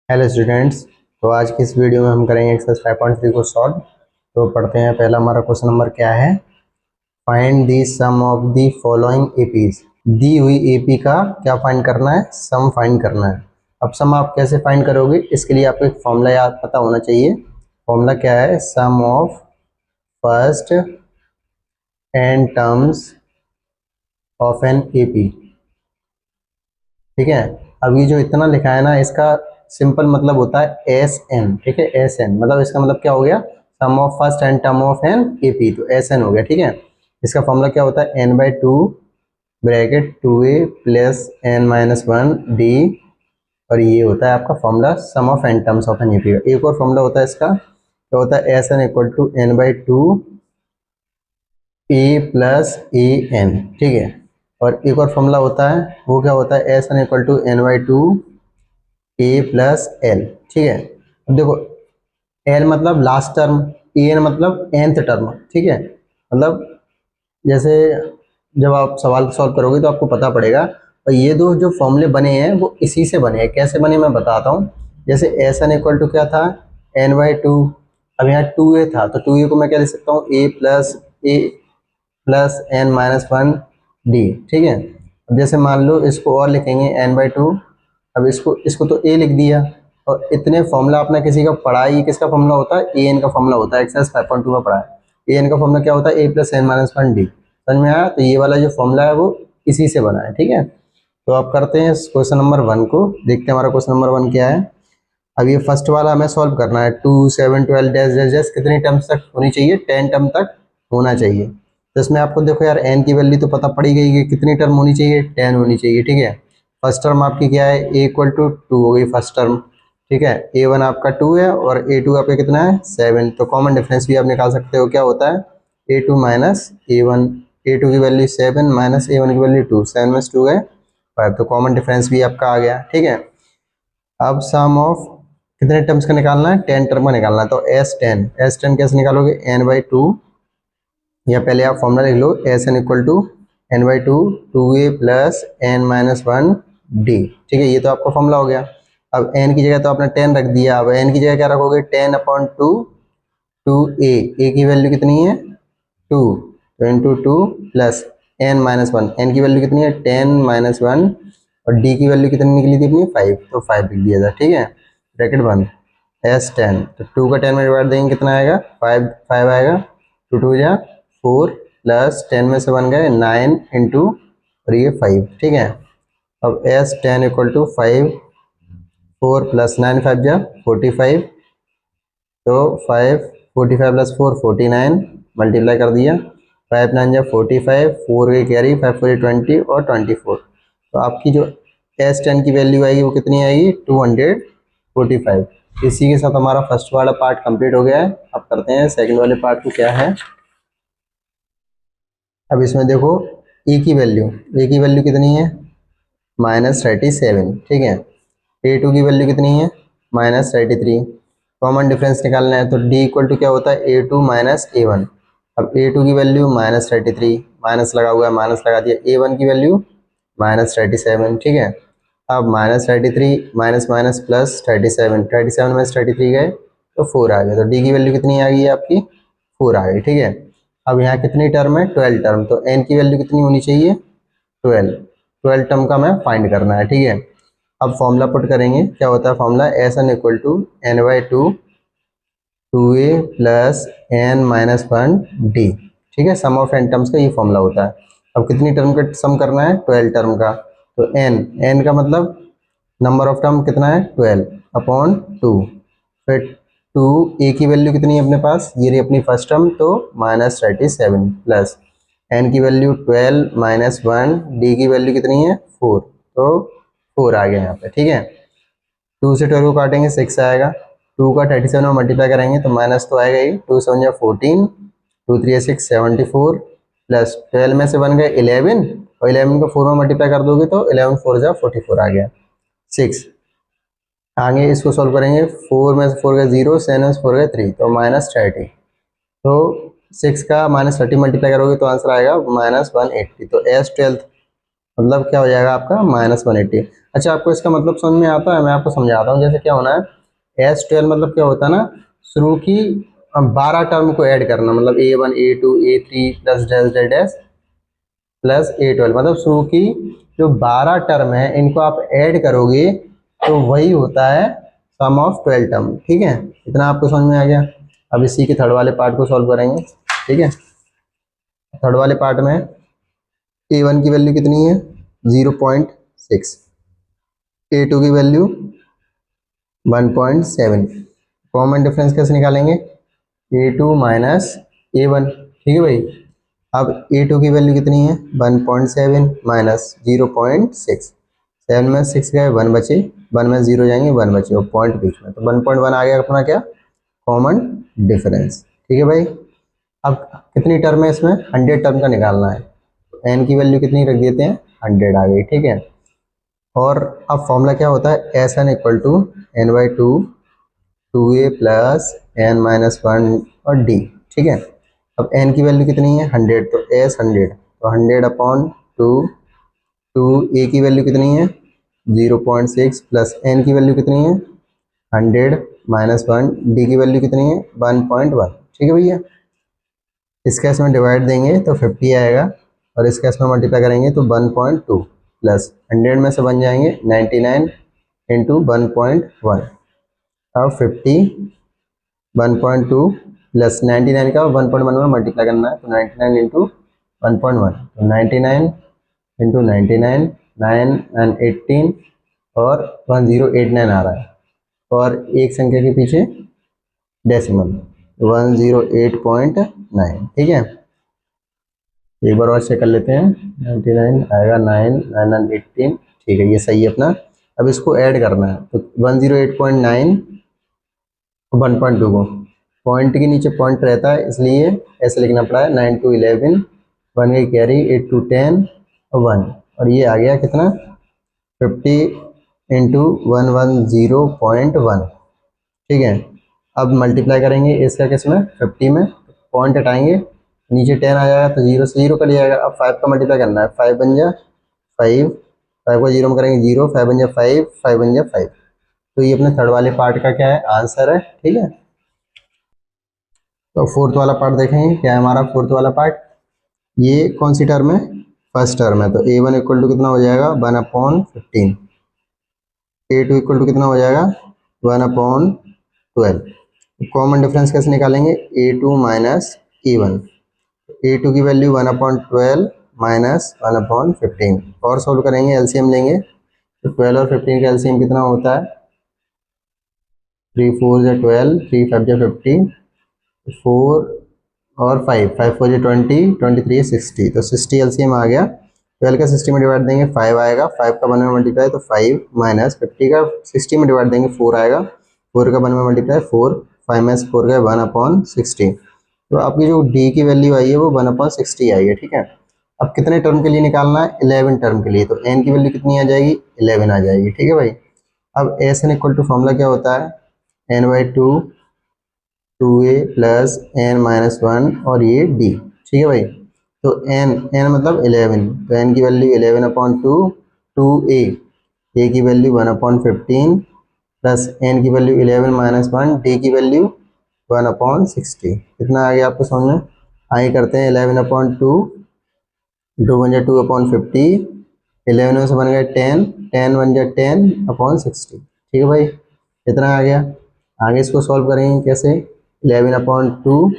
Hello students. तो आज की इस वीडियो में हम करेंगे एक्सरसाइज 5.3 को सॉल्व। तो पढ़ते हैं। पहला हमारा क्वेश्चन नंबर क्या है। Find the sum of the following APs. दी हुई एपी का क्या फाइंड करना है, सम फाइंड करना है। अब सम आप कैसे फाइंड करोगे, इसके लिए आपको एक फॉर्मूला याद पता होना चाहिए। फॉर्मूला क्या है, sum of first N terms of an AP. ठीक है। अब ये जो इतना लिखा है ना, इसका सिंपल मतलब होता है एस एन। ठीक है, एस एन मतलब इसका मतलब क्या हो गया, sum of first N term of an AP, तो एस एन हो गया। ठीक है। इसका फॉर्मूला क्या होता है, N by two bracket two A plus N minus one D. और ये होता है आपका formula sum of N terms of an AP का। एक और फॉर्मूला होता है इसका, क्या होता है, S N equal to N by two A plus A n. ठीक है। और एक और फॉर्मूला होता है, वो क्या होता है, S N equal to N by two A plus L. ठीक है। अब देखो, एल मतलब लास्ट टर्म, ए एन मतलब nth टर्म। ठीक है। मतलब जैसे जब आप सवाल सॉल्व करोगे तो आपको पता पड़ेगा। और ये दो जो फॉर्मूले बने हैं वो इसी से बने हैं। कैसे बने मैं बताता हूँ। जैसे एस एन इक्वल टू क्या था, एन बाई टू। अब यहाँ टू ए था तो टू ए को मैं क्या लिख सकता हूँ, A plus N minus one D. ठीक है। अब जैसे मान लो इसको और लिखेंगे एन बाई टू। अब इसको इसको तो ए लिख दिया। और इतने फॉर्मूला आपने किसी का पढ़ा है, ये किसका फॉर्मूला होता है, ए एन का फॉर्मूला होता है। एक्सरसाइज 5.2 में पढ़ा है। ए एन का फॉर्मूला क्या होता है, ए plus N minus one D. समझ में आया। तो ये वाला जो फॉर्मूला है वो इसी से बना है। ठीक है। तो आप करते हैं क्वेश्चन नंबर वन को, देखते हैं हमारा क्वेश्चन नंबर वन क्या है। अब ये फर्स्ट वाला हमें सॉल्व करना है। Two seven twelve dash dash dash कितनी टर्म्स तक होनी चाहिए, 10 टर्म तक होना चाहिए। तो इसमें आपको देखो यार, एन की वैल्यू तो पता पड़ी गई कि कितनी टर्म होनी चाहिए, 10 होनी चाहिए। ठीक है। फर्स्ट टर्म आपकी क्या है, ए इक्वल टू टू हो गई फर्स्ट टर्म। ठीक है। ए वन आपका टू है और ए टू आपका कितना है, सेवन। तो कॉमन डिफरेंस भी आप निकाल सकते हो, क्या होता है, A two minus A one. A two की value seven minus A one की वैल्यू टू, सेवन में टू है फाइव। तो कॉमन डिफरेंस भी आपका आ गया। ठीक है। अब सम ऑफ कितने टर्म्स का निकालना है, 10 टर्म का निकालना है। तो एस टेन कैसे निकालोगे, एन बाई टू, या पहले आप फॉर्मूला लिख लो, S N equal to N by two two A plus N minus one D. ठीक है, ये तो आपका फॉर्मूला हो गया। अब एन की जगह तो आपने 10 रख दिया, अब एन की जगह क्या रखोगे, 10 अपॉन टू टू ए की वैल्यू कितनी है, टू, तो into two plus N minus one, n की वैल्यू कितनी है, 10 माइनस वन। और डी की वैल्यू कितनी निकली थी अपनी, फाइव, तो फाइव लिख दिया था। ठीक है, ब्रैकेट बंद। एस टेन, तो टू का 10 में डिवाइड देंगे कितना आएगा, फाइव, फाइव आएगा। टू टू जा फोर, प्लस 10 में से बन गए नाइन इंटू, और ये फाइव। ठीक है। अब S ten equal to five, four plus nine, five जा 45। तो फाइव, 45 प्लस फोर 49, मल्टीप्लाई कर दिया। फाइव नाइन जा 45, फोर की कैरी, फाइव फोर 20 और 24। तो आपकी जो एस टेन की वैल्यू आएगी वो कितनी आएगी, 245। इसी के साथ हमारा फर्स्ट वाला पार्ट कंप्लीट हो गया है। अब करते हैं सेकंड वाले पार्ट को, क्या है। अब इसमें देखो, ए की वैल्यू कितनी है, -37। ठीक है। ए टू की वैल्यू कितनी है, -33। कॉमन डिफरेंस निकालना है तो डी इक्वल टू क्या होता है, A two minus A one. अब ए टू की वैल्यू -33, माइनस लगा हुआ है, माइनस लगा दिया। ए वन की वैल्यू -37। ठीक है। अब -33 माइनस माइनस प्लस 37, 37 में 33 गए तो 4 आ गए। तो डी की वैल्यू कितनी आ गई है आपकी, 4 आ गई। ठीक है। अब यहाँ कितनी टर्म है, 12 टर्म। तो एन की वैल्यू कितनी होनी चाहिए, 12। 12 टर्म का हमें फाइंड करना है। ठीक है। अब फॉर्मूला पुट करेंगे, क्या होता है formula, S N equal to N by two two A plus N minus one D. ठीक है, सम ऑफ एन टर्म्स का ये फॉर्मूला होता है। अब कितनी टर्म का सम करना है, 12 टर्म का। तो एन का मतलब नंबर ऑफ टर्म कितना है, 12 अपॉन टू। फिर टू, ए की वैल्यू कितनी है अपने पास, ये रही अपनी फर्स्ट टर्म, तो -37 प्लस एन की वैल्यू 12 माइनस वन, डी की वैल्यू कितनी है, 4। तो 4 आ गया यहाँ पे। ठीक है। टू से 12 को काटेंगे 6 आएगा। टू का 37 में मल्टीप्लाई करेंगे तो माइनस तो आएगा ही, टू सेवन या 14, टू थ्री या 6, 74, प्लस 12 में से बन गए 11, और 11 को 4 में मल्टीप्लाई कर दोगे तो 11 4 जा 44 आ गया। 6 आगे इसको सॉल्व करेंगे, 4 में से 4 गए 0, 7 में से 4 गए 3, तो -30। तो 6 का -30 मल्टीप्लाई करोगे तो आंसर आएगा -180। तो एस 12 मतलब क्या हो जाएगा आपका -180। अच्छा, आपको इसका मतलब समझ में आता है? मैं आपको समझाता हूँ। जैसे क्या होना है, S12 मतलब क्या होता है ना, शुरू की 12 टर्म को ऐड करना, मतलब A1 A2 A3 plus dash dash dash plus A12, मतलब शुरू की जो 12 टर्म है इनको आप ऐड करोगे तो वही होता है सम ऑफ 12 टर्म। ठीक है, इतना आपको समझ में आ गया। अब इसी के थर्ड वाले पार्ट को सॉल्व करेंगे। ठीक है, थर्ड वाले पार्ट में A1 की वैल्यू कितनी है 0.6, A2 की वैल्यू 1.7। कॉमन डिफरेंस कैसे निकालेंगे, A2 माइनस A1। ठीक है भाई, अब A2 की वैल्यू कितनी है 1.7 माइनस 0.6, 7 में 6 गए 1 बचे, 1 में 0 जाएंगे 1 बचे और पॉइंट बीच में, तो 1.1 आ गया अपना क्या, कॉमन डिफरेंस। ठीक है भाई, अब कितनी टर्म है इसमें, 100 टर्म का निकालना है। एन की वैल्यू कितनी रख देते हैं, 100 आ गई। ठीक है, और अब फॉर्मूला क्या होता है, S N equal to n/2 2a plus n minus 1 और डी। ठीक है, अब n की वैल्यू कितनी है 100, तो एस 100, तो 100/2, 2a की वैल्यू कितनी है 0.6 प्लस n की वैल्यू कितनी है 100 माइनस 1, डी की वैल्यू कितनी है 1.1। ठीक है भैया, इसका इसमें डिवाइड देंगे तो 50 आएगा और इसका इसमें मल्टीप्लाई करेंगे तो 1.2 प्लस 100 में से बन जाएंगे 99 इंटू 1.1। अब 50 1.2 प्लस 99 का 1.1 में मल्टीप्लाई करना है, तो 99 इंटू 1.1, तो 99 इंटू 99, 9 एंड 18 और 1089 आ रहा है, और एक संख्या के पीछे डेसिमल 108.9। ठीक है, एक बार और चेक कर लेते हैं, 99 आएगा 9 9 एंड 18। ठीक है, ये सही है अपना। अब इसको ऐड करना है, तो 108.9 1.2 को पॉइंट के नीचे पॉइंट रहता है इसलिए ऐसे लिखना पड़ा है, 9 to 11 1 की कैरी, 8 to 10 और 1, और ये आ गया कितना 50 इंटू 110.1। ठीक है, अब मल्टीप्लाई करेंगे इसका किसमें 50 में, पॉइंट हटाएंगे नीचे 10 आ जाएगा तो 0 से 0 कट जाएगा। अब 5 का मल्टीप्लाई करना है, 5 बन जा 5, 5 को 0 में करेंगे 0, 5 बन जा 5, 5 बन जा 5। तो ये अपने थर्ड वाले पार्ट का क्या है, आंसर है। ठीक है, तो फोर्थ वाला पार्ट देखेंगे क्या है हमारा फोर्थ वाला पार्ट। ये कौन सी टर्म है, फर्स्ट टर्म है, तो A1 इक्वल टू कितना हो जाएगा 1/15, A2 इक्वल टू कितना हो जाएगा 1/12। कॉमन डिफरेंस कैसे निकालेंगे, A2 माइनस A1, A2 की वैल्यू 1/12 माइनस 1/15, और सोल्व करेंगे एलसीएम लेंगे, तो 12 और 15 का एलसीएम कितना होता है 3 4 या 12, 3 5 या 15, 4 और 5 5 4 या 20, 23 60, तो 60 एलसीएम आ गया। 12 का 60 में डिवाइड देंगे 5 आएगा, 5 का 1 में मल्टीप्लाई तो 5 माइनस 50 का 60 में डिवाइड देंगे 4 आएगा, 4 का 1 में मल्टीप्लाई 4, 5 में से 4 गए 1/60। तो आपकी जो डी की वैल्यू आई है वो 1/60 आई है। ठीक है, अब कितने टर्म के लिए निकालना है, 11 टर्म के लिए, तो एन की वैल्यू कितनी आ जाएगी 11 आ जाएगी। ठीक है भाई, अब S N equal to formula क्या होता है, n/2 2a plus n minus 1 और ये d। ठीक है भाई, तो n मतलब 11, तो n की वैल्यू 11/2, 2a, a की वैल्यू 1/15 प्लस n की वैल्यू 11 माइनस 1, d की वैल्यू 1/60। कितना आ गया आपको समझ में, आगे करते हैं 11/2, 2 बन जाए 2/50, 11 में से बन गया 10, 10 बन जाए 10/60। ठीक है भाई, इतना आ गया। आगे इसको सॉल्व करेंगे कैसे, 11/2,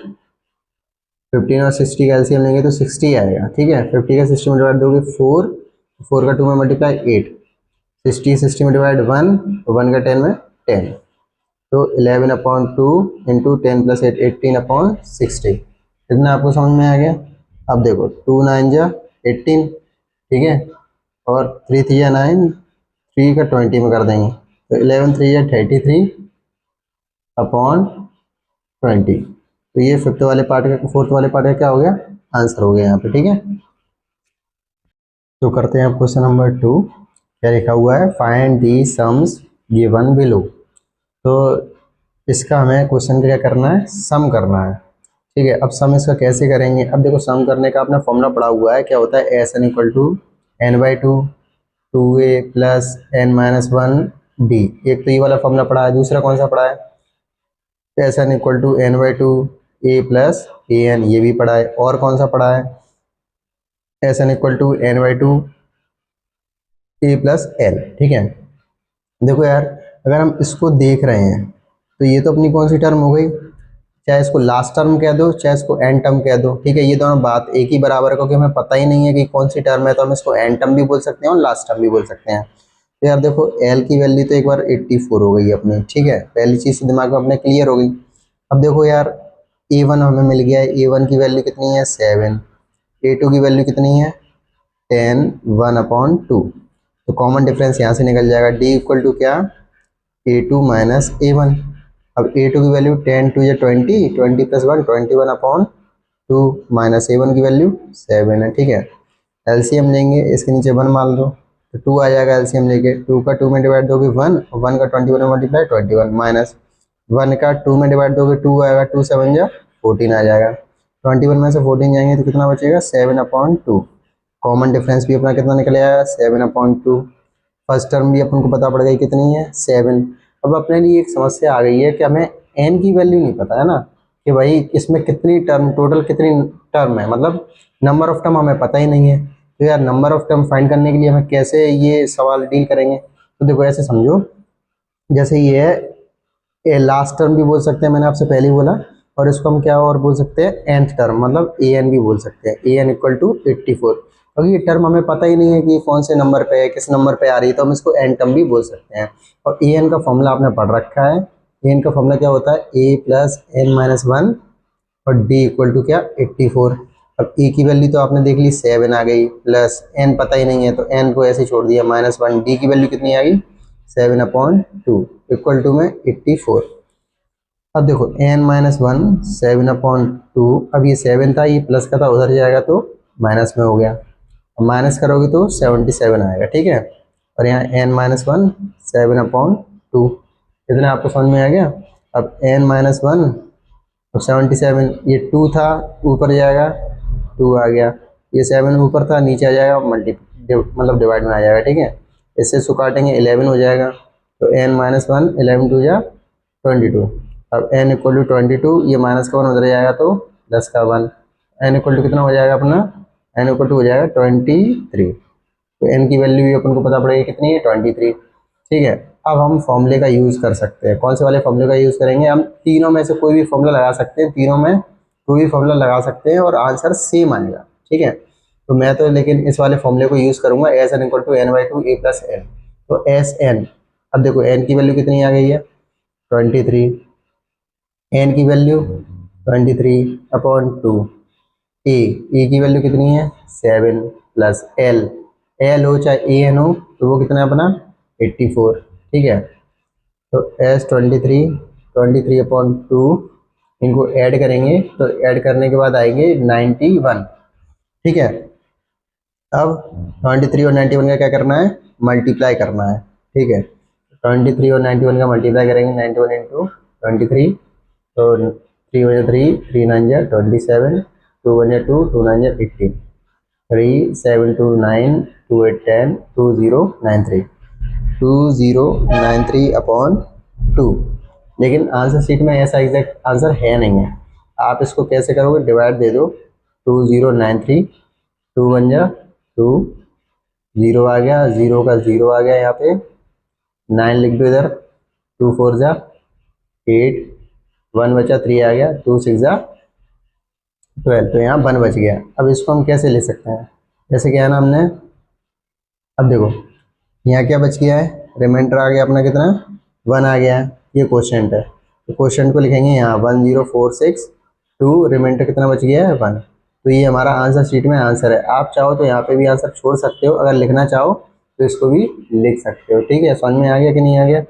15 और 60 का एलसीएम लेंगे तो 60 आएगा। ठीक है, 50 का 60 में डिवाइड दोगे 4, 4 का 2 में मल्टीप्लाई 8, 60 में डिवाइड 1, 1 का 10 में 10, तो 11/2 इंटू 10 प्लस 8 18/60। इतना आपको समझ में आ गया। अब देखो 2 9 जा 18, ठीक है, और 3 3 या 9, 3 का 20 में कर देंगे तो 11 3 या 33/20। तो ये फिफ्थ वाले पार्ट का फोर्थ वाले पार्ट का क्या हो गया, आंसर हो गया यहाँ पे। ठीक है, तो करते हैं आप क्वेश्चन नंबर 2। क्या लिखा हुआ है, फाइंड दी सम्स गिवन बिलो। तो इसका हमें क्वेश्चन का क्या करना है, सम करना है। ठीक है, अब सम इसका कैसे करेंगे, अब देखो सम करने का अपना फॉर्मूला पड़ा हुआ है, क्या होता है S N equal to n/2 2a plus n-1 d। एक तो ये वाला फॉर्मूला पढ़ा है, दूसरा कौन सा पढ़ा है, n equal to n/2 a plus an, ये भी पढ़ा है। और कौन सा पढ़ा है, n equal to n/2 a plus l। ठीक है, देखो यार, अगर हम इसको देख रहे हैं तो ये तो अपनी कौन सी टर्म हो गई, चाहे इसको लास्ट टर्म कह दो चाहे इसको एंड टर्म कह दो। ठीक है, ये दोनों बात एक ही बराबर है, क्योंकि हमें पता ही नहीं है कि कौन सी टर्म है, तो हम इसको एंड टर्म भी बोल सकते हैं और लास्ट टर्म भी बोल सकते हैं। तो यार देखो, एल की वैल्यू तो एक बार 84 हो गई अपनी। ठीक है, पहली चीज़ दिमाग में अपने क्लियर हो गई। अब देखो यार, A1 हमें मिल गया है, A1 की वैल्यू कितनी है 7, A2 की वैल्यू कितनी है 10, 1/2। तो कॉमन डिफरेंस यहाँ से निकल जाएगा, D इक्वल टू क्या, A2 माइनस A1। अब A2 की वैल्यू 10 टू या 20, 20 प्लस 1 21/2 माइनस A1 की वैल्यू 7 है। ठीक है, एलसीएम लेंगे, इसके नीचे 1 मान लो तो 2 आ जाएगा। एलसीएम लेके 2 का 2 में डिवाइड दोगे 1, और 1 का 21 में मल्टीप्लाई 21, माइनस 1 का 2 में डिवाइड दोगे 2 आएगा, 2 7 जा 14 आ जाएगा। 21 में से 14 जाएंगे तो कितना बचेगा 7/2। कॉमन डिफरेंस भी अपना कितना निकल आया 7/2। फर्स्ट टर्म भी अपन को पता पड़ गई कितनी है 7। अब अपने लिए एक समस्या आ गई है कि हमें एन की वैल्यू नहीं पता है ना, कि भाई इसमें कितनी टर्म, टोटल कितनी टर्म है, मतलब नंबर ऑफ टर्म हमें पता ही नहीं है। तो यार नंबर ऑफ टर्म फाइंड करने के लिए हमें कैसे ये सवाल डील करेंगे, तो देखो ऐसे समझो, जैसे ये है लास्ट टर्म भी बोल सकते हैं, मैंने आपसे पहले ही बोला, और इसको हम क्या और बोल सकते हैं nth टर्म, मतलब ए एन भी बोल सकते हैं, an इक्वल टू 84। क्योंकि ये टर्म हमें पता ही नहीं है कि कौन से नंबर पे है, किस नंबर पे आ रही है, तो हम इसको एन टर्म भी बोल सकते हैं। और ए एन का फॉर्मूला आपने पढ़ रखा है, ए एन का फॉर्मूला क्या होता है, a प्लस n-1 और d इक्वल टू क्या 84। अब e की वैल्यू तो आपने देख ली 7 आ गई, प्लस n पता ही नहीं है तो n को ऐसे छोड़ दिया, -1, d की वैल्यू कितनी आ गई 7/2 इक्वल टू में 84। अब देखो n-1 7/2, अब ये 7 था, ये प्लस का था, उधर जाएगा तो माइनस में हो गया। अब माइनस करोगे तो 77 आएगा। ठीक है, और यहाँ n-1 7/2, इतना आपको समझ में आ गया। अब n-1 और 77, ये 2 था, ऊपर जाएगा 2 आ गया, ये 7 ऊपर था, नीचे आ जाएगा, मतलब डिवाइड में आ जाएगा। ठीक है, इससे इसको काटेंगे 11 हो जाएगा, तो n-1 11 2 जा 22। अब n इक्वल टू 22, ये माइनस का 1 उधर जाएगा तो प्लस का 1, n इक्वल टू कितना हो जाएगा अपना, n इक्वल टू हो जाएगा 23। तो n की वैल्यू भी अपन को पता पड़ेगी कितनी है 23। ठीक है, अब हम फॉर्मूले का यूज़ कर सकते हैं। कौन से वाले फॉर्मूले का यूज़ करेंगे, हम तीनों में से कोई भी फॉर्मूला लगा सकते हैं, तीनों में कोई भी फॉर्मूला लगा सकते हैं और आंसर सेम आएगा। ठीक है, तो मैं तो लेकिन इस वाले फॉर्मूले को यूज़ करूंगा, S N equal to n/2 a plus n. तो एस एन, अब देखो n की वैल्यू कितनी आ गई है 23, n की वैल्यू 23/2, ए की वैल्यू कितनी है 7 प्लस एल हो चाहे ए एन हो तो वो कितना है अपना 84। ठीक है, तो एस 23/2 इनको ऐड करेंगे तो ऐड करने के बाद आएंगे 91। ठीक है, अब 23 और 91 का क्या करना है, मल्टीप्लाई करना है। ठीक है, 23 और 91 का मल्टीप्लाई करेंगे, 91 इंटू 23, तो 3 1 3, 3 9 27, 2 1 2, 2 9 18, 3 7 2 9, 2 8 10, 2093, 2093/2। लेकिन आंसर शीट में ऐसा एग्जैक्ट आंसर है नहीं है। आप इसको कैसे करोगे, डिवाइड दे दो, 2093, 2 1 2, 0 आ गया, 0 का 0 आ गया, यहाँ पे 9 लिख दो इधर, 2 4 8, 1 बचा, 3 आ गया, 2 6 12, तो यहाँ 1 बच गया। अब इसको हम कैसे ले सकते हैं, जैसे क्या है ना हमने, अब देखो यहाँ क्या बच गया है, रिमाइंडर आ गया अपना कितना 1 आ गया है, ये क्वोशिएंट है, तो क्वोशिएंट को लिखेंगे यहाँ 10462, रिमाइंडर कितना बच गया है 1। तो ये हमारा आंसर शीट में आंसर है। आप चाहो तो यहाँ पे भी आंसर छोड़ सकते हो, अगर लिखना चाहो तो इसको भी लिख सकते हो। ठीक है, समझ में आ गया कि नहीं आ गया।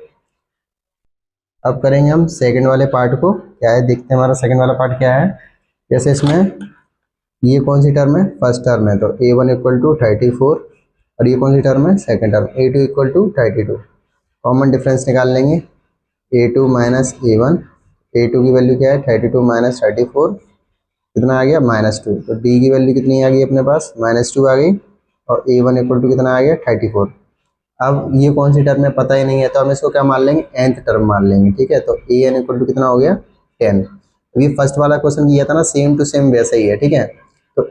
अब करेंगे हम सेकंड वाले पार्ट को, क्या है देखते हैं हमारा सेकंड वाला पार्ट क्या है। जैसे इसमें ये कौन सी टर्म है, फर्स्ट टर्म है, तो a1 इक्वल टू 34, और ये कौन सी टर्म है, second term, a2 equal to 32। Common difference निकाल लेंगे, a2 माइनस a1, a2 की वैल्यू क्या है 32 माइनस 34, कितना आ गया -2, तो d की वैल्यू कितनी आ गई अपने पास -2 आ गई, और A1 इक्वल टू कितना आ गया 34। अब ये कौन सी टर्म है पता ही नहीं है, तो हम इसको क्या मान लेंगे, nth टर्म मान लेंगे, ठीक है। तो an इक्वल टू कितना हो गया 10। अभी फर्स्ट वाला क्वेश्चन किया था ना, सेम टू सेम वैसा ही है, ठीक है। तो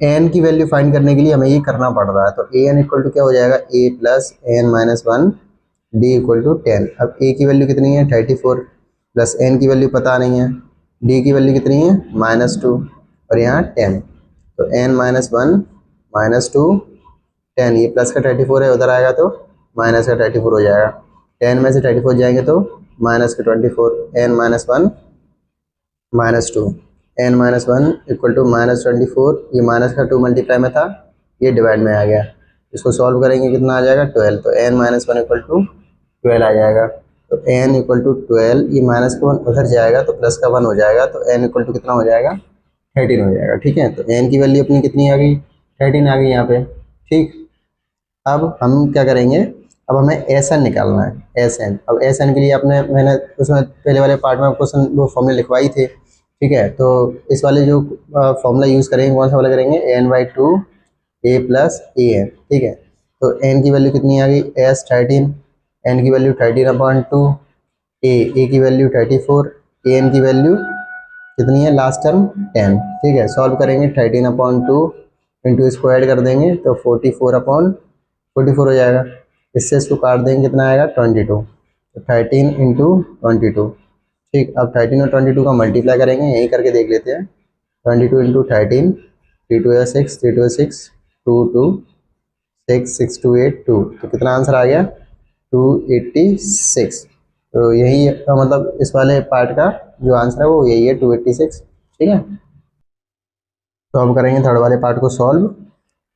n की वैल्यू फाइंड करने के लिए हमें ये करना पड़ रहा है। तो an इक्वल टू क्या हो जाएगा, a plus n minus one D equal to 10। अब a की वैल्यू कितनी है 34, प्लस n की वैल्यू पता नहीं है, d की वैल्यू कितनी है -2 और यहाँ 10। तो n माइनस वन -2 10, ये प्लस का 34 है, उधर आएगा तो माइनस का 34 हो जाएगा। 10 में से 34 जाएंगे तो माइनस का 24, n minus one -2, n minus one equal to -24। ये माइनस का 2 मल्टीप्लाई में था, ये डिवाइड में आ गया। इसको सॉल्व करेंगे कितना आ जाएगा 12। तो n minus one equal to 12 आ जाएगा। तो n इक्वल टू 12, ये माइनस का 1 उधर जाएगा तो प्लस का 1 हो जाएगा। तो n इक्वल टू कितना हो जाएगा 13 हो जाएगा, ठीक है। तो n की वैल्यू अपनी कितनी आ गई 13 आ गई यहाँ पे, ठीक। अब हम क्या करेंगे, अब हमें एसएन निकालना है, एसएन। अब एसएन के लिए मैंने उसमें पहले वाले पार्ट में क्वेश्चन वो फॉर्मूले लिखवाई थे, ठीक है। तो इस वाले जो फॉर्मूला यूज़ करेंगे, कौन सा वाला करेंगे, n/2 a plus A n, ठीक है। तो n की वैल्यू कितनी आ गई S13, n की वैल्यू 13/2, a की वैल्यू 34, an की वैल्यू कितनी है लास्ट टर्म 10, ठीक है। सॉल्व करेंगे 13/2 इंटू इसको ऐड कर देंगे तो 44/44 हो जाएगा। इससे इसको काट देंगे कितना आएगा 22, तो 13 इंटू 22, ठीक। अब 13 और 22 का मल्टीप्लाई करेंगे, यही करके देख लेते हैं। 22 इंटू 13, 3 2 6, 3 2 6, 2 2 6, 6 2 8 2, तो कितना आंसर आ गया 286। तो यही मतलब इस वाले पार्ट का जो आंसर है वो यही है 286, ठीक है। तो अब करेंगे थर्ड वाले पार्ट को सॉल्व।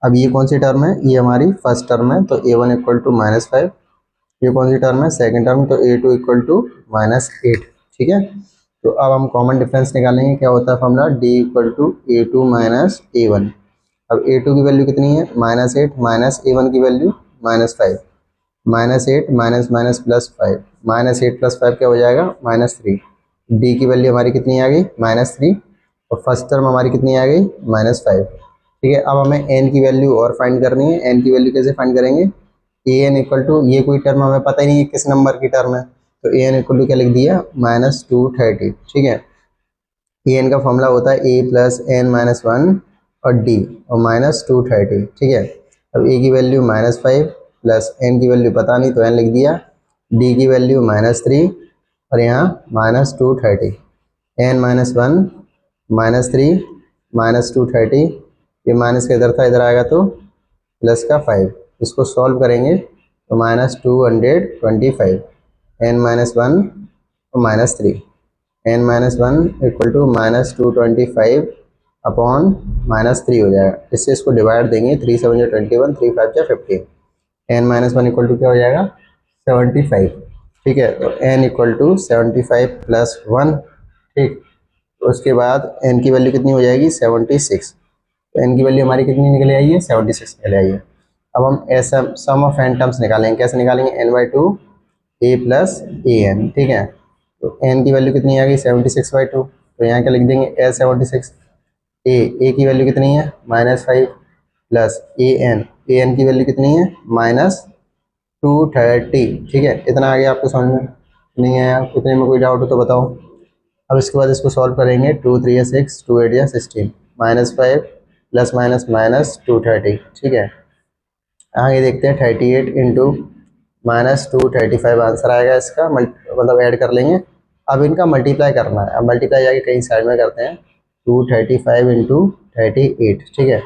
अब ये कौन सी टर्म है, ये हमारी फर्स्ट टर्म है, तो a1 इक्वल टू -5। ये कौन सी टर्म है, सेकंड टर्म, तो a2 इक्वल टू -8, ठीक है। तो अब हम कॉमन डिफरेंस निकालेंगे, क्या होता है formula, d equal to a2 minus a1। अब a2 की वैल्यू कितनी है -8, माइनस a1 की वैल्यू -5, -8 माइनस माइनस +5, -8 + 5 क्या हो जाएगा -3। d की वैल्यू हमारी कितनी आ गई -3, और फर्स्ट टर्म हमारी कितनी आ गई -5, ठीक है। अब हमें n की वैल्यू और फाइंड करनी है। n की वैल्यू कैसे फाइंड करेंगे, an इक्वल टू, ये कोई टर्म हमें पता ही नहीं है किस नंबर की टर्म है, तो an इक्वल टू क्या लिख दिया -230, ठीक है। an का फॉर्मूला होता है a plus n minus one और d और -230, ठीक है। अब a की वैल्यू -5 प्लस n की वैल्यू पता नहीं तो n लिख दिया, d की वैल्यू -3 और यहाँ -230, n माइनस वन -3 -230, ये माइनस का इधर था, इधर आएगा तो प्लस का 5। इसको सॉल्व करेंगे तो -225, n माइनस वन और -3, n minus one equal to -225 upon -3 हो जाएगा। इससे इसको डिवाइड देंगे, 3 7 जा 21, 3 5 जा 15, n minus one equal to क्या हो जाएगा 75, ठीक है। तो n इक्वल टू 75 प्लस 1, ठीक। तो उसके बाद n की वैल्यू कितनी हो जाएगी 76। तो n की वैल्यू हमारी कितनी निकल आई है 76 निकल आई है। अब हम ऐसा सम ऑफ n टर्म्स निकालेंगे, कैसे निकालेंगे, n/2 a plus A n, ठीक है। तो n की वैल्यू कितनी आ गई 76/2, तो यहाँ क्या लिख देंगे S76। a की वैल्यू कितनी है -5 प्लस ए एन की वैल्यू कितनी है -230, ठीक है। इतना आगे आपको समझ में नहीं आया, इतने में कोई डाउट हो तो बताओ। अब इसके बाद इसको सॉल्व करेंगे, 2 3 या 6, 2 8 या 16, -5 प्लस माइनस -230, ठीक है। आगे देखते हैं 38 इंटू -235 आंसर आएगा इसका, मतलब ऐड कर लेंगे। अब इनका मल्टीप्लाई करना है, अब मल्टीप्लाई जाके कहीं साइड में करते हैं, 235 इंटू 38, ठीक है।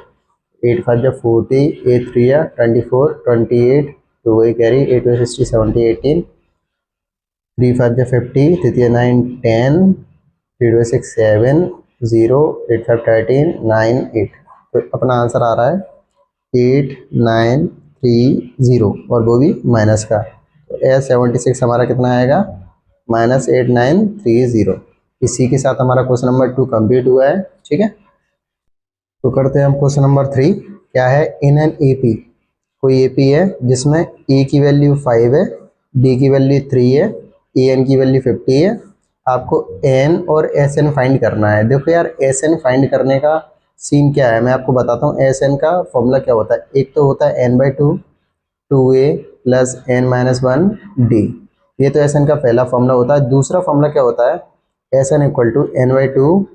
8 5 जा 40, 8 3 या 24, 28, 2 वही कैरी, 8 60, 70, 18, 3 5 जा 50, 3 9 10, 3 6 7 0, 8 5 13, 9 8। तो अपना आंसर आ रहा है 8930, और वो भी माइनस का। तो S76 हमारा कितना आएगा -8930। इसी के साथ हमारा क्वेश्चन नंबर 2 कंप्लीट हुआ है, ठीक है। तो करते हैं हम क्वेश्चन नंबर 3। क्या है, इन एन एपी, कोई एपी है जिसमें ए की वैल्यू 5 है, डी की वैल्यू 3 है, ए एन की वैल्यू 50 है। आपको एन और एस एन फाइंड करना है। देखो यार, एस एन फाइंड करने का सीन क्या है मैं आपको बताता हूँ। एस एन का फॉर्मूला क्या होता है, एक तो होता है n/2 2a plus n-1 d, ये तो एस एन का पहला फॉर्मूला होता है। दूसरा फॉर्मूला क्या होता है, S N equal to n/2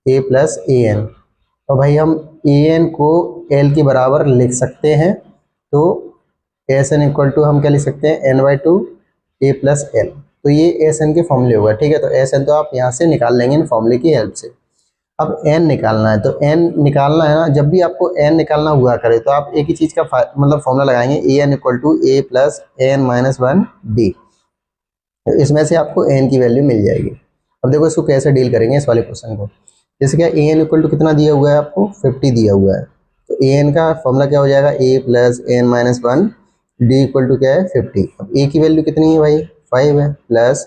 a plus A n. तो भाई हम ए एन को एल के बराबर लिख सकते हैं, तो एस एन इक्वल टू हम क्या लिख सकते हैं, n/2 a प्लस एल। तो ये एस एन के फॉर्मूले होगा, ठीक है। तो एस एन तो आप यहाँ से निकाल लेंगे इन फॉर्मूले की हेल्प से। अब एन निकालना है, तो एन निकालना है ना, जब भी आपको एन निकालना हुआ करे तो आप एक ही चीज़ का मतलब फॉर्मूला लगाएंगे, A N equal to A plus n-1 D. तो इसमें से आपको एन की वैल्यू मिल जाएगी। अब देखो इसको कैसे डील करेंगे इस वाले क्वेश्चन को। जैसे क्या, ए एन इक्वल टू कितना दिया हुआ है आपको, 50 दिया हुआ है। तो ए एन का फॉर्मूला क्या हो जाएगा, A plus n-1 D equal to क्या है 50। अब ए की वैल्यू कितनी है भाई 5 है, प्लस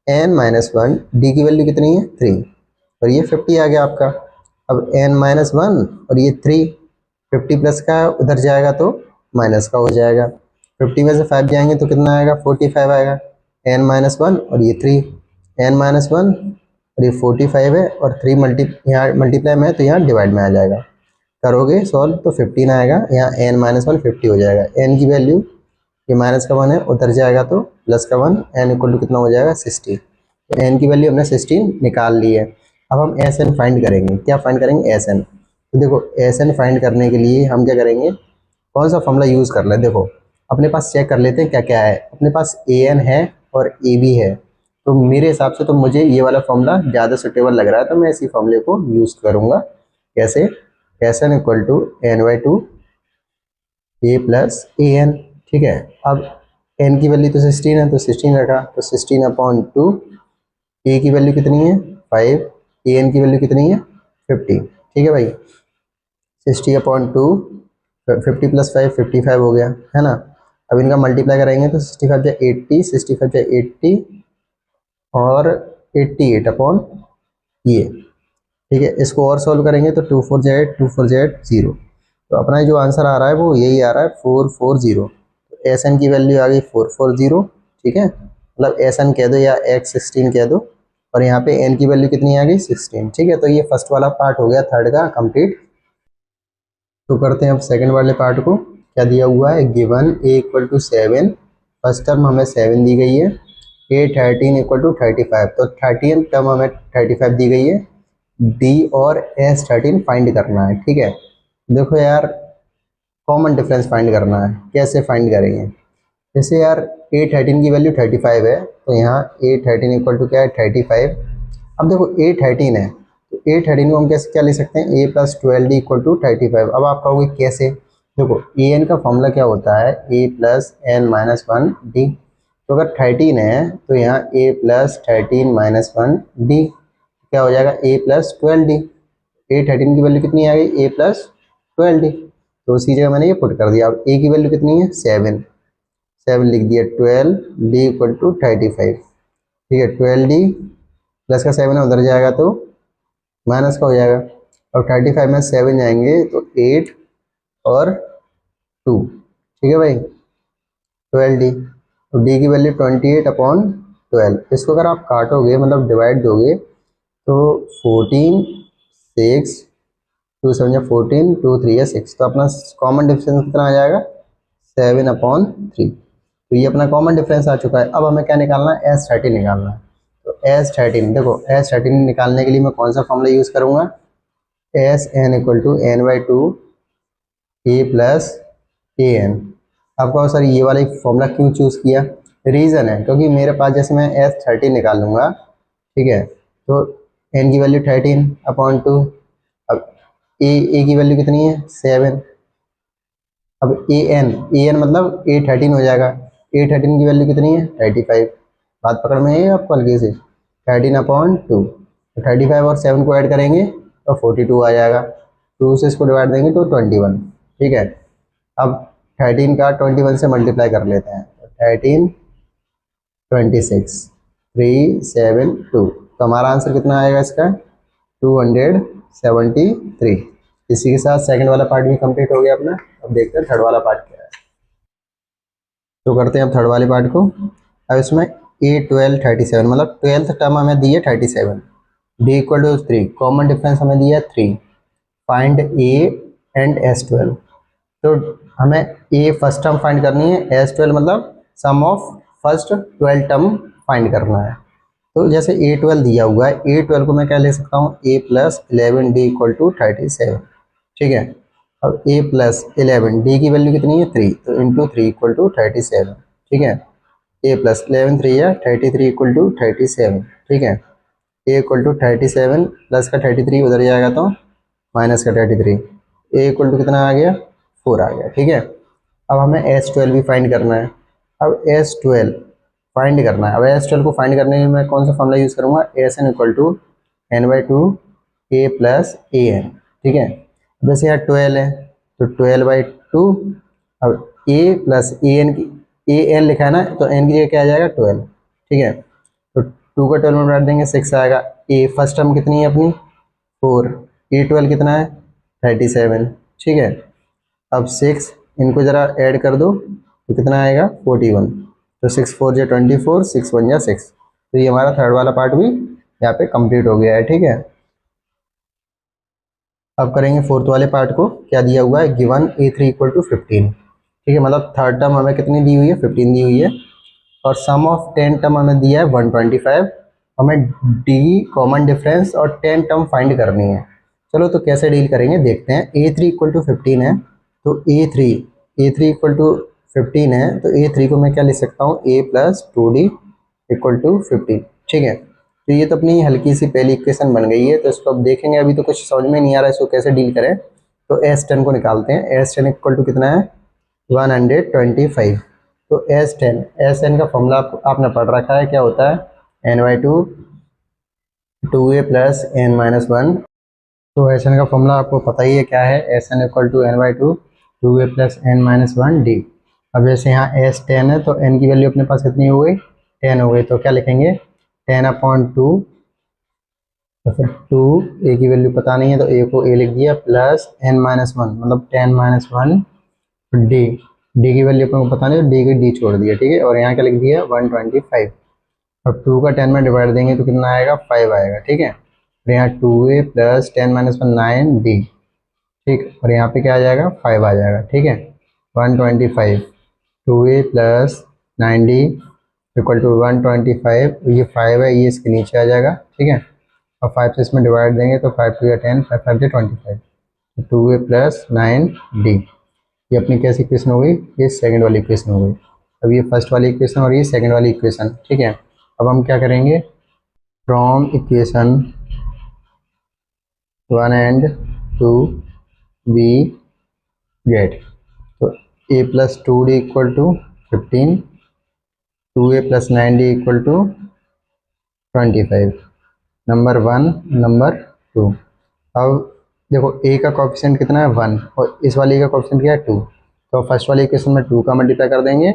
n-1 डी की वैल्यू कितनी है 3, और ये 50 आ गया आपका। अब n-1 और ये 3, 50 प्लस का उधर जाएगा तो माइनस का हो जाएगा। 50 में से 5 जाएंगे तो कितना आएगा 45 आएगा। n-1 और ये 3, n-1 और ये 45 है, और 3 यहाँ मल्टीप्लाई में है तो यहाँ डिवाइड में आ जाएगा। करोगे सॉल्व तो 15 आएगा, यहाँ n-1 50 हो जाएगा। n की वैल्यू ये माइनस का 1 है, उधर जाएगा तो प्लस का 1, n इक्वल टू कितना हो जाएगा 60। तो n की वैल्यू हमने 16 निकाल ली है। अब हम एस एन फाइंड करेंगे, क्या फाइंड करेंगे एस एन। तो देखो एस एन फाइंड करने के लिए हम क्या करेंगे, कौन सा फॉर्मूला यूज़ कर लें। देखो अपने पास चेक कर लेते हैं क्या क्या है। अपने पास ए एन है और ए बी है, तो मेरे हिसाब से तो मुझे ये वाला फॉर्मूला ज़्यादा सुटेबल लग रहा है, तो मैं इसी फॉर्मूले को यूज़ करूँगा। कैसे, S N equal to n/2 A plus A n, ठीक है। अब n की वैल्यू तो 16 है, तो 16 रखा, तो 16/2, ए की वैल्यू कितनी है 5, ए एन की वैल्यू कितनी है 50, ठीक है भाई। 60/2, 50 प्लस 5 55 हो गया, है ना। अब इनका मल्टीप्लाई करेंगे तो 65 या 80, 65 या 80 और 88 अपॉन ये, ठीक है। इसको और सॉल्व करेंगे तो 2 4 Z 2 4 Z 0। तो अपना जो आंसर आ रहा है वो यही आ रहा है 440। तो एस एन की वैल्यू आ गई 440, ठीक है। मतलब एस एन कह दो या x16 कह दो, और यहाँ पे n की वैल्यू कितनी आ गई 16, ठीक है। तो ये फर्स्ट वाला पार्ट हो गया थर्ड का कंप्लीट। तो करते हैं अब सेकंड वाले पार्ट को। क्या दिया हुआ है, given a equal to 7, first term हमें 7 दी गई है, a 13 इक्वल टू 35, तो 30th टर्म हमें 35 दी गई है, d और s13 फाइंड करना है, ठीक है। देखो यार कॉमन डिफरेंस फाइंड करना है, कैसे फाइंड करेंगे। जैसे यार a13 की वैल्यू 35 है, तो यहाँ a13 इक्वल टू क्या है 35। अब देखो a13 है, तो a13 को हम कैसे क्या ले सकते हैं, a plus 12d equal to 35। अब आप कहोगे कैसे, देखो ए एन का फॉर्मूला क्या होता है, a प्लस n-1 d। तो अगर 13 है तो यहाँ a प्लस 13-1 d क्या हो जाएगा a प्लस 12d। a13 की वैल्यू कितनी आ गई a प्लस 12d, तो उसी जगह मैंने ये पुट कर दिया। अब a की वैल्यू कितनी है 7 लिख दिया, 12d इक्वल टू 35, ठीक है। 12d प्लस का 7 है, उधर जाएगा तो माइनस का हो जाएगा, और 35 में 7 जाएंगे तो 8 और 2, ठीक है भाई। 12d, तो d की वैल्यू 28/12। इसको अगर आप काटोगे मतलब डिवाइड दोगे तो 14 6 2 7 14 2 3 6, तो अपना कॉमन डिफरेंस कितना आ जाएगा 7/3। तो ये अपना कॉमन डिफरेंस आ चुका है। अब हमें क्या निकालना है, s13 निकालना है। तो s13, देखो s13 निकालने के लिए मैं कौन सा फॉर्मूला यूज़ करूँगा, S N equal to n/2 A plus A n. आपको सर ये वाला फॉर्मूला क्यों चूज़ किया, रीज़न है क्योंकि मेरे पास जैसे मैं s13 निकालूंगा, ठीक है, तो n की वैल्यू 13/2। अब ए की वैल्यू कितनी है 7। अब ए एन मतलब a13 हो जाएगा, a13 की वैल्यू कितनी है 35। बात पकड़ में है आपको हल्की से, 13/2, तो 35 और 7 को ऐड करेंगे तो 42 आ जाएगा, 2 से इसको डिवाइड देंगे तो 21, ठीक है। अब 13 का 21 से मल्टीप्लाई कर लेते हैं, तो 13 26 3 7 2, तो हमारा आंसर कितना आएगा इसका 273। इसी के साथ सेकंड वाला पार्ट भी कंप्लीट हो गया अपना। अब देखते हैं थर्ड वाला पार्ट क्या है। तो करते हैं अब थर्ड वाले पार्ट को। अब इसमें a12 37, मतलब 12th टर्म हमें दी है 37, d equal to 3, common difference हमें दिया है 3, फाइंड ए एंड S12। तो हमें ए फर्स्ट टर्म फाइंड करनी है, S12 मतलब sum of first 12 term find करना है। तो जैसे A12 दिया हुआ है, A12 को मैं क्या ले सकता हूँ, a plus 11d equal to 37। ठीक है, अब a प्लस 11 d की वैल्यू कितनी है 3, तो इंटू 3 इक्वल टू 37। ठीक है, a प्लस 11 3 या 33 इक्वल टू 37। ठीक है, a इक्वल टू 37 प्लस का 33 उधर जाएगा तो माइनस का 33, a इक्वल टू कितना आ गया 4 आ गया। ठीक है, अब हमें S12 भी फाइंड करना है। अब S12 फाइंड करना है। अब S12 को फाइंड करने के लिए मैं कौन सा फॉर्मूला यूज़ करूँगा, Sn equal to n/2 a plus A n. ठीक है, जैसे यहाँ 12 है तो 12/2। अब a प्लस ए एन की ए एन लिखा है ना, तो n की जगह क्या आ जाएगा 12। ठीक है, तो 2 का 12 में बैठ देंगे 6 आएगा। a फर्स्ट टर्म कितनी है अपनी 4, a12 कितना है 37। ठीक है, अब 6 इनको ज़रा ऐड कर दो तो कितना आएगा 41। तो 6 4 जा 24, 6 1 जा 6। तो ये हमारा थर्ड वाला पार्ट भी यहाँ पे कंप्लीट हो गया है। ठीक है, अब करेंगे फोर्थ वाले पार्ट को। क्या दिया हुआ है, गिवन a3 इक्वल टू 15। ठीक है, मतलब थर्ड टर्म हमें कितनी दी हुई है 15 दी हुई है, और सम ऑफ 10 टर्म हमें दिया है 125। हमें डी कॉमन डिफरेंस और 10 टर्म फाइंड करनी है। चलो तो कैसे डील करेंगे देखते हैं। a3 इक्वल टू 15 है, तो a3 इक्वल टू 15 है, तो a3 को मैं क्या लिख सकता हूँ, a plus 2d equal to 15। ठीक है, तो ये तो अपनी हल्की सी पहली इक्वेशन बन गई है। तो इसको अब देखेंगे, अभी तो कुछ समझ में नहीं आ रहा है इसको कैसे डील करें। तो S10 को निकालते हैं। S10 इक्वल टू कितना है 125। तो S10 का फॉर्मूला आपने पढ़ रखा है, क्या होता है n/2 2a plus n minus 1। तो Sn का फॉर्मूला आपको पता ही है क्या है, Sn equal to n/2 2a plus n minus 1d। अब जैसे यहाँ S10 है तो n की वैल्यू अपने पास कितनी हो गई 10 हो गई, तो क्या लिखेंगे 10/2। तो फिर 2 a की वैल्यू पता नहीं है तो a को a लिख दिया, प्लस n माइनस 1 मतलब 10 माइनस 1 d। d की वैल्यू अपन को पता नहीं तो d की d छोड़ दिया। ठीक है, और यहाँ क्या लिख दिया 125। अब 2 का 10 में डिवाइड देंगे तो कितना आएगा 5 आएगा। ठीक है, और यहाँ 2a प्लस 10 माइनस 1 9d। ठीक, और यहाँ पे क्या आ जाएगा 5 आ जाएगा। ठीक है, 125 2a plus 9d equal to 125। ये 5 है, ये इसके नीचे आ जाएगा। ठीक है, और 5 से इसमें डिवाइड देंगे तो 5 2 या 10, 5 5 25, तो 2a प्लस 9d। ये अपनी कैसी इक्वेशन हो गई, ये सेकंड वाली इक्वेशन हो गई। अब ये फर्स्ट वाली इक्वेशन और ये सेकंड वाली इक्वेशन। ठीक है, अब हम क्या करेंगे, from equation 1 and 2 we get, तो a plus 2d equal to 15, 2a plus 9d equal to 25, number 1 number 2। अब देखो a का कोएफिशिएंट कितना है 1 और इस वाली का कोएफिशिएंट क्या है 2। तो फर्स्ट वाली इक्वेशन में 2 का मल्टीप्लाई कर देंगे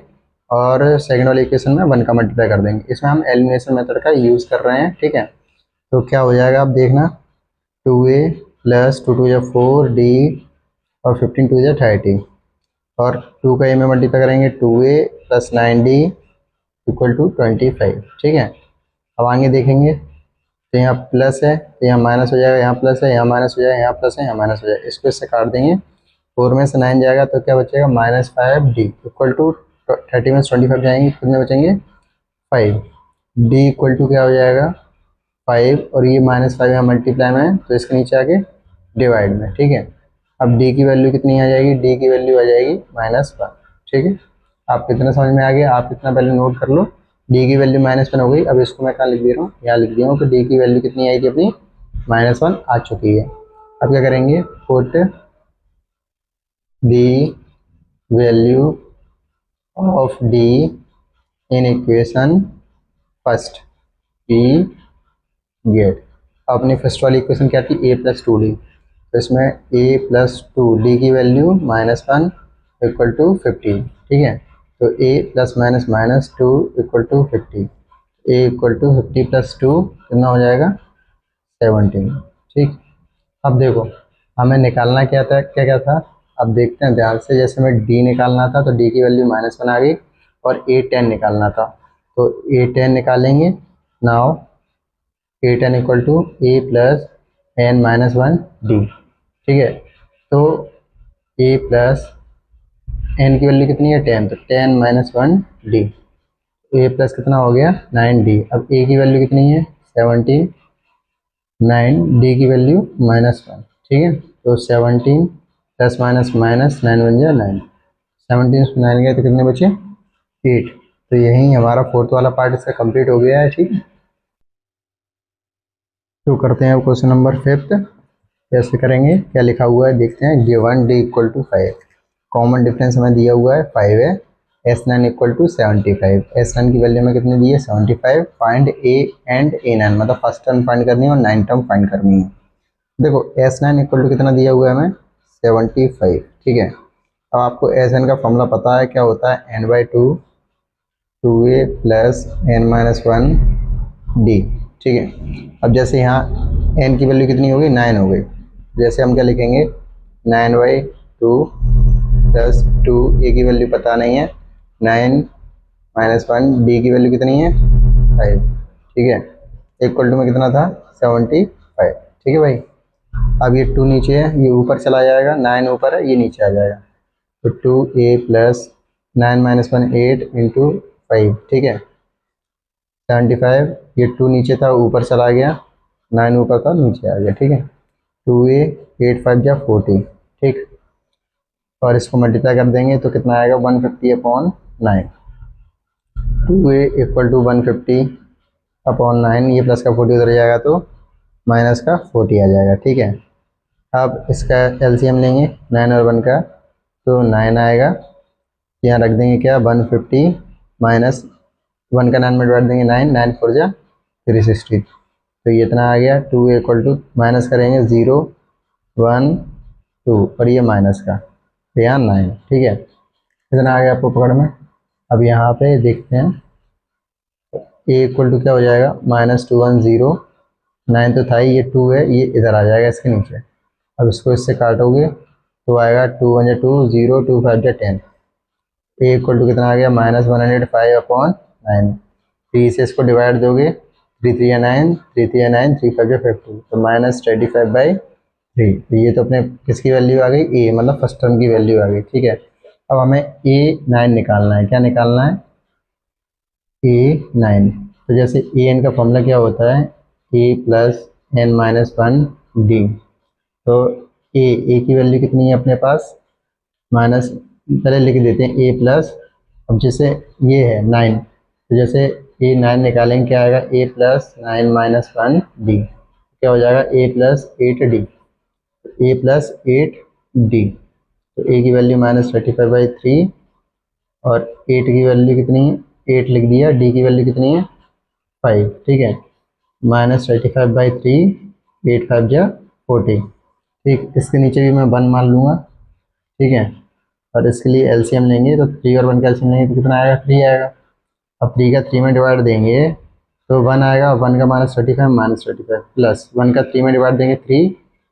और सेकंड वाली इक्वेशन में 1 का मल्टीप्लाई कर देंगे। इसमें हम एलिमिनेशन मेथड का यूज़ कर रहे हैं। ठीक है, तो क्या हो जाएगा आप देखना, 2a प्लस 2 2 या 4d और 15 2 या 30, और 2 का a में मल्टीप्लाई करेंगे 2a plus 9d equal to 25। ठीक है, अब आगे देखेंगे तो यहाँ प्लस है तो यहाँ माइनस हो जाएगा, यहाँ प्लस है यहाँ माइनस हो जाएगा, यहाँ प्लस है यहाँ माइनस हो जाएगा, इसको इससे काट देंगे। 4 में से 9 जाएगा तो क्या बचेगा -5d इक्वल टू 30 में से 25 जाएंगे, कितने बचेंगे 5। d इक्वल टू क्या हो जाएगा 5, और ये -5 यहाँ मल्टीप्लाई में है तो इसके नीचे आके डिवाइड में। ठीक है, अब d की वैल्यू कितनी आ जाएगी, d की वैल्यू आ जाएगी -1। ठीक है, आप कितना समझ में आ गया, आप इतना पहले नोट कर लो। d की वैल्यू -1 हो गई। अब इसको मैं कहाँ लिख दे रहा हूँ, यहाँ लिख दिया हूँ। तो d की वैल्यू कितनी आई थी अपनी -1 आ चुकी है। अब क्या करेंगे, put the value of d in equation first we get. अपनी फर्स्ट वाली इक्वेशन क्या थी a प्लस 2d, तो इसमें a प्लस 2d की वैल्यू -1 इक्वल टू 50। ठीक है, तो a plus minus minus 2 equal to 50, a equal to 50 plus 2 कितना हो जाएगा 17। ठीक, अब देखो हमें निकालना क्या था, क्या क्या था, अब देखते हैं ध्यान से। जैसे हमें d निकालना था तो d की वैल्यू -1 आ गई, और a10 निकालना था तो a10 निकालेंगे। Now a10 equal to a plus n minus 1d। ठीक है। तो ए प्लस एन की वैल्यू कितनी है 10, तो 10 माइनस 1 डी। ए प्लस कितना हो गया 9 डी। अब ए की वैल्यू कितनी है 17, 9 डी की वैल्यू -1। ठीक है, तो 17 प्लस माइनस माइनस 9 बन जाए 9, 17 से 9 गए तो कितने बचे 8। तो यही हमारा फोर्थ वाला पार्ट इसका कंप्लीट हो गया है। ठीक है, तो करते हैं अब क्वेश्चन नंबर 5। कैसे करेंगे, क्या लिखा हुआ है देखते हैं। Given D equal to 5, common difference हमें दिया हुआ है 5 है। S9 इक्वल टू 75, S9 की वैल्यू में कितनी दी है 75। फाइंड ए एंड A9, मतलब फर्स्ट टर्म फाइंड करनी है और 9 टर्म फाइंड करनी है। देखो S9 इक्वल टू कितना दिया हुआ है हमें 75। ठीक है, अब आपको Sn का फॉर्मूला पता है क्या होता है, n/2 2a plus n-1 D. ठीक है, अब जैसे यहाँ n की वैल्यू कितनी हो गई 9 हो गई, जैसे हम क्या लिखेंगे 9/2 प्लस 2, ए की वैल्यू पता नहीं है 9-1, डी की वैल्यू कितनी है 5। ठीक है, इक्वल टू में कितना था 75। ठीक है भाई, अब ये 2 नीचे है, ये ऊपर चला जाएगा, 9 ऊपर है, ये नीचे आ जाएगा। तो 2a प्लस 9-1 8 इंटू 5। ठीक है, 75, ये 2 नीचे था ऊपर चला गया, 9 ऊपर था नीचे आ गया। ठीक है, 2a 8 5 जा 40। ठीक, और इसको मल्टीप्लाई कर देंगे तो कितना आएगा 150/9। 2a इक्वल टू 150/9, ये प्लस का 40 उधर जाएगा तो माइनस का 40 आ जाएगा। ठीक है, अब इसका एलसीएम लेंगे 9 और 1 का, तो 9 आएगा, यहाँ रख देंगे क्या 150 माइनस 1 का 9 में डिवाइड देंगे 9, 9 4 जा 360, तो ये इतना आ गया। 2 इक्वल टू माइनस करेंगे 0 1 2 और ये माइनस का, तो यहाँ 9। ठीक है, इतना आ गया आपको पकड़ में। अब यहाँ पे देखते हैं ए इक्वल टू क्या हो जाएगा -210, 9 तो था ही, ये 2 है, ये इधर आ जाएगा इसके नीचे। अब इसको इससे काटोगे तो आएगा 2 1 2 0 2 5 10। ए इक्वल टू कितना आ गया -105/9। 3 से इसको डिवाइड दोगे 3 3 या 9, 3 3 या 9, 3 5 या 50, तो -25/3। तो ये तो अपने किसकी वैल्यू आ गई ए, मतलब फर्स्ट टर्म की वैल्यू आ गई। ठीक है, अब हमें A9 निकालना है। क्या निकालना है A9, तो जैसे an का फॉर्मूला क्या होता है a प्लस n-1 डी। तो a की वैल्यू कितनी है अपने पास माइनस, पहले लिख देते हैं a प्लस, अब जैसे ये है 9, तो जैसे A9 निकालेंगे क्या आएगा a प्लस 9-1 डी, क्या हो जाएगा a plus 8d, a plus 8d। तो a की वैल्यू -35/3 और 8 की वैल्यू कितनी है 8 लिख दिया, d की वैल्यू कितनी है 5। ठीक है, -35/3, 8 5 जा 40। ठीक, इसके नीचे भी मैं 1 मान लूँगा। ठीक है, और इसके लिए एलसीएम लेंगे तो 3 और 1 का एलसीएम लेंगे तो कितना आएगा 3 आएगा। अब 3 का 3 में डिवाइड देंगे तो 1 आएगा, 1 का -35 प्लस 1 का 3 में डिवाइड देंगे 3,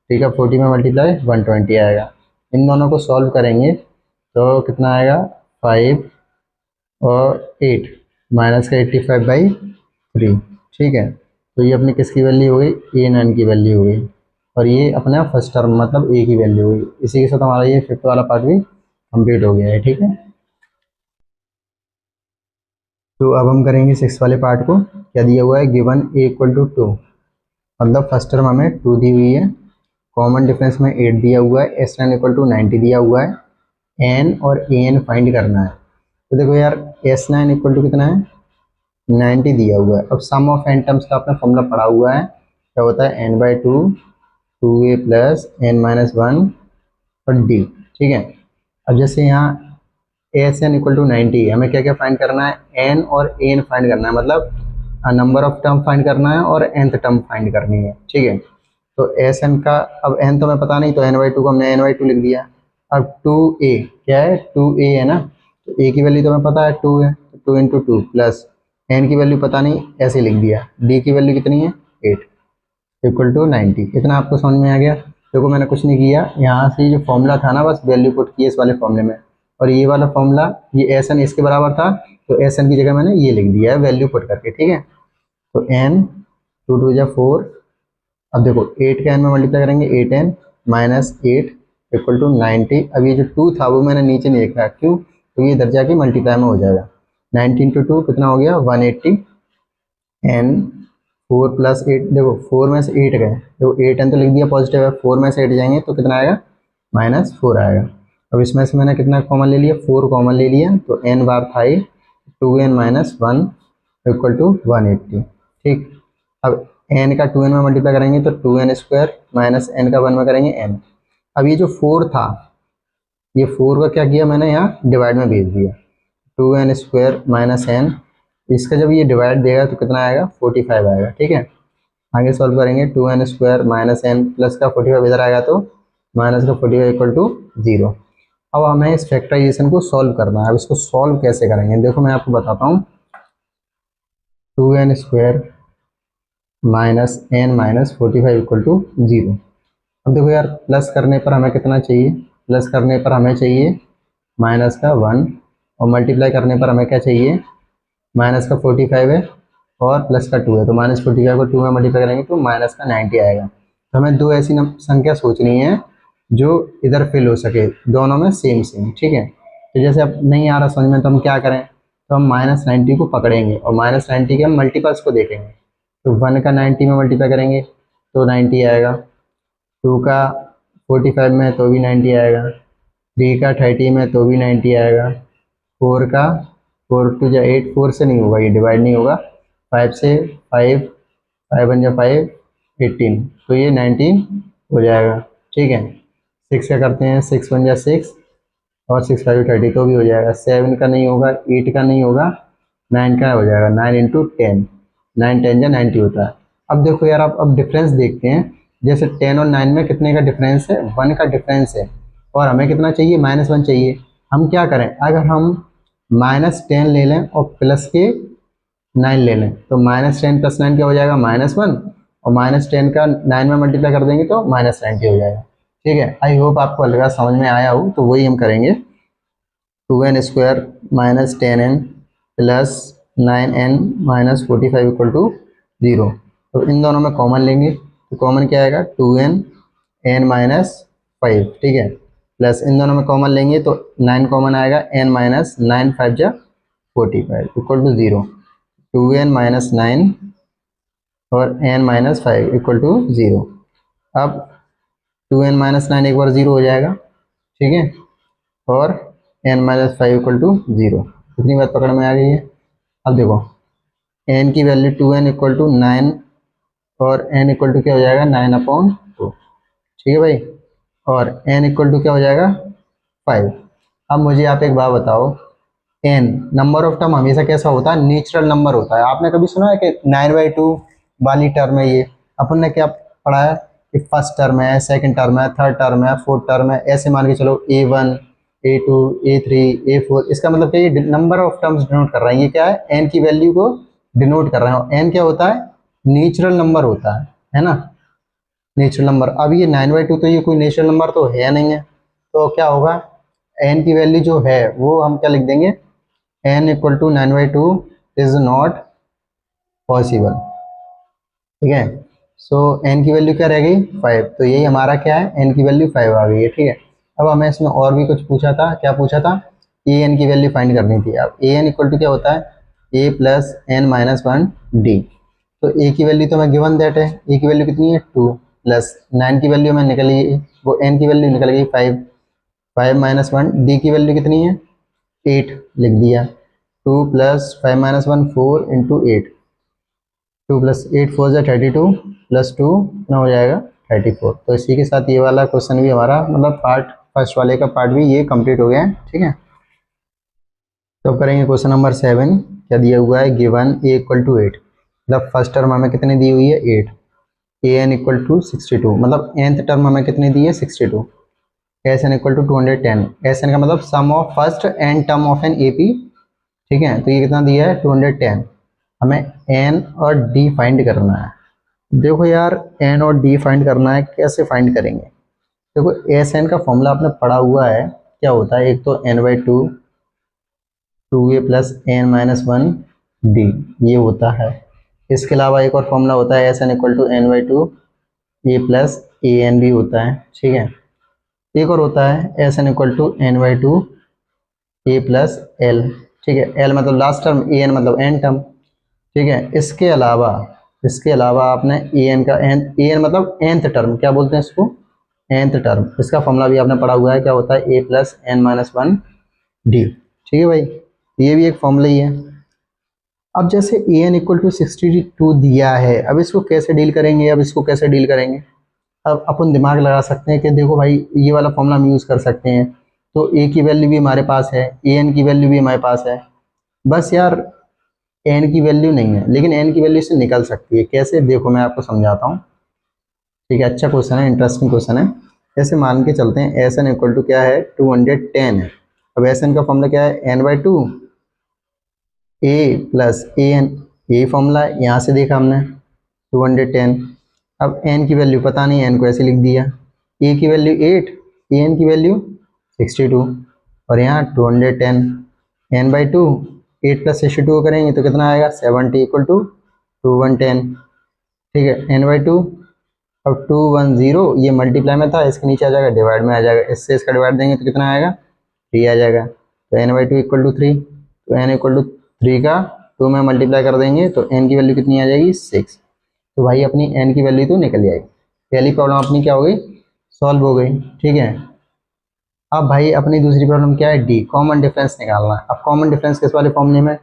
3 का 40 में मल्टीप्लाई 120 आएगा। इन दोनों को सॉल्व करेंगे तो कितना आएगा 5 और 8 माइनस का 85/3। ठीक है, तो ये अपनी किसकी वैल्यू हो गई A9 की वैल्यू हो गई, और ये अपना फर्स्ट टर्म मतलब ए की वैल्यू हुई। इसी के साथ हमारा ये फिफ्थ वाला पार्ट भी कंप्लीट हो गया है। ठीक है, तो अब हम करेंगे सिक्स वाले पार्ट को। क्या दिया हुआ है गिवन a इक्वल टू 2, मतलब फर्स्ट टर्म हमें 2 दी हुई है, कॉमन डिफरेंस में 8 दिया हुआ है, S9 इक्वल टू 90 दिया हुआ है, n और an फाइंड करना है। तो देखो यार S9 इक्वल टू कितना है 90 दिया हुआ है। अब सम ऑफ n टर्म्स का अपना फॉर्मूला पड़ा हुआ है, क्या होता है n/2 2a प्लस n-1 और d। ठीक है, अब जैसे यहाँ ASN इक्वल टू 90, हमें क्या क्या फाइंड करना है n और an फाइंड करना है, मतलब नंबर ऑफ टर्म फाइंड करना है और nth टर्म फाइंड करनी है। ठीक है, तो ASN का अब n तो हमें पता नहीं, तो n/2 को हमने n/2 लिख दिया। अब 2a क्या है 2a है ना, तो a की वैल्यू तो हमें पता है 2 है, तो 2 इंटू 2 प्लस n की वैल्यू पता नहीं, ऐसे लिख दिया। d की वैल्यू कितनी है 8 इक्वल टू 90। इतना आपको समझ में आ गया। देखो मैंने कुछ नहीं किया, यहाँ से जो फॉर्मूला था ना बस वैल्यू पुट की इस वाले फॉर्मूले में, और ये वाला फॉर्मूला ये एस एन इसके बराबर था, तो एस एन की जगह मैंने ये लिख दिया है वैल्यू पुट करके। ठीक है, तो एन 2 2 जा 4, अब देखो 8 का एन में मल्टीप्लाई करेंगे 8n, -8 = 90। अब ये जो 2 था वो मैंने नीचे नहीं लिखा, क्यों? तो ये इधर जाके मल्टीप्लाई में हो जाएगा। 90 × 2 कितना हो गया? 180 एन 4 + 8, देखो 4 में से 8 गए, देखो 8 एन तो लिख दिया पॉजिटिव है, 4 में से 8 जाएंगे तो कितना आएगा? -4 आएगा। अब इसमें से मैंने कितना कॉमन ले लिया? 4 कॉमन ले लिया, तो एन बार था ये 2n - 1 = 180। ठीक, अब एन का 2n में मल्टीप्लाई करेंगे तो 2n² माइनस एन का 1 में करेंगे n। अब ये जो 4 था, ये 4 का क्या किया मैंने? यहाँ डिवाइड में भेज दिया, 2n² माइनस n। इसका जब ये डिवाइड देगा तो कितना आएगा? 45 आएगा। ठीक है, आगे सॉल्व करेंगे, 2n² माइनस n प्लस का 45 इधर आएगा तो माइनस का 45 = 0। अब हमें इस फैक्टराइजेशन को सॉल्व करना है। अब इसको सॉल्व कैसे करेंगे, देखो मैं आपको बताता हूँ। 2n² minus n minus 45 = 0। अब देखो यार, प्लस करने पर हमें कितना चाहिए? प्लस करने पर हमें चाहिए माइनस का 1, और मल्टीप्लाई करने पर हमें क्या चाहिए? माइनस का 45 है और प्लस का 2 है, तो -45 को 2 में मल्टीप्लाई करेंगे तो माइनस का 90 आएगा। तो हमें दो ऐसी संख्या सोचनी है जो इधर फिल हो सके, दोनों में सेम सेम। ठीक है, तो जैसे अब नहीं आ रहा समझ में तो हम क्या करें? तो हम -90 को पकड़ेंगे और -90 के हम मल्टीपल्स को देखेंगे। तो 1 का 90 में मल्टीप्लाई करेंगे तो 90 आएगा, 2 का 45 में तो भी 90 आएगा, 3 का 30 में तो भी 90 आएगा, 4 का 4 × 2 = 8, 4 से नहीं होगा, ये डिवाइड नहीं होगा, 5 से 5, 5 × 5 = 18, तो ये 19 हो जाएगा। ठीक है, 6 का करते हैं, 6 × 1 = 6 और 6 × 5 = 30, तो भी हो जाएगा। 7 का नहीं होगा, 8 का नहीं होगा, 9 का हो जाएगा, 9 × 10, 9 10 = 90 होता है। अब देखो यार, आप अब डिफरेंस देखते हैं, जैसे 10 और 9 में कितने का डिफरेंस है? 1 का डिफरेंस है, और हमें कितना चाहिए? -1 चाहिए। हम क्या करें, अगर हम -10 ले लें और प्लस के 9 ले लें तो -10 + 9 क्या हो जाएगा? -1, और -10 का 9 में मल्टीप्लाई कर देंगे तो -90 हो जाएगा। ठीक है, आई होप आपको हल्का समझ में आया हो, तो वही हम करेंगे। 2n² minus 10n plus 9n minus 45 = 0। तो इन दोनों में कॉमन लेंगे, तो कॉमन क्या आएगा? 2n n minus 5। ठीक है, प्लस इन दोनों में कॉमन लेंगे तो 9 कॉमन आएगा, n माइनस 9 5 = 45 = 0। 2n माइनस 9 और n माइनस 5 = 0। अब 2n माइनस 9 एक बार 0 हो जाएगा। ठीक है, और n माइनस 5 = 0। इतनी बात पकड़ में आ गई है। अब देखो, n की वैल्यू 2n = 9 और n = क्या हो जाएगा? 9/2। ठीक है भाई, और n = क्या हो जाएगा? 5। अब मुझे आप एक बात बताओ, n नंबर ऑफ टर्म हमेशा कैसा होता है? नेचुरल नंबर होता है। आपने कभी सुना है कि 9/2 वाली टर्म है? ये अपन ने क्या पढ़ा है कि फर्स्ट टर्म है, सेकंड टर्म है, थर्ड टर्म है, फोर्थ टर्म है, ऐसे मान के चलो a1 a2 a3 a4। इसका मतलब क्या? ये नंबर ऑफ टर्म्स डिनोट कर रहा है। ये क्या है? n की वैल्यू को डिनोट कर रहे हैं, और n क्या होता है? नेचुरल नंबर होता है ना, नेचुरल नंबर। अब ये 9/2 तो ये कोई नेचुरल नंबर तो है नहीं है, तो क्या होगा? n की वैल्यू जो है वो हम क्या लिख देंगे? n = 9/2 is not possible. ठीक है, सो n की वैल्यू क्या रह गई? 5। तो यही हमारा क्या है? n की वैल्यू 5 आ गई है। ठीक है, अब हमें इसमें और भी कुछ पूछा था। क्या पूछा था? an की वैल्यू फाइंड करनी थी। अब an = क्या होता है? a + n - 1 d। तो a की वैल्यू तो हमें गिवन दैट है, a की वैल्यू कितनी है? 2, प्लस 9 की वैल्यू हमें निकल गई, वो n की वैल्यू निकल गई 5, 5 - 1 d की वैल्यू कितनी है? 8 लिख दिया। 2 + 5 - 1 4 × 8, 2 + 8 4 = 32 प्लस 2 कितना हो जाएगा? 34। तो इसी के साथ ये वाला क्वेश्चन भी हमारा, मतलब पार्ट फर्स्ट वाले का पार्ट भी ये कंप्लीट हो गया है। ठीक है, तो अब करेंगे क्वेश्चन नंबर 7। क्या दिया हुआ है? गिवन a = 8, मतलब फर्स्ट टर्म हमें कितनी दी हुई है? 8। an = 62, मतलब nth टर्म हमें कितनी दी है? 62। sn = 210। sn का मतलब sum of first N term of an AP। ठीक है, तो ये कितना दिया है? 210। हमें n और d फाइंड करना है। देखो यार, n और d फाइंड करना है, कैसे फाइंड करेंगे? देखो, sn का फॉर्मूला आपने पढ़ा हुआ है, क्या होता है? एक तो n/2 2a + n - 1 d, ये होता है। इसके अलावा एक और फॉर्मूला होता है, sn = n/2 ए प्लस ए एन भी होता है, ठीक है। एक और होता है S N equal to N by two A plus L, ठीक है। एल मतलब लास्ट टर्म, ए एन मतलब एन टर्म, ठीक है। इसके अलावा आपने ए एन का एन, ए एन मतलब एनथ टर्म, क्या बोलते हैं इसको, एनथ टर्म। इसका फॉर्मूला भी आपने पढ़ा हुआ है, क्या होता है, ए plus N minus one D, ठीक है भाई। ये भी एक फॉर्मूला ही है। अब जैसे ए एन इक्वल टू 62 दिया है, अब इसको कैसे डील करेंगे, अब अपन दिमाग लगा सकते हैं कि देखो भाई ये वाला फॉर्मूला हम यूज़ कर सकते हैं। तो ए की वैल्यू भी हमारे पास है, ए एन की वैल्यू भी हमारे पास है, बस यार एन की वैल्यू नहीं है, लेकिन एन की वैल्यू से निकल सकती है। कैसे, देखो मैं आपको समझाता हूँ, ठीक है। अच्छा क्वेश्चन है, इंटरेस्टिंग क्वेश्चन है। जैसे मान के चलते हैं एस एन इक्वल टू क्या है, 210 है। अब एस एन का फॉर्मूला क्या है, N by two A plus A N, यही फॉर्मूला है, यहाँ से देखा हमने 210। अब एन की वैल्यू पता नहीं, एन को ऐसे लिख दिया, ए की वैल्यू 8, ए एन की वैल्यू 62, और यहाँ 210, एन बाई टू 8 प्लस 62 करेंगे तो कितना आएगा, 70 इक्वल टू 210, ठीक है। एन बाई टू, अब 210 ये मल्टीप्लाई में था, इसके नीचे आ जाएगा, डिवाइड में आ जाएगा, इससे इसका डिवाइड देंगे तो कितना आएगा, 3 आ जाएगा। तो N by two equal to 3, तो एन इक्वल टू 3 का 2 में मल्टीप्लाई कर देंगे तो एन की वैल्यू कितनी आ जाएगी, 6। तो भाई अपनी एन की वैल्यू तो निकल जाएगी, पहली प्रॉब्लम अपनी क्या हो गई, सॉल्व हो गई, ठीक है। अब भाई अपनी दूसरी प्रॉब्लम क्या है, डी, कॉमन डिफरेंस निकालना है। अब कॉमन डिफरेंस किस वाले फॉर्मूले में,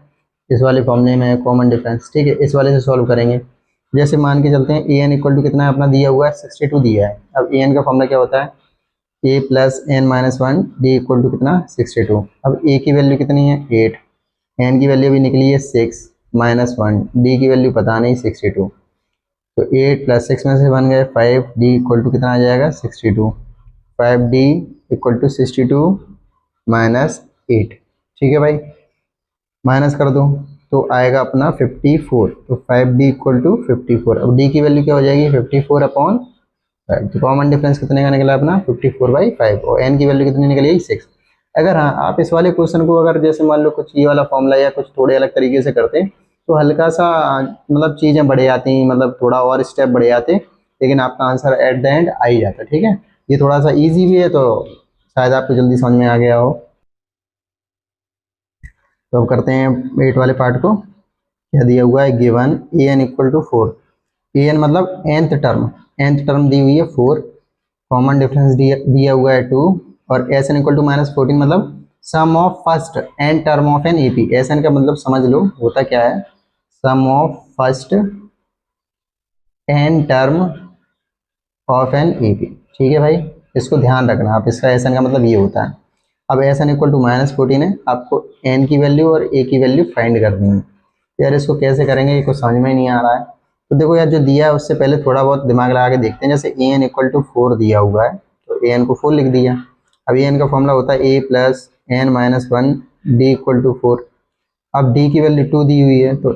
इस वाले फॉर्मूले में है कॉमन डिफरेंस, ठीक है। इस वाले से सॉल्व करेंगे। जैसे मान के चलते हैं ए एन इक्वल टू कितना है अपना दिया हुआ है, 62 दिया है। अब ए एन का फॉर्मूला क्या होता है, ए plus N minus one D equal to कितना, 62। अब ए की वैल्यू कितनी है, 8, एन की वैल्यू भी निकली है 6 माइनस वन, डी की वैल्यू पता नहीं 62। तो 8 प्लस 6 में से बन गए 5, डी इक्वल टू कितना आ जाएगा, 62। 5d इक्वल टू 62 माइनस 8, ठीक है भाई, माइनस कर दो तो आएगा अपना 54। तो 5d इक्वल टू 54। अब d की वैल्यू क्या हो जाएगी, 54 अपॉन 5। तो कॉमन डिफरेंस कितने का निकला अपना, 54/5, और n की वैल्यू कितनी निकलेगी, 6। अगर हाँ आप इस वाले क्वेश्चन को अगर जैसे मान लो कुछ ये वाला फॉर्मूला या कुछ थोड़े अलग तरीके से करते तो हल्का सा मतलब चीज़ें बढ़ जाती, मतलब थोड़ा और स्टेप बढ़ जाते, लेकिन आपका आंसर एट द एंड आ ही जाता, ठीक है। ये थोड़ा सा इजी भी है तो शायद आपको जल्दी समझ में आ गया हो। तो अब करते हैं 8 वाले पार्ट को। क्या दिया हुआ है, given A N equal to 4, A N मतलब एंथ टर्म दी हुई है 4, कॉमन डिफरेंस दिया हुआ है 2, और एस एन इक्वल टू -14 मतलब sum of first N term of an AP. S n का मतलब समझ लो होता क्या है, sum of first N term of an AP, ठीक है भाई, इसको ध्यान रखना आप, इसका एस एन का मतलब ये होता है। अब एस एन इक्वल टू -14 है, आपको एन की वैल्यू और ए की वैल्यू फाइंड करनी है। यार इसको कैसे करेंगे, ये कुछ समझ में ही नहीं आ रहा है। तो देखो यार जो दिया है उससे पहले थोड़ा बहुत दिमाग लगा के देखते हैं। जैसे ए एन इक्वल टू 4 दिया हुआ है तो ए एन को 4 लिख दिया। अब ए एन का फॉर्मूला होता है ए plus N minus one D equal to 4। अब डी की वैल्यू 2 दी हुई है तो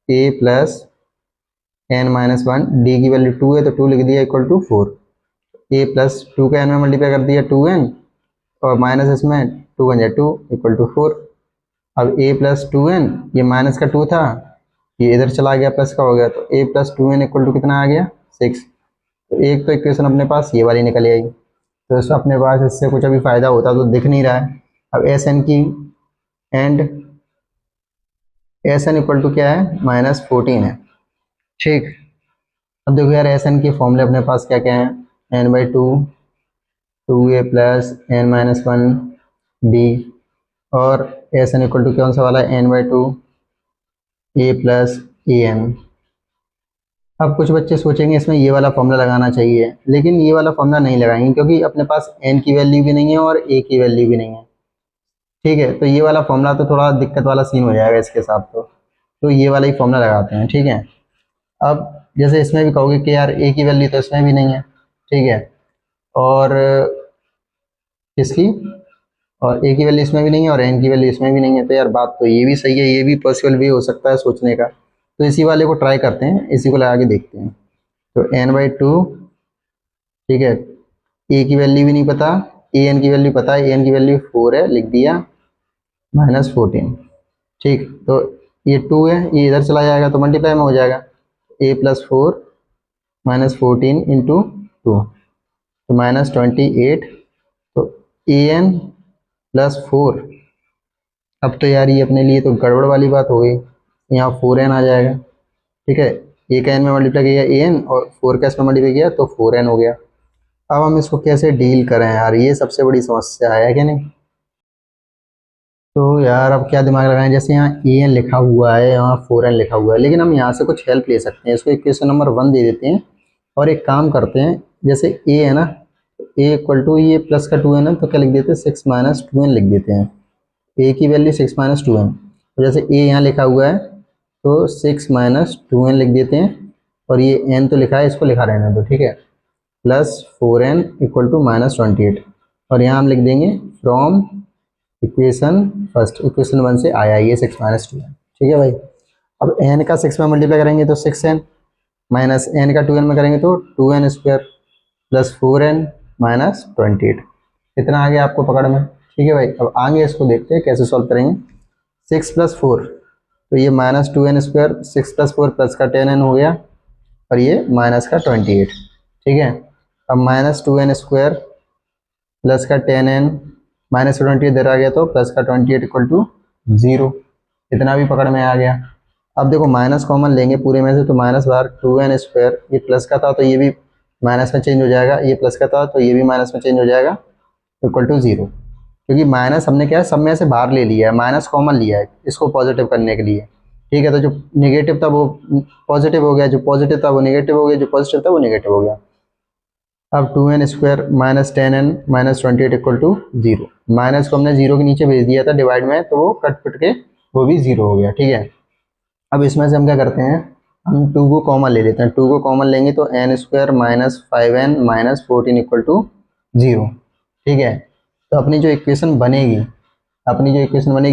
ए plus N minus one, d की वैल्यू 2 है तो 2 लिख दिया इक्वल टू 4। ए प्लस 2 का एन में मल्टीप्लाई कर दिया 2n, और माइनस इसमें 2 1 2 इक्वल टू 4। अब a प्लस 2n, ये माइनस का 2 था, ये इधर चला गया प्लस का हो गया, तो a plus 2n equal to कितना आ गया, 6। तो एक तो इक्वेशन अपने पास ये वाली निकल आई। तो इसमें अपने पास इससे कुछ अभी फायदा होता तो दिख नहीं रहा है। अब एस एन की and S N equal to क्या है, -14 है, ठीक। अब देखो यार एस एन के फॉर्मूले अपने पास क्या क्या है, N by two, 2a plus N minus one D, और एस एन इक्वल टू कौन सा वाला है, N by two A plus A N. अब कुछ बच्चे सोचेंगे इसमें ये वाला फॉर्मूला लगाना चाहिए, लेकिन ये वाला फॉर्मूला नहीं लगाएंगे क्योंकि अपने पास एन की वैल्यू भी नहीं है और ए की वैल्यू भी नहीं है, ठीक है। तो ये वाला फॉर्मूला तो थोड़ा दिक्कत वाला सीन हो जाएगा इसके साथ, तो ये वाला ही फॉर्मूला लगाते हैं, ठीक है। अब जैसे इसमें भी कहोगे कि यार ए की वैल्यू तो इसमें भी नहीं है, ठीक है, और किसकी, और ए की वैल्यू इसमें भी नहीं है और एन की वैल्यू इसमें भी नहीं है। तो यार बात तो ये भी सही है, ये भी पॉसिबल भी हो सकता है सोचने का। तो इसी वाले को ट्राई करते हैं, इसी को लगा के देखते हैं। तो एन बाई टू, ठीक है, ए की वैल्यू भी नहीं पता, ए एन की वैल्यू पता है, ए एन की वैल्यू 4 है, लिख दिया -14, ठीक। तो ये 2 है, ये इधर चला जाएगा तो मल्टीप्लाई में हो जाएगा, a प्लस 4 -14 इंटू 2 तो -28। तो an +4। अब तो यार ये अपने लिए तो गड़बड़ वाली बात हो गई, यहाँ 4n आ जाएगा। ठीक है, ए का एन में मल्टीप्लाई किया an और 4 का इसमें मल्टीप्लाई किया तो 4n हो गया। अब हम इसको कैसे डील करें यार, ये सबसे बड़ी समस्या है कि नहीं। तो यार अब क्या दिमाग लगाएं, जैसे यहाँ an लिखा हुआ है, यहाँ 4n लिखा हुआ है, लेकिन हम यहाँ से कुछ हेल्प ले सकते हैं। इसको इक्वेशन नंबर 1 दे देते हैं और एक काम करते हैं, जैसे a है ना, a इक्वल टू ये प्लस का 2n है तो क्या लिख देते हैं 6 - 2n लिख देते हैं। a की वैल्यू 6 - 2n, तो जैसे a यहाँ लिखा हुआ है तो 6 - 2n लिख देते हैं, और ये n तो लिखा है इसको लिखा रहने दो, ठीक है, +4n इक्वल टू -28। और यहाँ हम लिख देंगे फ्रॉम इक्वेशन फर्स्ट, इक्वेशन 1 से आया ये 6 - 2n। ठीक है भाई, अब n का 6 में मल्टीप्लाई करेंगे तो 6n, माइनस n का 2n में करेंगे तो 2n square plus 4n minus 28। इतना आ गया आपको पकड़ में। ठीक है भाई, अब आगे इसको देखते हैं कैसे सॉल्व करेंगे। 6 + 4 तो ये -2n स्क्वायर, 6 + 4 प्लस का 10n हो गया, और ये माइनस का 28। ठीक है, अब -2n स्क्वायर प्लस का 10n माइनस का 28 इधर आ गया तो प्लस का 28 इक्वल टू 0। इतना भी पकड़ में आ गया। अब देखो माइनस कॉमन लेंगे पूरे में से तो माइनस बार 2n स्क्वायर, ये प्लस का था तो ये भी माइनस में चेंज हो जाएगा, ये प्लस का था तो ये भी माइनस में चेंज हो जाएगा, इक्वल टू 0। क्योंकि माइनस हमने क्या है सब में से बाहर ले लिया है, माइनस कॉमन लिया है इसको पॉजिटिव करने के लिए। ठीक है, तो जो नेगेटिव था वो पॉजिटिव हो गया, जो पॉजिटिव था वो नेगेटिव हो गया, जो पॉजिटिव था वो नेगेटिव हो गया। अब 2n square minus 10n minus 28 equal to 0। Minus को हमने 0 के नीचे भेज दिया था डिवाइड में, तो वो कट पिट के वो भी 0 हो गया। ठीक है, अब इसमें से हम क्या करते हैं, हम 2 को कॉमन ले लेते हैं। 2 को कॉमन लेंगे तो n square minus 5n minus 14 equal to 0। ठीक है, तो अपनी जो इक्वेशन बनेगी,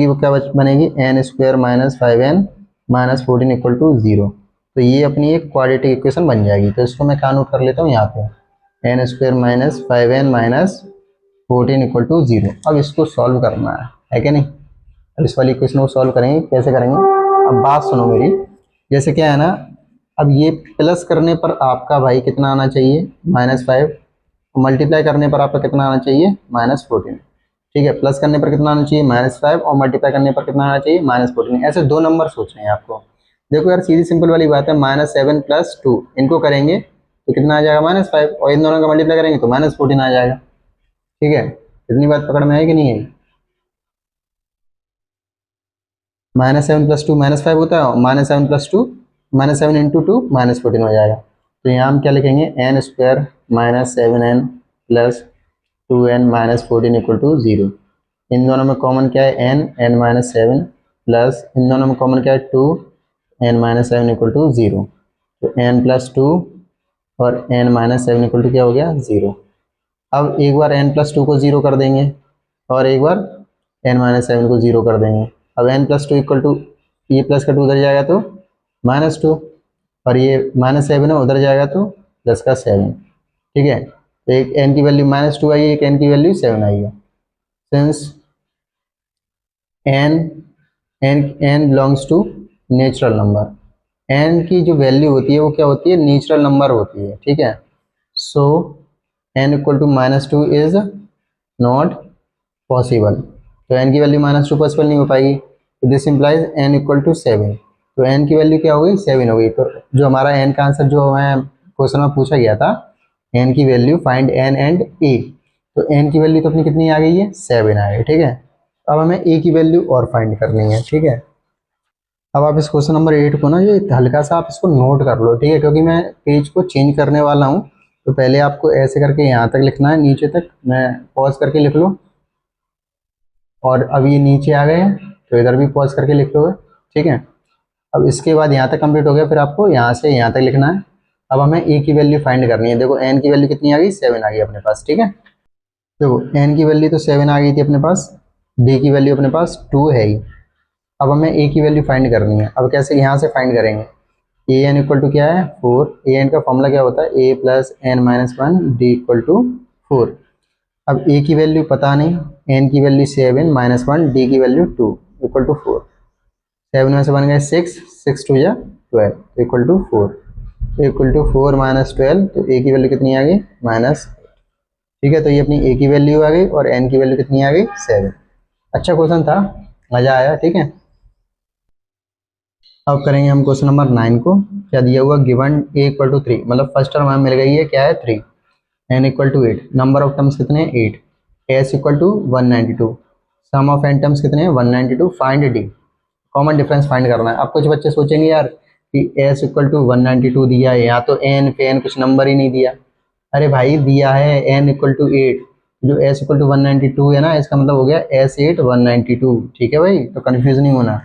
वो क्या बनेगी, n square minus 5n minus 14 equal to 0। तो ये अपनी एक क्वाड्रेटिक इक्वेशन बन जाएगी। तो इसको मैं क्या नोट कर लेता हूँ यहाँ पे, n square minus 5n minus 14 equal to 0। अब इसको सॉल्व करना है कि नहीं। अब इस वाली इक्वेशन को सॉल्व करेंगे, कैसे करेंगे, अब बात सुनो मेरी। जैसे क्या है ना, अब ये प्लस करने पर आपका भाई कितना आना चाहिए, -5, मल्टीप्लाई करने पर आपका कितना आना चाहिए, -14। ठीक है, प्लस करने पर कितना आना चाहिए, -5, और मल्टीप्लाई करने पर कितना आना चाहिए, -14। ऐसे दो नंबर सोचने हैं आपको। देखो यार सीधी सिंपल वाली बात है, -7 + 2 इनको करेंगे तो कितना आ जाएगा, -5, और इन दोनों का मल्टीप्लाई करेंगे तो -14 आ जाएगा। ठीक है, इतनी बात पकड़ में है कि नहीं है। -7 + 2 -5 होता है, -7 + 2 -7 इंटू 2 -14 हो जाएगा। तो यहाँ हम क्या लिखेंगे, n square -7n plus 2n minus 14 equal to 0। इन दोनों में कॉमन क्या है, n-7 प्लस इन दोनों में कॉमन क्या है 2n-7 इक्वल टू 0। तो n + 2 और n-7 इक्वल टू क्या हो गया, 0। अब एक बार n + 2 को 0 कर देंगे और एक बार n-7 को 0 कर देंगे। अब n + 2 इक्वल टू, ये प्लस का 2 उधर जाएगा तो -2, और ये -7 है उधर जाएगा तो प्लस का 7। ठीक है, तो एक n की वैल्यू -2 आई है, एक n की वैल्यू 7 आई है। Since n belongs to natural number, n की जो वैल्यू होती है वो क्या होती है, नेचुरल नंबर होती है। ठीक है, so n equal to -2 is not possible. तो n की वैल्यू -2 पॉसिबल नहीं हो पाएगी, तो this implies n equal to 7। तो n की वैल्यू क्या हो गई, 7 हो गई। तो जो हमारा n का आंसर जो मैं क्वेश्चन में पूछा गया था, n की value find n and a, तो n की वैल्यू तो अपनी कितनी आ गई है, 7 आ गई। ठीक है, अब हमें a की वैल्यू और फाइंड करनी है। ठीक है, अब आप इस क्वेश्चन नंबर 8 को ना ये हल्का सा आप इसको नोट कर लो। ठीक है, क्योंकि मैं पेज को चेंज करने वाला हूँ, तो पहले आपको ऐसे करके यहाँ तक लिखना है, नीचे तक मैं पॉज करके लिख लो, और अब ये नीचे आ गए हैं तो इधर भी पॉज करके लिख लो। ठीक है, अब इसके बाद यहाँ तक कंप्लीट हो गया, फिर आपको यहाँ से यहाँ तक लिखना है। अब हमें ए की वैल्यू फाइंड करनी है। देखो एन की वैल्यू कितनी आ गई, 7 आ गई अपने पास। ठीक है, देखो एन की वैल्यू तो 7 आ गई थी अपने पास, डी की वैल्यू अपने पास 2 है ही। अब हमें ए की वैल्यू फाइंड करनी है। अब कैसे यहाँ से फाइंड करेंगे, ए एन इक्वल टू क्या है, 4। ए एन का फॉर्मूला क्या होता है, ए plus N minus 1 d equal to 4। अब ए की वैल्यू पता नहीं, एन की वैल्यू 7 माइनस 1 डी की वैल्यू 2 इक्वल टू 4। 7 में से बन गए 6, 6 2 या 12 equal to 4। Equal to 4 minus 12, तो ए की वैल्यू कितनी आ गई माइनस। ठीक है, तो ये अपनी ए की वैल्यू आ गई और एन की वैल्यू कितनी आ गई 7। अच्छा क्वेश्चन था, मजा आया। ठीक है, अब करेंगे हम क्वेश्चन नंबर 9 को। क्या दिया हुआ, गिवन ए इक्वल टू 3, मतलब फर्स्ट टर्म हमें मिल गई है, क्या है 3, N equal to 8, number of terms कितने हैं 8, S equal to 192, sum of N terms कितने हैं 192, find D, common difference find करना है। अब कुछ बच्चे सोचेंगे यार कि एस इक्वल टू 192 दिया है, यहाँ तो एन पे एन कुछ नंबर ही नहीं दिया। अरे भाई दिया है एन इक्वल टू 8, जो एस इक्वल टू 192 है ना, इसका मतलब हो गया एस 8 192। ठीक है भाई, तो कन्फ्यूज नहीं होना।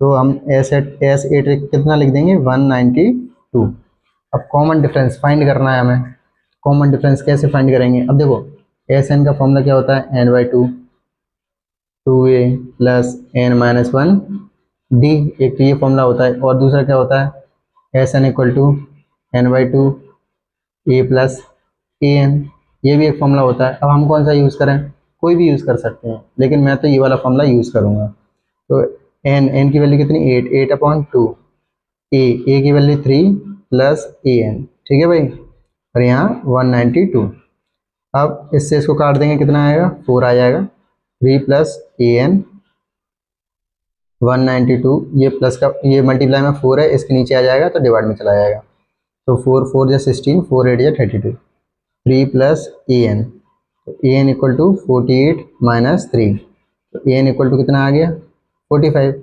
तो हम एस एट कितना लिख देंगे 192। अब कॉमन डिफरेंस फाइंड करना है हमें। कॉमन डिफरेंस कैसे फाइंड करेंगे, अब देखो एस एन का फॉर्मूला क्या होता है, N by two, 2a plus N minus 1 D, एक तो ये फॉर्मूला होता है, और दूसरा क्या होता है S N equal to N by two A plus A N, ये भी एक फॉर्मूला होता है। अब हम कौन सा यूज़ करें, कोई भी यूज़ कर सकते हैं, लेकिन मैं तो ये वाला फॉर्मूला यूज़ करूँगा। तो एन की वैल्यू कितनी 8 अपॉन टू, ए की वैल्यू 3 प्लस ए एन। ठीक है भाई, और यहाँ 192। अब इससे इसको काट देंगे, कितना आएगा 4 आ जाएगा, 3 प्लस ए एन 192, ये प्लस का ये मल्टीप्लाई में 4 है, इसके नीचे आ जाएगा तो डिवाइड में चला जाएगा। तो 4 4 या 16, 4 8 या 32, 3 प्लस ए एन, तो a N equal to 48 minus 3, तो ए एन इक्वल टू कितना आ गया 45।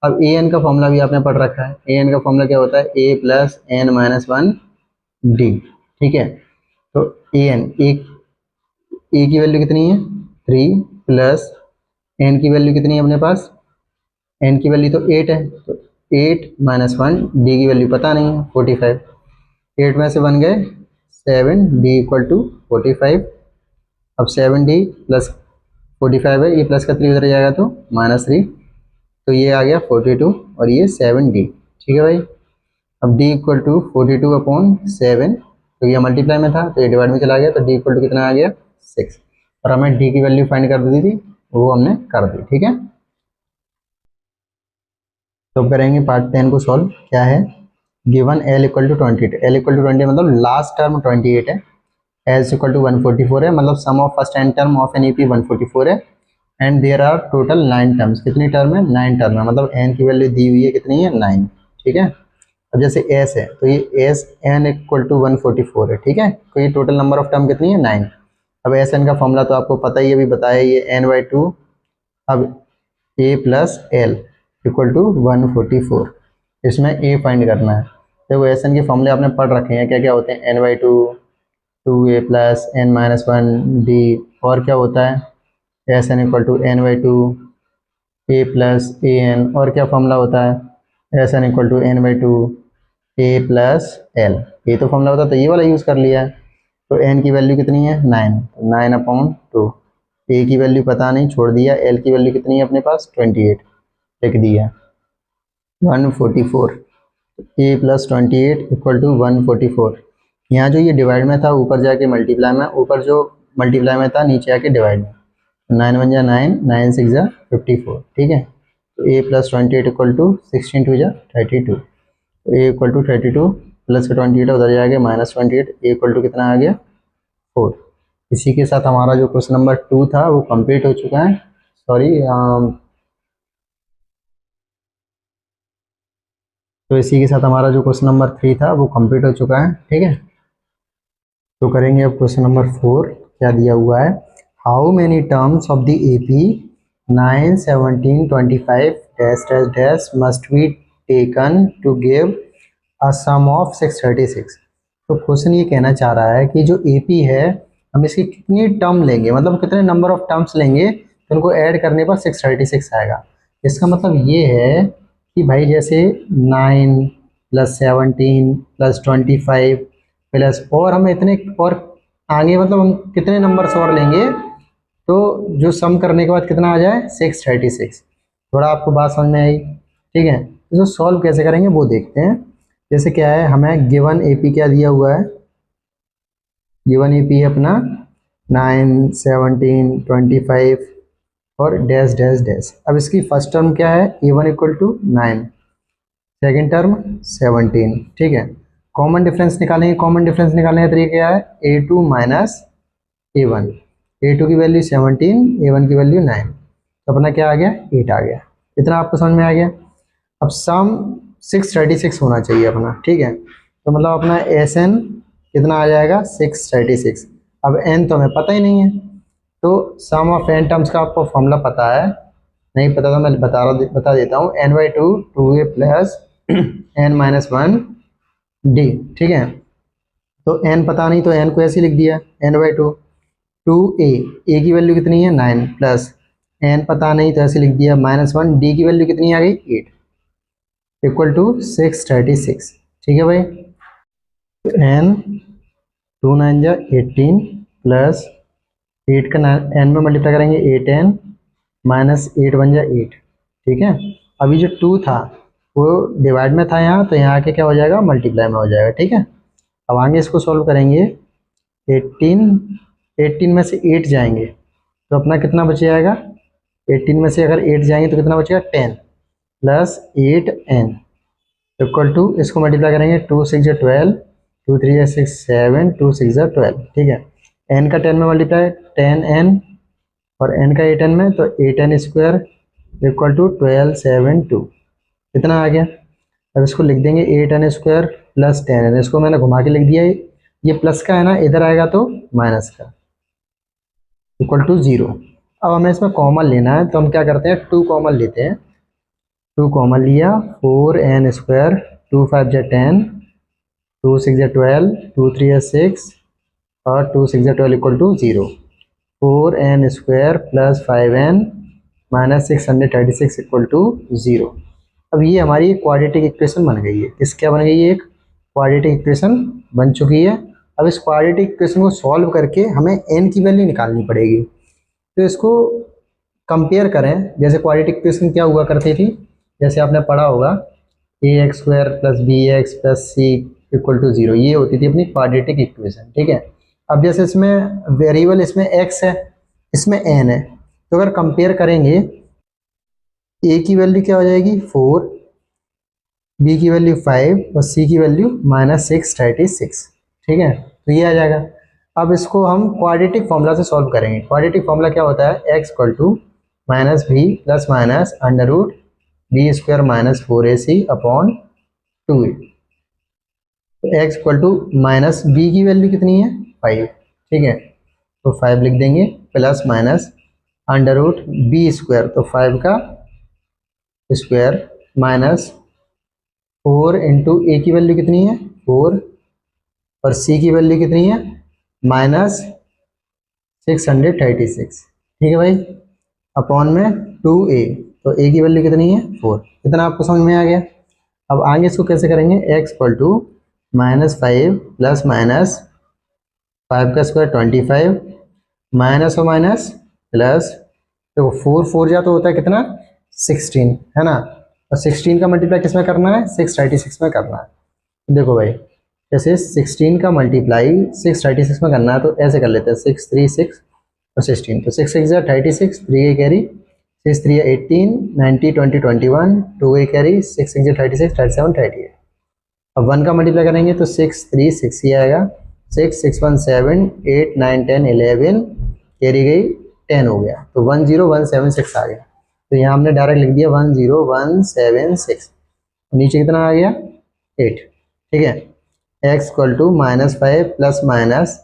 अब ए एन का फॉर्मूला भी आपने पढ़ रखा है, ए एन का फॉर्मूला क्या होता है ए प्लस एन माइनस 1 डी। ठीक है, तो ए की वैल्यू कितनी है 3 प्लस एन की वैल्यू कितनी है अपने पास, एन की वैल्यू तो 8 है, तो 8 माइनस 1, डी की वैल्यू पता नहीं है 45, 8 में से बन गए 7, डी इक्वल टू 45। अब 7d प्लस 45 है, ये प्लस का 3 उधर जाएगा तो माइनस 3, तो ये आ गया 42 और ये 7d। ठीक है भाई, अब d इक्वल टू 42 अपॉन 7, तो ये मल्टीप्लाई में था तो ये डिवाइड में चला गया, तो d इक्वल टू कितना आ गया 6, और हमें d की वैल्यू फाइंड कर दी थी, वो हमने कर दी। ठीक है, तो अब करेंगे पार्ट 10 को सॉल्व। क्या है, given L equal to 28, L equal to 20 मतलब लास्ट टर्म 28 है, एस इक्वल टू 144 है, मतलब sum of first N term of an E P 144 है, and there are total 9 terms, कितनी टर्म है 9 टर्म है, मतलब एन की वैल्यू दी हुई है कितनी है 9। ठीक है, अब जैसे एस है तो ये एस एन इक्वल टू 144 है। ठीक है, तो ये टोटल नंबर ऑफ टर्म कितनी है 9। अब एस एन का फॉर्मूला तो आपको पता ही है, अभी बताया, ये एन बाई टू, अब ए प्लस एल इक्वल टू 144, इसमें ए फाइंड करना है। देखो एस एन के फॉर्मूले आपने पढ़ रखे हैं, क्या क्या होते हैं, N by two, 2a plus N minus 1 D, और क्या होता है S N equal to N by two A plus A N, और क्या फॉर्मूला होता है S N equal to N by two A plus L, ये तो फॉर्मूला होता है, तो ये वाला यूज़ कर लिया है। तो एन की वैल्यू कितनी है 9, तो 9 अपॉन 2, ए की वैल्यू पता नहीं छोड़ दिया, एल की वैल्यू कितनी है अपने पास 28 लिख दिया, 144, ए प्लस 28 इक्वल टू 144। यहाँ जो ये डिवाइड में था ऊपर जाके मल्टीप्लाई में, ऊपर जो मल्टीप्लाई में था नीचे आके डिवाइड में, 9 1 जा 9, 9 6 जा 54। ठीक है, तो ए प्लस 28 इक्वल टू 16 2 जा 32, तो ए इक्वल टू 32 प्लस का 28 उधर जाएगा माइनस 28, ए इक्वल टू कितना आ गया 4। इसी के साथ हमारा जो क्वेश्चन नंबर 2 था वो कंप्लीट हो चुका है। सॉरी, तो इसी के साथ हमारा जो क्वेश्चन नंबर 3 था वो कंप्लीट हो चुका है। ठीक है, तो करेंगे अब क्वेश्चन नंबर 4। क्या दिया हुआ है, how many terms of the AP 9 17 25 dash dash dash must be taken to give a sum of 636। तो क्वेश्चन ये कहना चाह रहा है कि जो एपी है हम इसकी कितनी टर्म लेंगे, मतलब कितने नंबर ऑफ टर्म्स लेंगे तो उनको ऐड करने पर 636 आएगा। इसका मतलब ये है कि भाई जैसे 9 प्लस 17 प्लस 25 प्लस, और हम इतने और आगे मतलब हम कितने नंबर्स और लेंगे तो जो सम करने के बाद कितना आ जाए 636। थोड़ा आपको बात समझ में आई। ठीक है, इसको सॉल्व कैसे करेंगे वो देखते हैं। जैसे क्या है, हमें गिवन एपी क्या दिया हुआ है, गिवन एपी है अपना 9 17 25 और डैश डैश डैश। अब इसकी फर्स्ट टर्म क्या है, a one equal to 9, second term 17। ठीक है, कॉमन डिफरेंस निकालेंगे, कॉमन डिफरेंस निकालने का तरीका क्या है, A2 माइनस A1, A2 की वैल्यू 17, A1 की वैल्यू 9, तो अपना क्या आ गया, 8 आ गया। इतना आपको समझ में आ गया। अब सम 636 होना चाहिए अपना, ठीक है, तो मतलब अपना SN कितना आ जाएगा, 636। अब N तो हमें पता ही नहीं है, तो सम ऑफ n टर्म्स का आपको फॉर्मूला पता है, नहीं पता तो मैं बता देता हूँ, n/2 2a plus n-1 d, ठीक है। तो n पता नहीं तो n को ऐसे लिख दिया, n/2 2a, a की वैल्यू कितनी है 9, प्लस n पता नहीं तो ऐसे लिख दिया -1, d की वैल्यू कितनी आ गई 8, इक्वल टू 636, ठीक है भाई। तो n 2 9 जा 18 प्लस 8 का n में मल्टीप्लाई करेंगे 8n माइनस 8 बन जा 8, ठीक है। अभी जो 2 था वो डिवाइड में था यहाँ, तो यहाँ आके क्या हो जाएगा, मल्टीप्लाई में हो जाएगा, ठीक है। अब आगे इसको सॉल्व करेंगे, 18 में से 8 जाएंगे तो अपना कितना बच जाएगा, 18 में से अगर 8 जाएंगे तो कितना बचेगा 10 प्लस 8n इक्वल टू, इसको मल्टीप्लाई करेंगे 2 6 जा 12, 2 3 जा 6 7, 2 6 जा 12, ठीक है। n का 10 में मल्टीप्लाई 10n और n का 8n में, तो 8n स्क्वायर इक्वल टू 12 7 2, कितना आ गया। अब इसको लिख देंगे 8n स्क्वायर प्लस 10n, इसको मैंने घुमा के लिख दिया, ये प्लस का है ना, इधर आएगा तो माइनस का, इक्वल टू 0। अब हमें इसमें कॉमन लेना है, तो हम क्या करते हैं, 2 कॉमन लेते हैं, 2 कॉमन लिया, 4n स्क्वायर, 2 5 जा 10, 2 6 जा 12, 2 3 जा 6 और 2 6 जा 12 equal to 0, 4n square plus 5n minus 636 equal to 0। अब ये हमारी क्वाड्रेटिक इक्वेशन बन गई है, किस क्या बन गई है, एक क्वाड्रेटिक इक्वेशन बन चुकी है। अब इस क्वाड्रेटिक इक्वेशन को सॉल्व करके हमें n की वैल्यू निकालनी पड़ेगी। तो इसको कंपेयर करें, जैसे क्वाड्रेटिक इक्वेशन क्या हुआ करती थी, जैसे आपने पढ़ा होगा ax square plus bx plus c equal to 0, ये होती थी अपनी क्वाड्रेटिक इक्वेशन, ठीक है। अब जैसे इसमें वेरिएबल, इसमें x है, इसमें n है, तो अगर कंपेयर करेंगे, a की वैल्यू क्या हो जाएगी 4, b की वैल्यू 5 और c की वैल्यू -636, ठीक है, तो ये आ जाएगा। अब इसको हम क्वाड्रेटिक फॉर्मूला से सॉल्व करेंगे। क्वाड्रेटिक फॉर्मूला क्या होता है, x equal to minus B plus minus under root B square minus 4ac upon 2a। तो x equal to minus b की वैल्यू कितनी है 5, ठीक है, तो 5 लिख देंगे, plus minus under root B square, तो 5 का स्क्वायर माइनस 4 इंटू ए की वैल्यू कितनी है 4 और सी की वैल्यू कितनी है -636, ठीक है भाई, अपॉन में 2a, तो a की वैल्यू कितनी है 4, इतना आपको समझ में आ गया। अब आगे इसको कैसे करेंगे, x equal to -5 plus minus 5 का स्क्वायर 25 माइनस और माइनस प्लस, तो 4 4 जा तो होता है कितना 16, है ना, और 16 का मल्टीप्लाई किस में करना है 636 में करना है। देखो भाई, जैसे 16 का मल्टीप्लाई 636 में करना है, तो ऐसे कर लेते हैं 6 3 6 और 16, तो 6 6 36, 3 a कैरी, 6 3 18, 90 20 21, 2 a कैरी, 6 6 36 37 38। अब 1 का मल्टीप्लाई करेंगे तो 6 3 6 ही आएगा, 6 6 1 7 8 9 10 11 कैरी गई 10 हो गया, तो 10176 आ गया। तो यहाँ हमने डायरेक्ट लिख दिया 10176, नीचे कितना आ गया 8, ठीक है। x equal to -5 plus minus,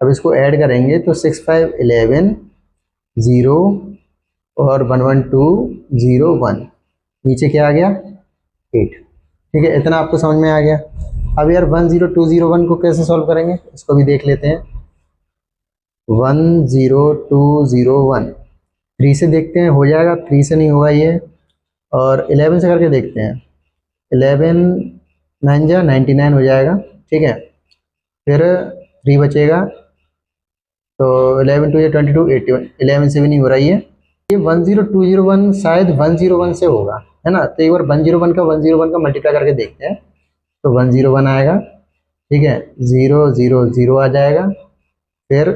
अब इसको ऐड करेंगे तो 6 5 11 0 और 1 1 2 0 1, नीचे क्या आ गया 8, ठीक है, इतना आपको समझ में आ गया। अब यार 10201 को कैसे सॉल्व करेंगे, इसको भी देख लेते हैं। 10201 3 से देखते हैं हो जाएगा, 3 से नहीं होगा ये, और 11 से करके देखते हैं, 11 9 जा 99 हो जाएगा, ठीक है, फिर 3 बचेगा, तो 11 2 या 22 81, 11 से भी नहीं हो रहा ये 10201 शायद 101 से होगा, है ना, तो एक बार 101 का मल्टीप्लाई करके देखते हैं, तो 101 आएगा, ठीक है, 0 0 0 आ जाएगा, फिर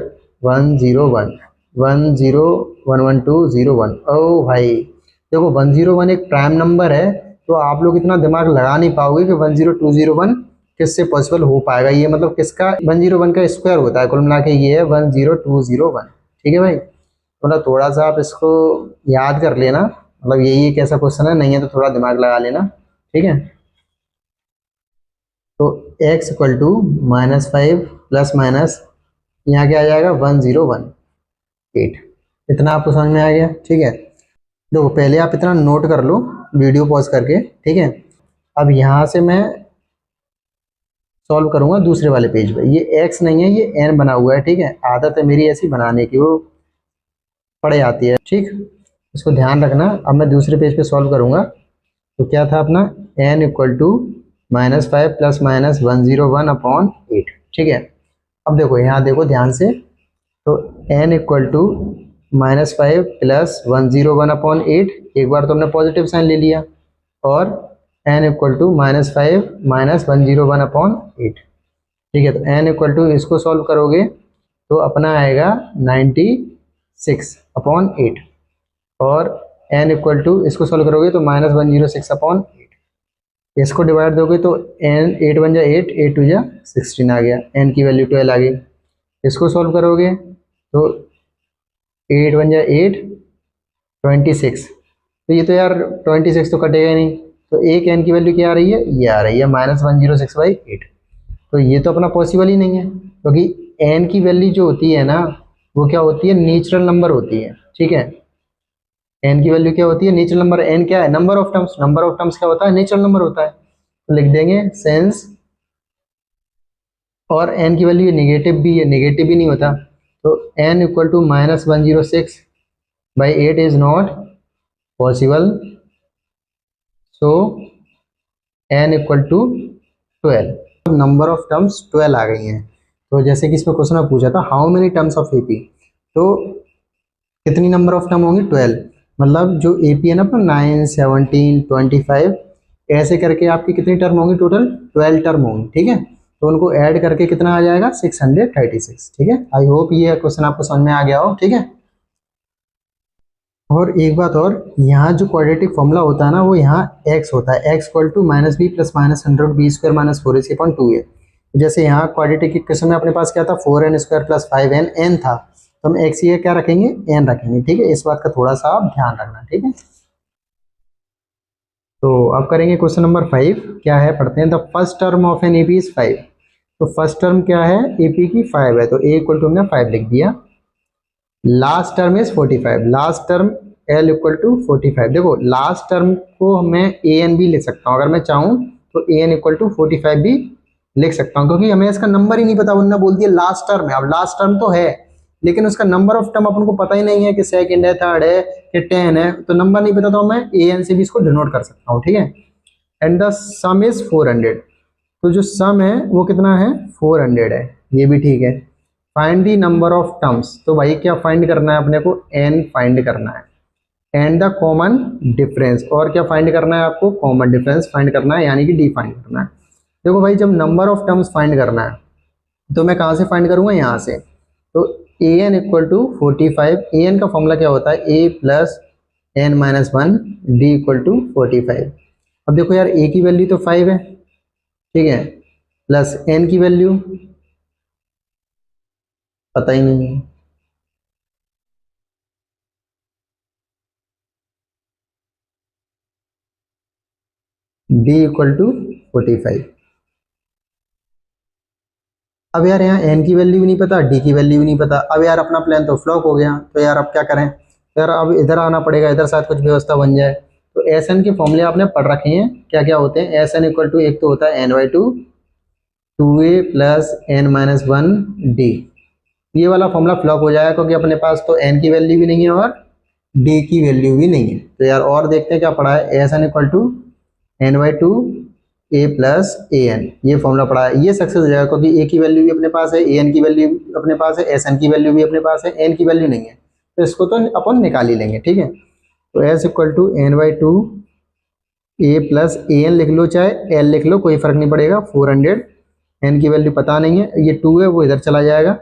101 1 0 1 1 2 0 1। ओ भाई देखो 101 एक प्राइम नंबर है, तो आप लोग इतना दिमाग लगा नहीं पाओगे कि 10201 किससे पॉसिबल हो पाएगा ये, मतलब किसका 101 का स्क्वायर होता है, कुल मिला के ये है 10201। ठीक है भाई, मतलब थोड़ा सा आप इसको याद कर लेना, मतलब यही एक ऐसा क्वेश्चन है, नहीं है तो थोड़ा दिमाग लगा लेना। ठीक है, तो x equal to -5 plus minus यहाँ क्या आ जाएगा 1018। इतना आपको समझ में आ गया? ठीक है, देखो पहले आप इतना नोट कर लो वीडियो पॉज करके। ठीक है, अब यहाँ से मैं सॉल्व करूंगा दूसरे वाले पेज पे। ये x नहीं है, ये n बना हुआ है। ठीक है, आदत है मेरी ऐसी बनाने की, वो पड़ जाती है। ठीक, इसको ध्यान रखना। अब मैं दूसरे पेज पे सॉल्व करूंगा, तो क्या था अपना n equal to -5 plus minus 101/8। ठीक है, अब देखो यहाँ देखो ध्यान से, तो n इक्वल टू -5 प्लस 101/8, एक बार तो हमने पॉजिटिव साइन ले लिया, और n इक्वल टू -5 माइनस 101/8। ठीक है, तो n इक्वल टू इसको सॉल्व करोगे तो अपना आएगा 96/8, और n इक्वल टू इसको सॉल्व करोगे तो -106/8। इसको डिवाइड दोगे तो n 8 बन जाए 8, 8 2 जा 16 आ गया, n की वैल्यू 12 आ गई। इसको सॉल्व करोगे तो 8 बन जाए 8, 26। तो ये तो यार 26 तो कटेगा ही नहीं, तो एक n की वैल्यू क्या आ रही है, ये आ रही है -106/8। तो ये तो अपना पॉसिबल ही नहीं है, क्योंकि n की वैल्यू जो होती है ना, वो क्या होती है, नेचुरल नंबर होती है। ठीक है, n की वैल्यू क्या होती है, नेचुरल नंबर। n क्या है, number of terms. Number of terms क्या होता है, नेचुरल नंबर होता है। तो लिख देंगे सेंस, और n की वैल्यू नेगेटिव भी है, नेगेटिव भी नहीं होता, तो n equal to -106/8 is not possible, so n equal to 12। Number of terms 12 आ गई हैं। तो जैसे कि इसमें क्वेश्चन में पूछा था how many terms of AP, तो कितनी नंबर ऑफ टर्म होंगी, 12। मतलब जो एपी है ना अपना 9, 17, 25, ऐसे करके आपकी कितनी टर्म होंगी, टोटल 12 टर्म होंगी। ठीक है, तो उनको ऐड करके कितना आ जाएगा, 636। ठीक है, आई होप ये क्वेश्चन आपको समझ में आ गया हो। ठीक है, और एक बात और, यहाँ जो क्वाड्रेटिक फॉर्मूला होता है ना, वो यहाँ x होता है, x equal to -b plus -100b² minus 4ac/2a। जैसे यहाँ क्वाड्रेटिक इक्वेशन में अपने पास क्या था, 4n² प्लस 5n, n था, तो हम x ये क्या रखेंगे, n रखेंगे। ठीक है, इस बात का थोड़ा सा आप ध्यान रखना। ठीक है, तो अब करेंगे क्वेश्चन नंबर 5। क्या है पढ़ते हैं, the first term of an AP is 5। तो फर्स्ट टर्म क्या है, एपी की 5 है, तो a इक्वल टू हमने 5 लिख दिया। Last term is 45, last term l equal to 45। देखो लास्ट टर्म को मैं ए एन भी लिख सकता हूँ, अगर मैं चाहूँ तो ए एन इक्वल टू 45 भी लिख सकता हूँ, क्योंकि हमें इसका नंबर ही नहीं पता, उन्होंने बोल दिया लास्ट टर्म है। अब लास्ट टर्म तो है, लेकिन उसका नंबर ऑफ टर्म अपन को पता ही नहीं है कि सेकंड है, थर्ड है कि 10 है, तो नंबर नहीं पता, तो मैं ए एन से भी इसको डिनोट कर सकता हूँ। ठीक है, एंड द सम इज 400। तो जो सम है वो कितना है, 400 है, ये भी ठीक है। Find the number of terms, तो भाई क्या फाइंड करना है अपने को, n फाइंड करना है, एंड द कॉमन डिफरेंस, और क्या फाइंड करना है आपको, कॉमन डिफरेंस फाइंड करना है, यानी कि डी फाइंड करना है। देखो भाई जब नंबर ऑफ टर्म्स फाइंड करना है तो मैं कहाँ से फाइंड करूंगा, यहाँ से। तो a N equal to 45, a N का फॉर्मूला क्या होता है, a plus n minus 1, d equal to 45। अब देखो यार a की वैल्यू तो 5 है, ठीक है, प्लस n की वैल्यू पता ही नहीं है, d इक्वल टू 45। अब यार यहाँ n की वैल्यू भी नहीं पता, d की वैल्यू भी नहीं पता। अब यार अपना प्लान तो फ्लॉप हो गया, तो यार अब क्या करें, तो यार अब इधर आना पड़ेगा, इधर शायद कुछ व्यवस्था बन जाए। तो एस एन के फॉर्मूले आपने पढ़ रखे हैं, क्या क्या होते हैं, एस एन इक्वल टू, एक तो होता है n/2, 2a plus n minus 1 D. ये वाला फॉर्मूला फ्लॉप हो जाएगा, क्योंकि अपने पास तो n की वैल्यू भी नहीं है और d की वैल्यू भी नहीं है। तो यार और देखते हैं क्या पढ़ा है, S N equal to n/2 a plus A N, ये फॉर्मूला पढ़ा है, ये सक्सेस हो जाएगा, क्योंकि a की वैल्यू भी अपने पास है, ए एन की वैल्यू अपने पास है, एस एन की वैल्यू भी अपने पास है, n की वैल्यू नहीं है, तो इसको तो अपन निकाल ही लेंगे। ठीक है, तो s equal to n/2 a plus A N लिख लो, चाहे l लिख लो, कोई फर्क नहीं पड़ेगा। 400, n की वैल्यू पता नहीं है, ये 2 है वो इधर चला जाएगा।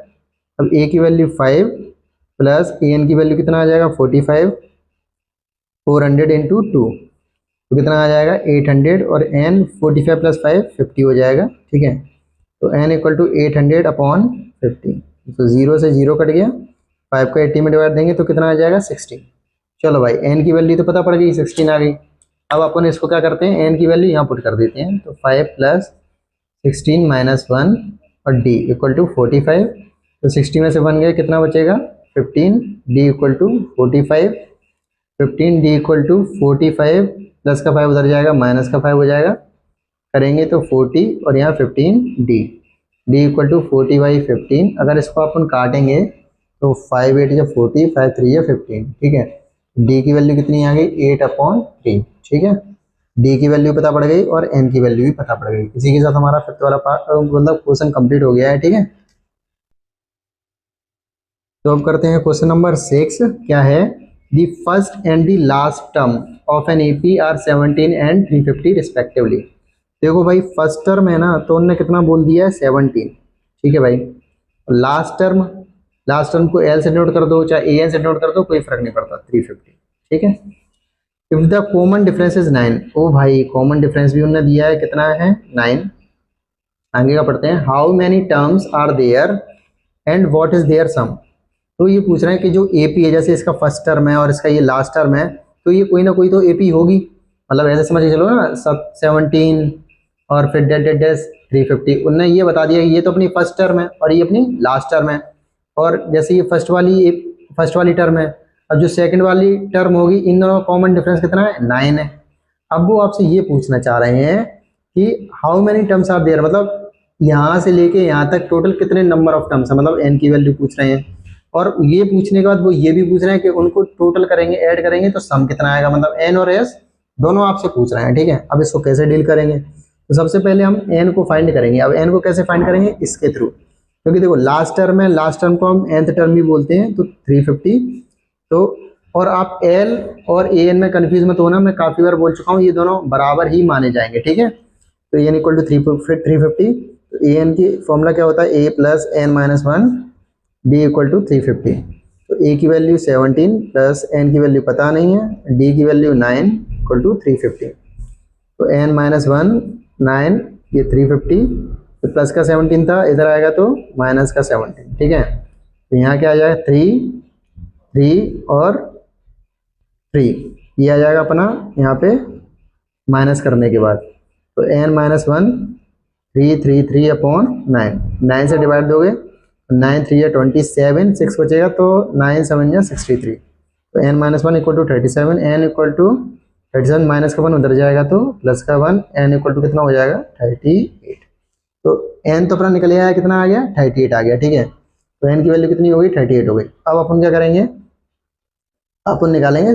अब a की वैल्यू 5 प्लस ए एन की वैल्यू कितना आ जाएगा, 45, 400 इंटू 2, तो कितना आ जाएगा 800 और n 45 प्लस 5 50 हो जाएगा। ठीक है, तो n इक्वल टू 800 अपॉन 50, तो 0 से 0 कट गया, 5 को 80 में डिवाइड देंगे तो कितना आ जाएगा 16। चलो भाई n की वैल्यू तो पता पड़ गई, 16 आ गई। अब अपन इसको क्या करते हैं, n की वैल्यू यहाँ पुट कर देते हैं, तो 5 प्लस 16 माइनस 1 और d इक्वल टू 45। तो 60 में से 1 गए, कितना बचेगा 15, d equal to 45, 15 d equal to 45 plus का 5 उधर जाएगा, माइनस का 5 हो जाएगा, करेंगे तो 40 और यहाँ 15 d, d इक्वल टू 40/15। अगर इसको अपन काटेंगे तो 5 8 या 40, 5 3 या 15। ठीक है, d की वैल्यू कितनी आ गई 8/3। ठीक है, d की वैल्यू पता पड़ गई और n की वैल्यू भी पता पड़ गई। इसी के साथ हमारा फिफ्थ वाला पार्ट मतलब क्वेश्चन कंप्लीट हो गया है। ठीक है, तो अब करते हैं क्वेश्चन नंबर 6। क्या है, the first and the last term of an AP are 17 and 350 respectively. देखो भाई, फर्स्ट टर्म है ना, तो उन्होंने कितना बोल दिया है 17। ठीक है भाई, लास्ट टर्म को एल से नोट कर दो, चाहे ए एन से नोट कर दो, कोई फर्क नहीं पड़ता, 350। ठीक है, if the common difference is 9। ओ भाई, कॉमन डिफरेंस भी उन्होंने दिया है, कितना है 9। आगे का पढ़ते हैं, how many terms are there and what is their sum. तो ये पूछ रहे हैं कि जो एपी है, जैसे इसका फर्स्ट टर्म है और इसका ये लास्ट टर्म है, तो ये कोई ना कोई तो एपी होगी। मतलब ऐसे समझ के चलो ना, सब 17 और फिर डेड डेड डेस 350। उनने ये बता दिया कि ये तो अपनी फर्स्ट टर्म है और ये अपनी लास्ट टर्म है, और जैसे ये फर्स्ट वाली टर्म है, अब जो सेकंड वाली टर्म होगी, इन दोनों का कॉमन डिफरेंस कितना है 9 है। अब वो आपसे ये पूछना चाह रहे हैं कि how many terms are there, मतलब यहाँ से लेके यहाँ तक टोटल कितने नंबर ऑफ टर्म्स है, मतलब एन की वैल्यू पूछ रहे हैं। और ये पूछने के बाद वो ये भी पूछ रहे हैं कि उनको टोटल करेंगे, ऐड करेंगे तो सम कितना आएगा, मतलब एन और एस दोनों आपसे पूछ रहे हैं। ठीक है, अब इसको कैसे डील करेंगे, तो सबसे पहले हम एन को फाइंड करेंगे। अब एन को कैसे फाइंड करेंगे, इसके थ्रू, क्योंकि देखो लास्ट टर्म है, लास्ट टर्म को हम nth टर्म भी बोलते हैं, तो 350। तो और आप एल और ए एन में कन्फ्यूज मत होना, मैं काफी बार बोल चुका हूँ, ये दोनों बराबर ही माने जाएंगे। ठीक है, तो एन इक्वल टू 350। तो ए एन की फॉर्मूला क्या होता है, ए plus N minus 1 d equal to 350। तो ए की वैल्यू 17 प्लस एन की वैल्यू पता नहीं है, डी की वैल्यू 9 इक्वल टू 350। तो एन माइनस 1 9, ये 350, तो प्लस का 17 था, इधर आएगा तो माइनस का 17। ठीक है, तो यहाँ क्या आ जाएगा 3 और 3, ये आ जाएगा अपना यहाँ पे माइनस करने के बाद। तो एन माइनस 1 3 अपॉन 9 से डिवाइड दोगे, 9 3 या 27, 6 बचेगा, तो 9 7 या 63। तो N minus 1 equal to 37, N equal to 37 minus का 1 उधर जाएगा तो प्लस का 1, एन इक्वल टू कितना हो जाएगा 38। तो एन तो अपना निकल आया, कितना आ गया 38 आ गया। ठीक है, तो एन की वैल्यू कितनी हो गई 38 हो गई। अब अपन क्या करेंगे, अपन निकालेंगे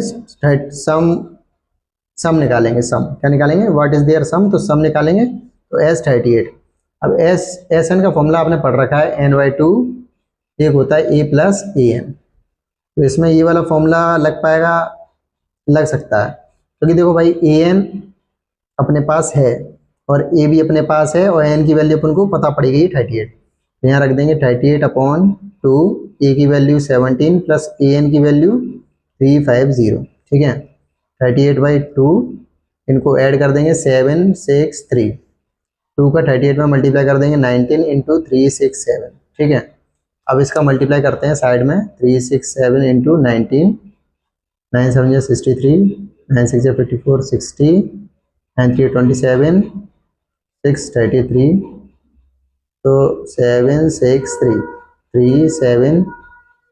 सम निकालेंगे। सम क्या निकालेंगे, व्हाट इज देयर सम, तो सम निकालेंगे। तो एस 38। अब एस एन का फॉर्मूला आपने पढ़ रखा है, n/2 एक होता है ए प्लस ए एन। तो इसमें ये वाला फॉर्मूला लग पाएगा, लग सकता है, क्योंकि देखो भाई ए एन अपने पास है और ए भी अपने पास है, और एन की वैल्यू अपन को पता पड़ेगी 38। तो यहाँ रख देंगे 38/2, ए की वैल्यू 17 प्लस ए एन की वैल्यू 350। ठीक है, 38/2, इनको ऐड कर देंगे 7 6 3, 2 का 38 में मल्टीप्लाई कर देंगे 19 इंटू 367। ठीक है, अब इसका मल्टीप्लाई करते हैं साइड में, 367 इंटू 19, 9 7 या 63, 9 6 या 54, 60, 9 3 27, 6 33, तो 7 6 3 3 7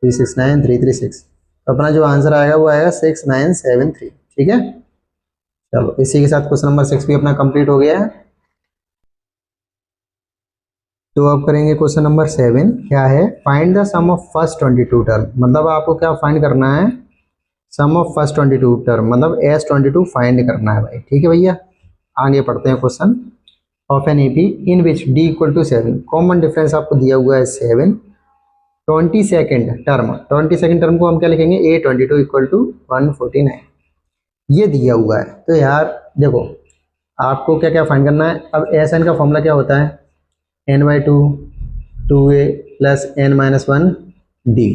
3 6 9 3 3 6। तो अपना जो आंसर आएगा वो आएगा 6973। ठीक है, चलो इसी के साथ क्वेश्चन नंबर 6 भी अपना कंप्लीट हो गया है। तो अब करेंगे क्वेश्चन नंबर 7। क्या है, find the sum of first 22 term. मतलब आपको क्या फाइंड करना है, सम ऑफ फर्स्ट 22 टर्म, मतलब S22 फाइंड करना है भाई। ठीक है भैया, आगे पढ़ते हैं question. Of an AP in which D equal to 7, common difference आपको दिया हुआ है 7। 22nd टर्म को हम क्या लिखेंगे, A22 इक्वल टू 149, ये दिया हुआ है। तो यार देखो, आपको क्या क्या फाइंड करना है। अब एस एन का फॉर्मूला क्या होता है, n/2 2a plus n-1 d,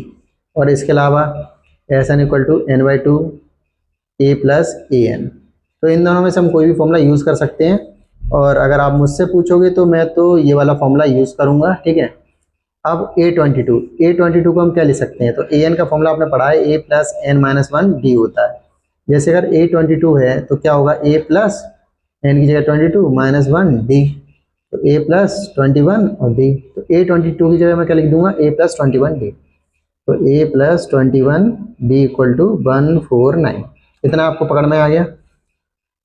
और इसके अलावा S N equal to n/2 a plus a n। तो इन दोनों में से हम कोई भी फॉर्मूला यूज़ कर सकते हैं। और अगर आप मुझसे पूछोगे तो मैं तो ये वाला फॉर्मूला यूज़ करूँगा, ठीक है। अब A22 को हम क्या लिख सकते हैं, तो ए एन का फॉर्मूला आपने पढ़ा है, ए plus N minus one d होता है। जैसे अगर A22 है तो क्या होगा, ए प्लस एन की जगह 22 माइनस वन डी, तो ए प्लस 21 और डी। तो A22 की जगह मैं क्या लिख दूंगा, ए प्लस 21 डी। तो ए प्लस 21 डी इक्वल टू 149। इतना आपको पकड़ में आ गया।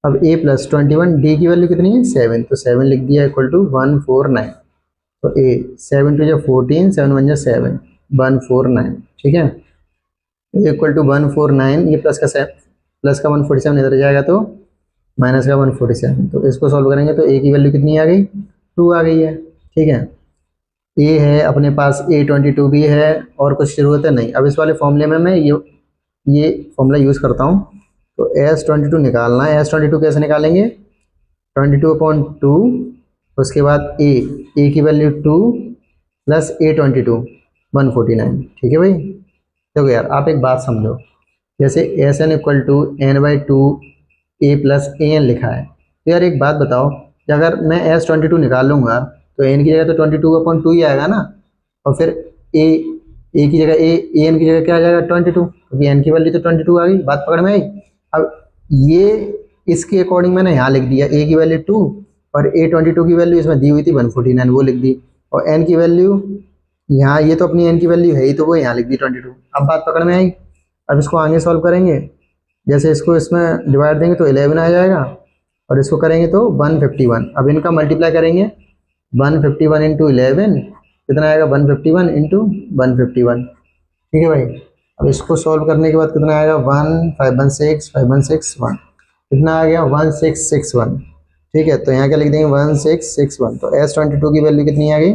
अब ए प्लस 21 डी की वैल्यू कितनी है, 7, तो 7 लिख दिया इक्वल टू 149। तो ए 7 टू जो 14, 7 वन जो 7, 149, ठीक है। इक्वल टू 149, ये प्लस का 147 इधर जाएगा तो माइनस का 147। तो इसको सॉल्व करेंगे तो ए की वैल्यू कितनी आ गई, 2 आ गई है, ठीक है। ए है अपने पास, A22 भी है, और कुछ जरूरत है नहीं। अब इस वाले फॉर्मूले में मैं ये फॉर्मूला यूज़ करता हूँ। तो S22 निकालना है। S22 कैसे निकालेंगे, 22/2, उसके बाद ए की वैल्यू 2 प्लस A22 149, ठीक है भाई। देखो यार आप एक बात समझो, जैसे SN equal to n/2 A plus A N लिखा है, तो यार एक बात बताओ कि अगर मैं S22 निकाल लूँगा तो एन की जगह तो 22/2 ही आएगा ना, और फिर ए की जगह ए एन की जगह क्या आ जाएगा, 22, क्योंकि एन की वैल्यू तो 22 आ गई। बात पकड़ में आई। अब ये इसके अकॉर्डिंग मैंने यहाँ लिख दिया, ए की वैल्यू 2 और A22 की वैल्यू इसमें दी हुई थी 149, वो लिख दी। और एन की वैल्यू यहाँ, ये तो अपनी एन की वैल्यू है ही, तो वो यहाँ लिख दी 22। अब बात पकड़ में आई। अब इसको आगे सॉल्व करेंगे, जैसे इसको इसमें डिवाइड देंगे तो 11 आ जाएगा, और इसको करेंगे तो 151। अब इनका मल्टीप्लाई करेंगे, 151 इंटू 11 कितना आएगा, 151 इंटू 151, ठीक है भाई। अब इसको सॉल्व करने के बाद कितना आएगा, 1 कितना आ गया, 1661, ठीक है। तो यहाँ क्या लिख देंगे, 1661। तो S22 की वैल्यू कितनी आ गई,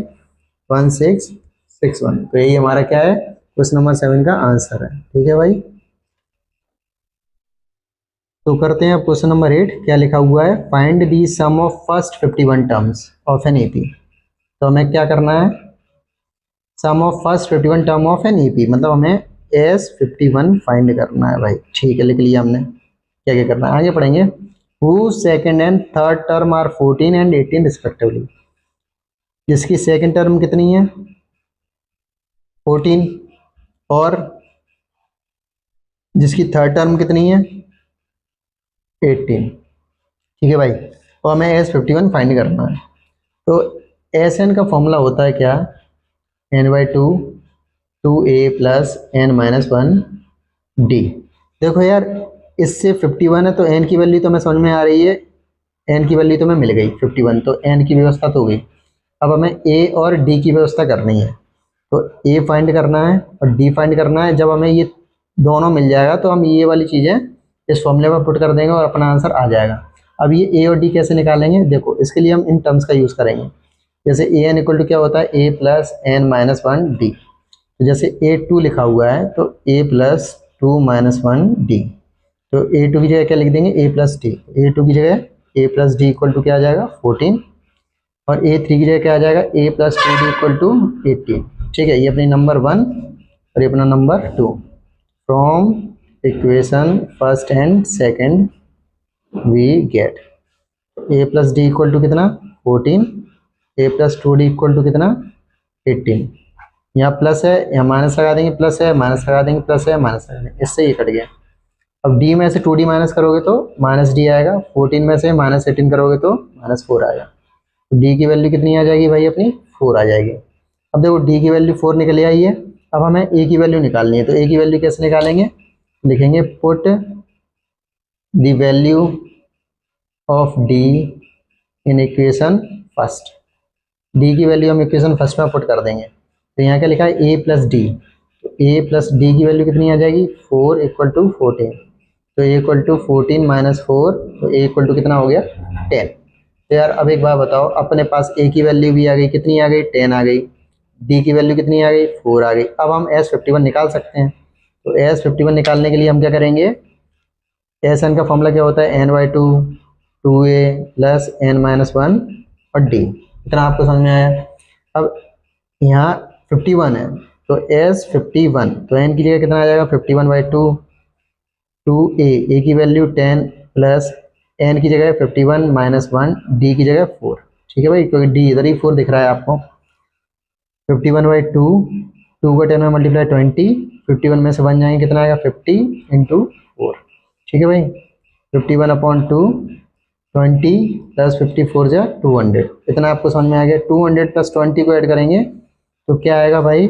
1661। तो यही हमारा क्या है, क्वेश्चन नंबर 7 का आंसर है, ठीक है भाई। तो करते हैं अब क्वेश्चन नंबर 8। क्या लिखा हुआ है, find the sum of first 51 terms of an AP. तो हमें क्या करना है, sum of first 51 term of an AP, मतलब हमें S51 फाइंड करना है भाई, ठीक है। लिख लिया हमने, क्या क्या करना है आगे पढ़ेंगे। Who second and third term are 14 and 18 respectively. जिसकी सेकेंड टर्म कितनी है, 14, और जिसकी थर्ड टर्म कितनी है, 18, ठीक है भाई। तो हमें S51 फाइंड करना है। तो SN का फॉर्मूला होता है क्या, n/2 2a plus n minus 1 d। देखो यार इससे 51 है तो n की वैल्यू तो हमें समझ में आ रही है, n की वैल्यू तो हमें मिल गई 51, तो n की व्यवस्था तो हो गई। अब हमें a और d की व्यवस्था करनी है। तो a फाइंड करना है और d फाइंड करना है। जब हमें ये दोनों मिल जाएगा तो हम ये वाली चीज़ें इस फॉर्मूले में पुट कर देंगे और अपना आंसर आ जाएगा। अब ये a और d कैसे निकालेंगे, देखो इसके लिए हम इन टर्म्स का यूज़ करेंगे। जैसे ए एन इक्वल टू क्या होता है, a plus N minus 1 D. तो जैसे A2 लिखा हुआ है तो a प्लस 2 माइनस 1 डी। तो A2 की जगह क्या लिख देंगे, a प्लस डी। A2 की जगह a plus D equal to क्या आ जाएगा, 14, और A3 की जगह क्या आ जाएगा, a plus 2d equal to 18, ठीक है। ये अपनी नंबर 1 और ये अपना number 2। From equation first and second we get a plus D equal to कितना, 14, a plus 2d equal to कितना, 18। यहाँ प्लस है, यहाँ माइनस लगा देंगे, प्लस है माइनस लगा देंगे, प्लस है माइनस लगा देंगे, इससे ये कट गया। अब d में से 2d माइनस करोगे तो माइनस डी आएगा, 14 में से माइनस 18 करोगे तो माइनस 4 आएगा। तो d की वैल्यू कितनी आ जाएगी भाई, अपनी 4 आ जाएगी। अब देखो d की वैल्यू 4 निकल आई है। अब हमें a की वैल्यू निकालनी है। तो a की वैल्यू कैसे निकालेंगे, लिखेंगे put the value of d in equation first. d की वैल्यू हम इक्वेशन फर्स्ट में पुट कर देंगे। तो यहाँ क्या लिखा है, a प्लस डी। तो a प्लस डी की वैल्यू कितनी आ जाएगी, 4 इक्वल टू 14। तो a इक्वल टू 14 माइनस 4, तो a इक्वल टू कितना हो गया, 10। तो यार अब एक बात बताओ, अपने पास a की वैल्यू भी आ गई, कितनी आ गई, 10 आ गई। d की वैल्यू कितनी आ गई, 4 आ गई। अब हम S51 निकाल सकते हैं। तो S51 निकालने के लिए हम क्या करेंगे, SN का फॉर्मूला क्या होता है, n/2 2a plus n minus 1 और d। इतना आपको समझ में आया। अब यहाँ 51 है तो S51, तो n की जगह कितना आ जाएगा, 51/2 2a, a की वैल्यू 10 प्लस एन की जगह 51 माइनस 1, डी की जगह 4, ठीक है भाई, क्योंकि डी इधर ही 4 दिख रहा है आपको। 51/2, 2 को 10 में मल्टीप्लाई 20, 51 में से 1 जाएंगे कितना आएगा 50 इंटू 4, ठीक है भाई। 51/2, 20 प्लस 54 जा 200, इतना आपको समझ में आ गया। 200 प्लस 20 को ऐड करेंगे तो क्या आएगा भाई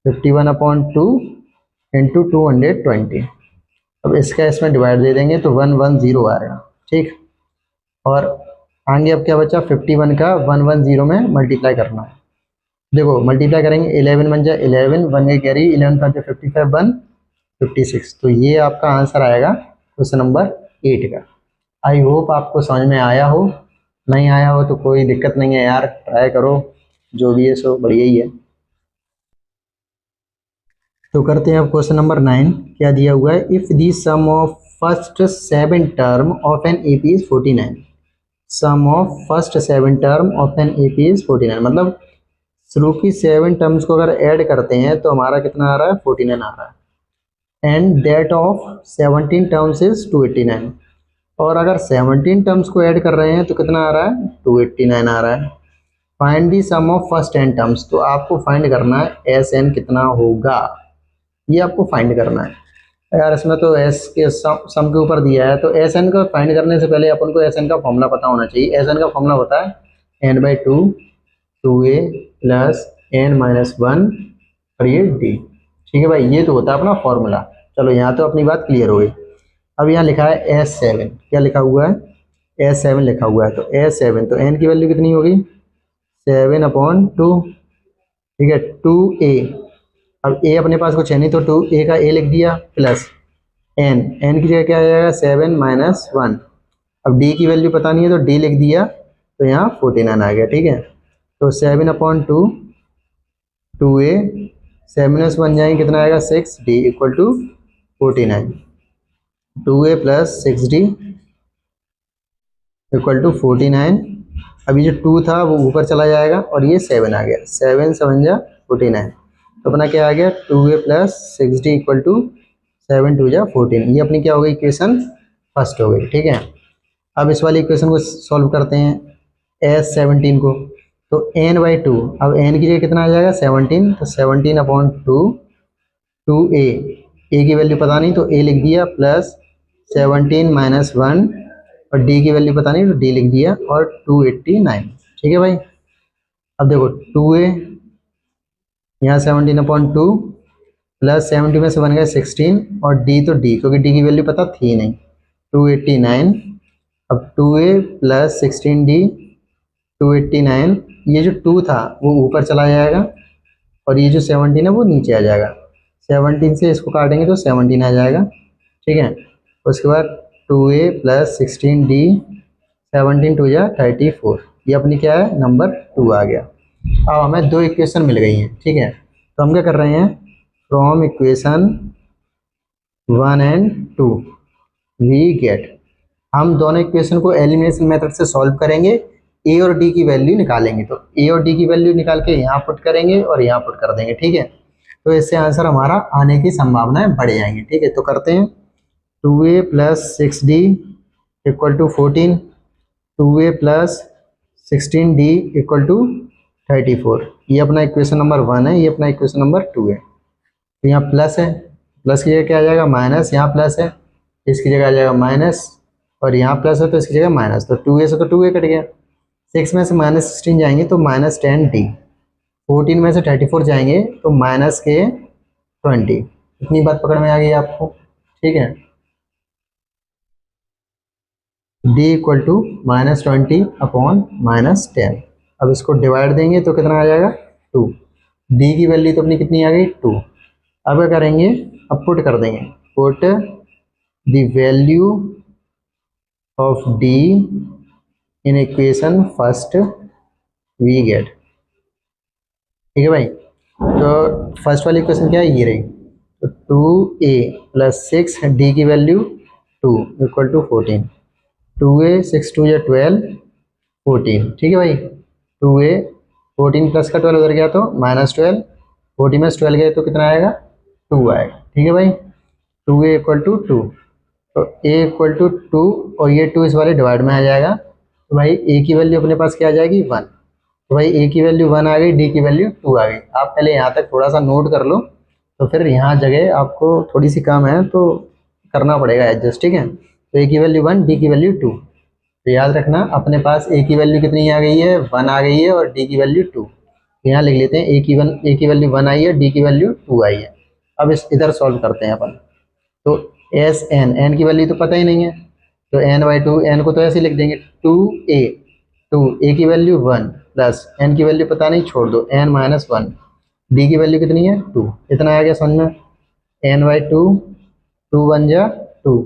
51/2 इंटू 220। अब इसका इसमें डिवाइड दे देंगे तो 110 आएगा, ठीक। और आगे अब क्या बचा 51 का 110 में मल्टीप्लाई करना है। देखो मल्टीप्लाई करेंगे 11 बन जाए 11, 1 के कैरी 11 5 55 1 56, तो ये आपका आंसर आएगा क्वेश्चन नंबर 8 का। आई होप आपको समझ में आया हो, नहीं आया हो तो कोई दिक्कत नहीं है यार, ट्राई करो, जो भी है सो बढ़िया ही है। तो करते हैं अब क्वेश्चन नंबर 9। क्या दिया हुआ है, if the sum of first 7 term of an AP is 49। Sum of first 7 term of an AP is 49, मतलब शुरू की 7 टर्म्स को अगर ऐड करते हैं तो हमारा कितना आ रहा है 49 आ रहा है। And that of 17 terms is 289, और अगर 17 टर्म्स को ऐड कर रहे हैं तो कितना आ रहा है 289 आ रहा है। Find the sum of first 10 terms, तो आपको फाइंड करना है एस एन कितना होगा, ये आपको फाइंड करना है यार। इसमें तो एस के सम के ऊपर दिया है, तो एस एन का फाइंड करने से पहले अपन को एस एन का फॉर्मूला पता होना चाहिए। एस एन का फॉर्मूला होता है n/2 2a प्लस n-1 और ये d, ठीक है भाई, ये तो होता है अपना फॉर्मूला। चलो यहाँ तो अपनी बात क्लियर हो गई। अब यहाँ लिखा है S7, क्या लिखा हुआ है S7 लिखा हुआ है, तो S7 तो n की वैल्यू कितनी होगी 7/2, ठीक है 2a। अब a अपने पास कुछ है नहीं तो 2a का a लिख दिया प्लस n की जगह क्या आ जाएगा 7 माइनस 1। अब d की वैल्यू पता नहीं है तो d लिख दिया, तो यहाँ 49 आ गया, ठीक है। तो 7/2 2a 7 - 1 जाएंगे कितना आएगा 6d equal to 49। 2a plus 6d equal to 49। अभी जो 2 था वो ऊपर चला जाएगा और ये 7 आ गया, 7 × 7 = 49। तो अपना क्या आ गया 2a plus 6d equal to 7 × 2 = 14। ये अपनी क्या हो गई इक्वेशन फर्स्ट हो गई, ठीक है। अब इस वाली इक्वेशन को सॉल्व करते हैं S17 को, तो n/2, अब n की जगह कितना आ जाएगा 17, तो 17/2 2a की वैल्यू पता नहीं तो a लिख दिया प्लस 17 माइनस 1 और d की वैल्यू पता नहीं तो d लिख दिया और 289, ठीक है भाई। अब देखो 2a यहाँ 17/2 प्लस 70 में से बन गया 16 और d तो d, क्योंकि d की वैल्यू पता थी नहीं 289। अब 2a प्लस 16d 289, ये जो 2 था वो ऊपर चला जाएगा और ये जो 17 है वो नीचे आ जाएगा। 17 से इसको काटेंगे तो 17 आ जाएगा, ठीक है। उसके बाद 2a प्लस 16d 17 × 2 = 34, ये अपनी क्या है नंबर 2 आ गया। अब हमें दो इक्वेशन मिल गई हैं, ठीक है। तो हम क्या कर रहे हैं from equation 1 and 2 we get, हम दोनों इक्वेशन को एलिमिनेशन मेथड से सॉल्व करेंगे, ए और डी की वैल्यू निकालेंगे। तो ए और डी की वैल्यू निकाल के यहाँ पुट करेंगे और यहाँ पुट कर देंगे, ठीक है। तो इससे आंसर हमारा आने की संभावनाएं बढ़ जाएंगी, ठीक है। तो करते हैं 2a plus 6d equal to 14, 2a plus 16d equal to 34, ये अपना इक्वेशन नंबर 1 है, ये अपना इक्वेशन नंबर 2 है। तो यहाँ प्लस है, प्लस की जगह क्या आ जाएगा माइनस, यहाँ प्लस है इसकी जगह आ जाएगा माइनस, और यहाँ प्लस है तो इसकी जगह माइनस, तो 2a से तो 2a कट गया। 6 में से -16 जाएंगे तो -10d, 14 में से 34 जाएंगे तो -20। इतनी बात पकड़ में आ गई आपको, ठीक है। d equal to -20/-10। अब इसको डिवाइड देंगे तो कितना आ जाएगा 2। d की वैल्यू तो अपनी कितनी आ गई 2। अब क्या करेंगे अब पुट कर देंगे, put the value of d in equation first we get, ठीक है भाई। तो फर्स्ट वाली इक्वेशन क्या है ये रही, तो 2a प्लस 6d की वैल्यू 2 इक्वल टू 14, 2a 6 × 2 = 12 14, ठीक है भाई। 2a 14 प्लस का 12 उधर गया तो -12, 14 में से 12 गए तो कितना आएगा 2 आएगा, ठीक है भाई। 2a इक्वल टू 2, तो a इक्वल टू 2 और ये 2 इस वाले डिवाइड में आ जाएगा, तो भाई a की वैल्यू अपने पास क्या आ जाएगी 1। तो भाई a की वैल्यू 1 आ गई, d की वैल्यू 2 आ गई। आप पहले यहाँ तक थोड़ा सा नोट कर लो, तो फिर यहाँ जगह आपको थोड़ी सी कम है तो करना पड़ेगा एडजस्ट, ठीक है। तो a की वैल्यू 1, d की वैल्यू 2। तो याद रखना अपने पास a की वैल्यू कितनी आ गई है 1 आ गई है और d की वैल्यू 2। यहाँ लिख लेते हैं a की वैल्यू 1 आई है, d की वैल्यू 2 आई है। अब इस इधर सॉल्व करते हैं अपन। तो एस एन की वैल्यू तो पता ही नहीं है, तो n/2 एन को तो ऐसे लिख देंगे 2a। टू ए की वैल्यू 1 प्लस एन की वैल्यू पता नहीं, छोड़ दो n-1। डी की वैल्यू कितनी है 2। इतना आ गया समझ में, n/2, 2 1 जा 2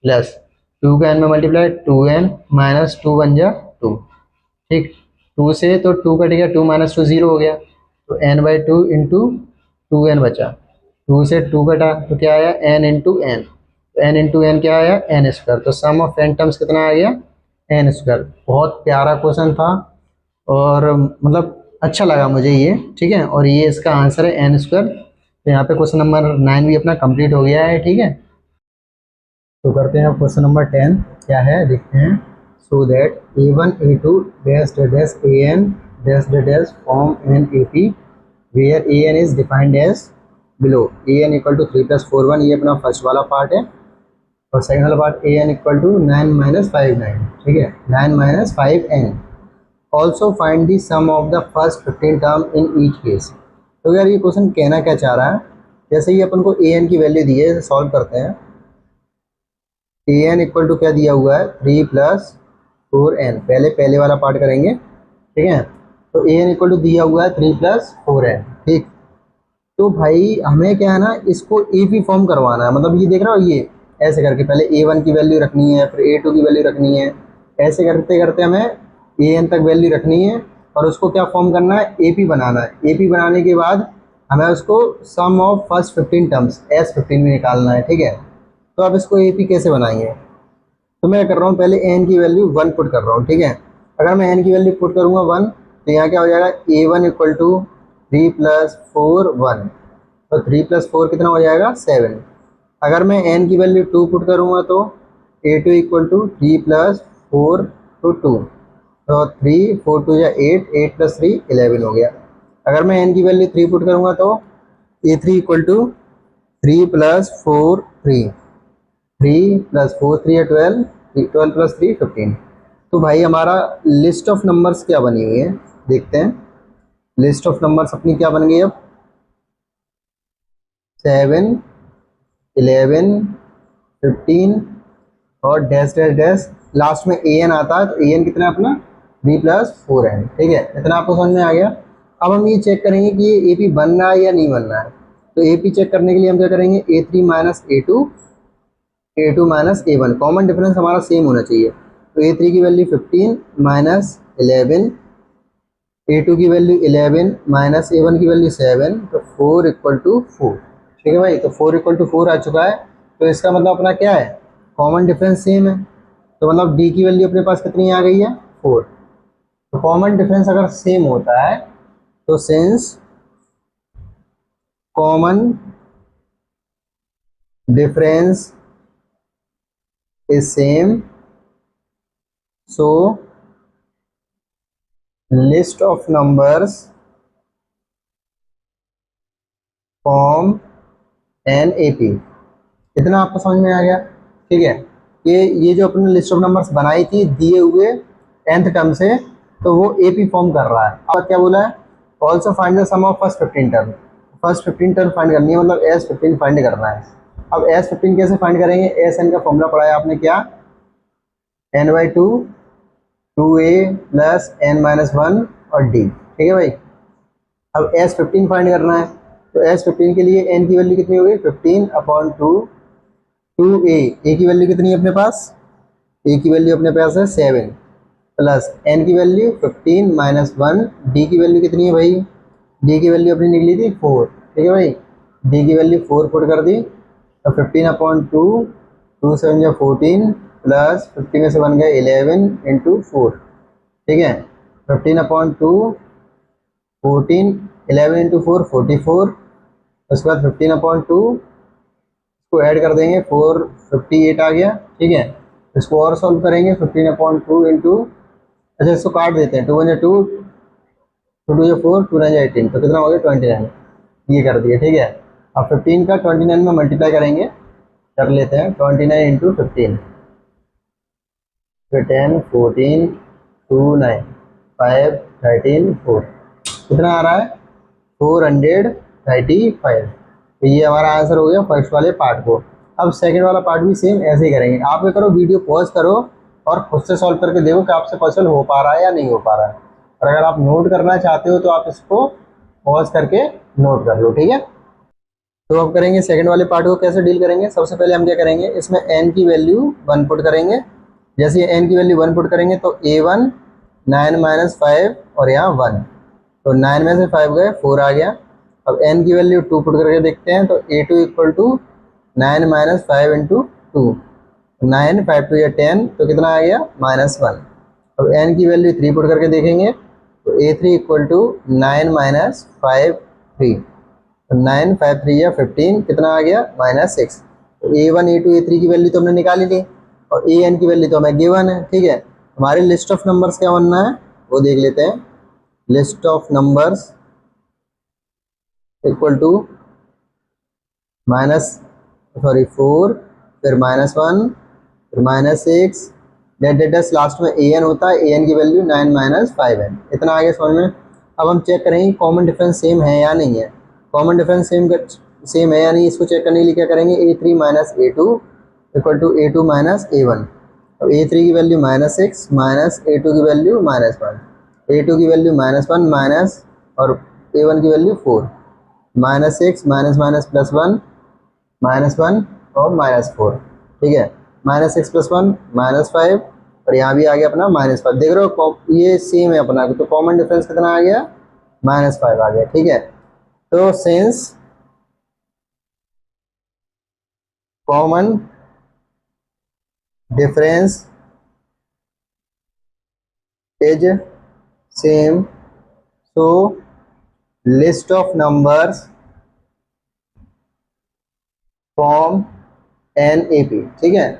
प्लस 2 का n में मल्टीप्लाई 2n माइनस 2 1 जा 2। ठीक, 2 से तो 2 कट गया, 2 माइनस 2 0 हो गया, तो n/2 इंटू 2n बचा। 2 से 2 कटा तो क्या आया n इंटू एन, तो n इंटू एन क्या आया n स्क्वायर। तो सम ऑफ n टर्म्स कितना आ गया n स्क्वायर। बहुत प्यारा क्वेश्चन था और मतलब अच्छा लगा मुझे ये, ठीक है। और ये इसका आंसर है n स्क्वायर। तो यहाँ पे क्वेश्चन नंबर 9 भी अपना कंप्लीट हो गया है, ठीक है। तो करते हैं क्वेश्चन नंबर 10 क्या है देखते हैं। So that a1 a2 dash dash an dash dash form an ap where an is defined as below। an equal to 3 + 4 1, ये अपना फर्स्ट वाला पार्ट है। और सेकंड वाला पार्ट an इक्वल टू 9 - 5 9, ठीक है, 9 - 5n। Also find the sum of the first 15 term in each case. तो यार ये क्वेश्चन कहना क्या चाह रहा है, जैसे ही अपन को an की वैल्यू दी है, इसे सॉल्व करते हैं। an इक्वल टू क्या दिया हुआ है 3 + 4n, पहले वाला पार्ट करेंगे, ठीक है। तो an इक्वल टू दिया हुआ है 3 + 4n, ठीक। तो भाई हमें क्या है ना, इसको AP फॉर्म करवाना है। मतलब ये देख रहे हो, ये ऐसे करके पहले a1 की वैल्यू रखनी है, फिर a2 की वैल्यू रखनी है, ऐसे करते करते हमें an तक वैल्यू रखनी है और उसको क्या फॉर्म करना है AP बनाना है। AP बनाने के बाद हमें उसको सम ऑफ फर्स्ट 15 टर्म्स S15 में निकालना है, ठीक है। तो अब इसको AP कैसे बनाएंगे, तो मैं कर रहा हूँ पहले n की वैल्यू 1 पुट कर रहा हूँ, ठीक है। अगर मैं n की वैल्यू पुट करूँगा 1, तो यहाँ क्या हो जाएगा a1 इक्वल टू 3 + 4 1, तो 3 + 4 कितना हो जाएगा 7। अगर मैं n की वैल्यू 2 पुट करूँगा तो a2 इक्वल टू 3 + 4 to 2, तो 3 4 2 या 8, 8 + 3 11 हो गया। अगर मैं n की वैल्यू 3 पुट करूँगा तो a3 इक्वल टू 3 + 4 3, 3 + 4 3 या 12, 12 + 3 15। तो भाई हमारा लिस्ट ऑफ नंबर्स क्या बनी हुई है देखते हैं। लिस्ट ऑफ नंबर्स अपनी क्या बन गई अब 7 11 15 और डैश डैश डैश, लास्ट में an आता है, तो an कितना है अपना 3 + 4n, ठीक है। इतना आपको समझ में आ गया। अब हम ये चेक करेंगे कि ये AP बन रहा है या नहीं बन रहा है। तो AP चेक करने के लिए हम क्या करेंगे a3 - a2, a2 - a1, common difference हमारा सेम होना चाहिए। तो a3 की वैल्यू 15 - 11, a2 की वैल्यू 11 - a1 की वैल्यू 7, तो 4 इक्वल टू 4, ठीक है भाई। तो 4 इक्वल टू 4 आ चुका है। तो इसका मतलब अपना क्या है, कॉमन डिफरेंस सेम है। तो मतलब d की वैल्यू अपने पास कितनी आ गई है 4। तो कॉमन डिफरेंस अगर सेम होता है तो since common difference is same, so list of numbers form an AP। इतना आपको समझ में आ गया, ठीक है। ये जो अपने लिस्ट ऑफ नंबर्स बनाई थी दिए हुए nth टर्म से, तो वो AP फॉर्म कर रहा है। अब क्या बोला है, also find the sum of first 15 term. First 15 term find करनी है, मतलब S15 फाइंड करना है। अब S15 कैसे फाइंड करेंगे, SN का फॉर्मूला पढ़ाया आपने क्या, n/2 2a + n-1 और d, ठीक है भाई। अब S15 फाइंड करना है, तो S15 के लिए n की वैल्यू कितनी होगी 15/2, 2a, a की वैल्यू कितनी है अपने पास, a की वैल्यू अपने पास है 7, प्लस n की वैल्यू 15 - 1, d की वैल्यू कितनी है भाई, d की वैल्यू अपनी निकली थी 4, ठीक है भाई। d की वैल्यू 4 पुट कर दी, तो 15/2, 2 7 या 14, प्लस 50 में से बन गया 11 × 4, ठीक है। 15/2 14, 11 × 4 44, उसके बाद 15/2 इसको ऐड कर देंगे 458 आ गया, ठीक है। इसको और सॉल्व करेंगे 15/2 इंटू, अच्छा इसको काट देते हैं, 2 1 2, 2 2 4, 2 9 18, तो कितना हो गया 29, ये कर दिया, ठीक है। अब 15 का 29 में मल्टीप्लाई करेंगे, कर लेते हैं 29 इंटू 15, फिर 10 14 2 9 5 13 4, कितना आ रहा है 435। तो ये हमारा आंसर हो गया फर्स्ट वाले पार्ट को। अब सेकंड वाला पार्ट भी सेम ऐसे ही करेंगे। आप क्या करो, वीडियो पॉज करो और खुद से सॉल्व करके देखो कि आपसे पजल हो पा रहा है या नहीं हो पा रहा है। और अगर आप नोट करना चाहते हो तो आप इसको पॉज करके नोट कर लो, ठीक है। तो अब करेंगे सेकंड वाले पार्ट को कैसे डील करेंगे। सबसे पहले हम क्या करेंगे, इसमें n की वैल्यू 1 पुट करेंगे। जैसे n की वैल्यू 1 पुट करेंगे तो a1 9 - 5 और यहाँ 1, तो 9 में से 5 गए 4 आ गया। अब n की वैल्यू 2 पुट करके देखते हैं, तो a2 इक्वल टू 9 - 5 इंटू 2, 9 5 2 या 10, तो कितना आ गया -1। अब n की वैल्यू 3 पुट करके देखेंगे, तो a3 इक्वल टू 9 - 5 3, 9 5 3 या 15, कितना आ गया -6। तो a1 a2 a3 की वैल्यू तो हमने निकाली ली और an की वैल्यू तो हमें गिवन है, ठीक है। हमारी लिस्ट ऑफ नंबर्स क्या बनना है वो देख लेते हैं। List of numbers equal to -4, फिर -1, फिर -6, डेट लास्ट में an होता है, an की वैल्यू 9 - 5n, इतना आगे समझ में। अब हम चेक करेंगे कॉमन डिफरेंस सेम है या नहीं है। कॉमन डिफरेंस सेम है या नहीं, इसको चेक करने के लिए क्या करेंगे, a3 - a2 equal to a2 - a1। अब a3 की वैल्यू -6 माइनस a2 की वैल्यू -1, a2 की वैल्यू -1 माइनस और a1 की वैल्यू 4, -6 माइनस माइनस +1 -1 और -4, ठीक है। -6 + 1 -5 और यहाँ भी आ गया अपना -5। देख रहे हो ये सेम है अपना, तो कॉमन डिफरेंस कितना आ गया -5 आ गया, ठीक है। तो since common difference is same, so list of numbers form NAP, ठीक है।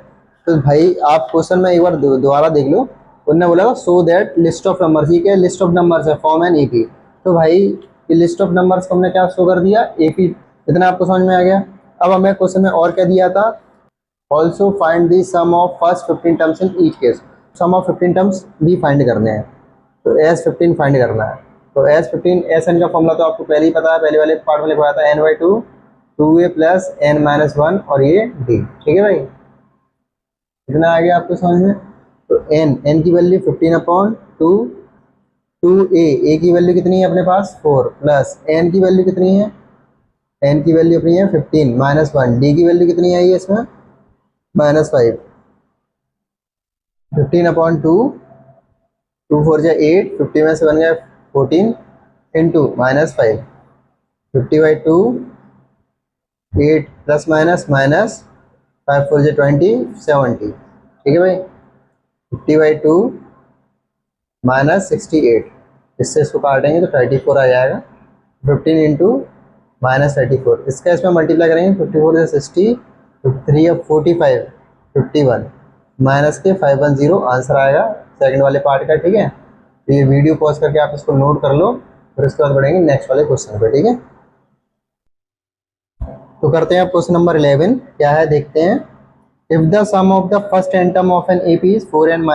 तो भाई आप क्वेश्चन में एक बार दोबारा देख लो, उन्होंने बोला so that list of numbers, ये क्या लिस्ट ऑफ नंबर्स है, फॉर्म NAP। तो भाई ये लिस्ट ऑफ नंबर्स को हमने क्या शो कर दिया AP, इतना आपको समझ में आ गया। अब हमें क्वेश्चन में और क्या दिया था, also find the sum of first 15 terms in each case, sum of 15 terms भी फाइंड करने हैं, तो S15 फाइंड करना है। तो S15 SN का फॉर्मूला तो आपको पहले ही पता है, पहले वाले पार्ट में लिखवाया था n/2 2a + n - 1 और ये d, ठीक है भाई। कितना आ गया आपको समझ में। तो n की वैल्यू 15/2, 2a की वैल्यू कितनी है अपने पास 4, प्लस n की वैल्यू कितनी है, n की वैल्यू अपनी है 15 -1, d की वैल्यू कितनी आई है इसमें -5, 15/2, 2 4 जा 8, 50 में से 1 गया 14 इंटू -5, 50/2, 8 प्लस माइनस माइनस 5 4 जा 20 70, ठीक है भाई। 50/2 -68, इससे इसको काटेंगे तो 34 आ जाएगा। 15 इंटू -34, इसका इसमें मल्टीप्लाई करेंगे, 54 से 60, 3 या 45, 51 माइनस के 510 आंसर आएगा सेकंड वाले पार्ट का, ठीक है। तो ये वीडियो पॉज करके आप इसको नोट कर लो, फिर उसके बाद बढ़ेंगे नेक्स्ट वाले क्वेश्चन पे, ठीक है। तो करते हैं क्वेश्चन नंबर 11, क्या है देखते हैं। If the sum of the first n term of an AP is 4n -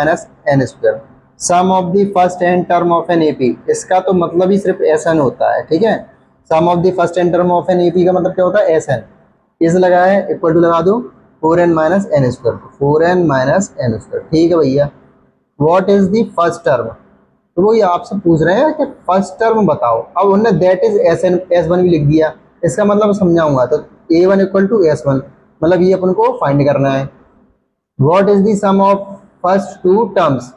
n², sum of the first n term of an AP, इसका तो मतलब ही सिर्फ SN होता है, ठीक है। Sum of the first n term of an AP का मतलब क्या होता है SN, इस लगा है इक्वल टू लगा दो 4n - n², 4n - n², ठीक है भैया। What is the first term, तो वो ये आपसे पूछ रहे हैं कि फर्स्ट टर्म बताओ। अब उन्होंने दैट इज SN S1 भी लिख दिया, इसका मतलब समझाऊंगा। तो A1 इक्वल टू S1, मतलब ये अपन को फाइंड करना है। What is the sum of first 2 terms,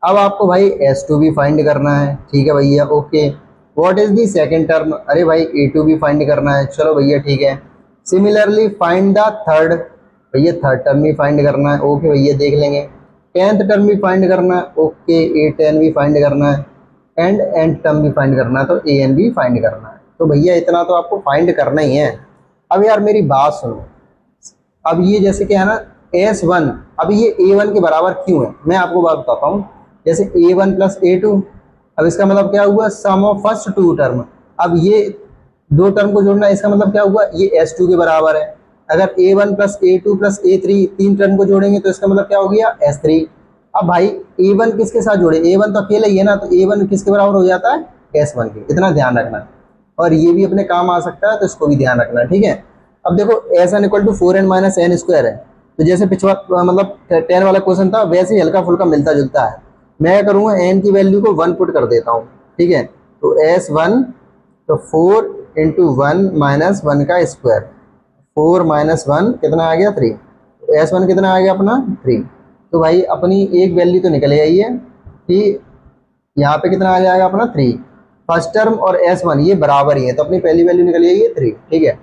अब आपको भाई S2 भी फाइंड करना है, ठीक है भैया, okay. What is the second term, अरे भाई A2 भी फाइंड करना है, चलो भैया ठीक है। सिमिलरली फाइंड द थर्ड, भैया थर्ड टर्म भी फाइंड करना है, ओके भैया देख लेंगे। 10th टर्म भी फाइंड करना है, ओके A10 भी फाइंड करना है, एंड एंड टर्म भी फाइंड करना है, तो AN भी फाइंड करना है। तो भैया इतना तो आपको फाइंड करना ही है। अब यार मेरी बात सुनो, अब ये जैसे क्या है ना S1, अब ये A1 के बराबर क्यों है मैं आपको बात बताता हूँ। जैसे A1 प्लस A2, अब इसका मतलब क्या हुआ, सम ऑफ फर्स्ट टू टर्म। अब ये दो टर्म को जोड़ना, इसका मतलब क्या हुआ, ये S2 के बराबर है। अगर A1 plus A2 plus A3 तीन टर्म को जोड़ेंगे तो इसका मतलब क्या हो गया, S3। अब भाई A1 किसके साथ जोड़े, A1 तो अकेला ही है ना, तो A1 किसके बराबर हो जाता है, S1 के। इतना ध्यान रखना, और ये भी अपने काम आ सकता है तो इसको भी ध्यान रखना, ठीक है। अब देखो SN equal to 4n minus n square है, तो जैसे पिछवा मतलब 10 वाला क्वेश्चन था वैसे ही हल्का फुल्का मिलता जुलता है। मैं क्या करूँगा, n की वैल्यू को 1 पुट कर देता हूँ, ठीक है। तो S1, तो 4 इंटू 1 माइनस 1 का स्क्वायर, 4 माइनस 1 कितना आ गया, 3। तो S1 कितना आ गया अपना, 3। तो भाई अपनी एक वैल्यू तो निकल आई है कि यहाँ पे कितना आ जाएगा अपना, 3। फर्स्ट टर्म और S1 ये बराबर ही है, तो अपनी पहली वैल्यू निकल आई है 3, ठीक है।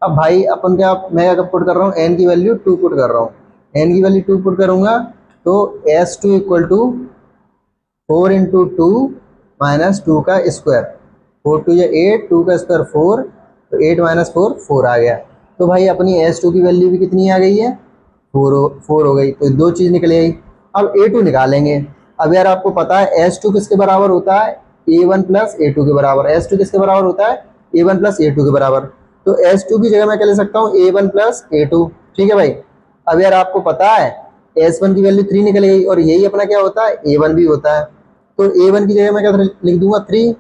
अब भाई अपन क्या, मैं क्या पुट कर रहा हूँ, n की वैल्यू 2 पुट कर रहा हूँ। n की वैल्यू 2 पुट करूंगा तो S2 equal to 4 into 2 minus 2 का स्क्वायर, 4 टू या 8, 2 का स्क्वायर 4, तो 8 माइनस 4 4 आ गया। तो भाई अपनी S2 की वैल्यू भी कितनी आ गई है, 4 हो गई, तो दो चीज़ निकल आई। अब A2 निकालेंगे। अब यार आपको पता है S2 किसके बराबर होता है, A1 प्लस A2 के बराबर। S2 किसके बराबर होता है, A1 प्लस A2 के बराबर। तो S2 की जगह मैं क्या ले सकता हूँ, A1 प्लस A2, ठीक है भाई। अब यार आपको पता है S1 की वैल्यू 3 निकल गई, और यही अपना क्या होता है, A1 भी होता है। तो A1 की जगह मैं क्या लिख दूंगा, 3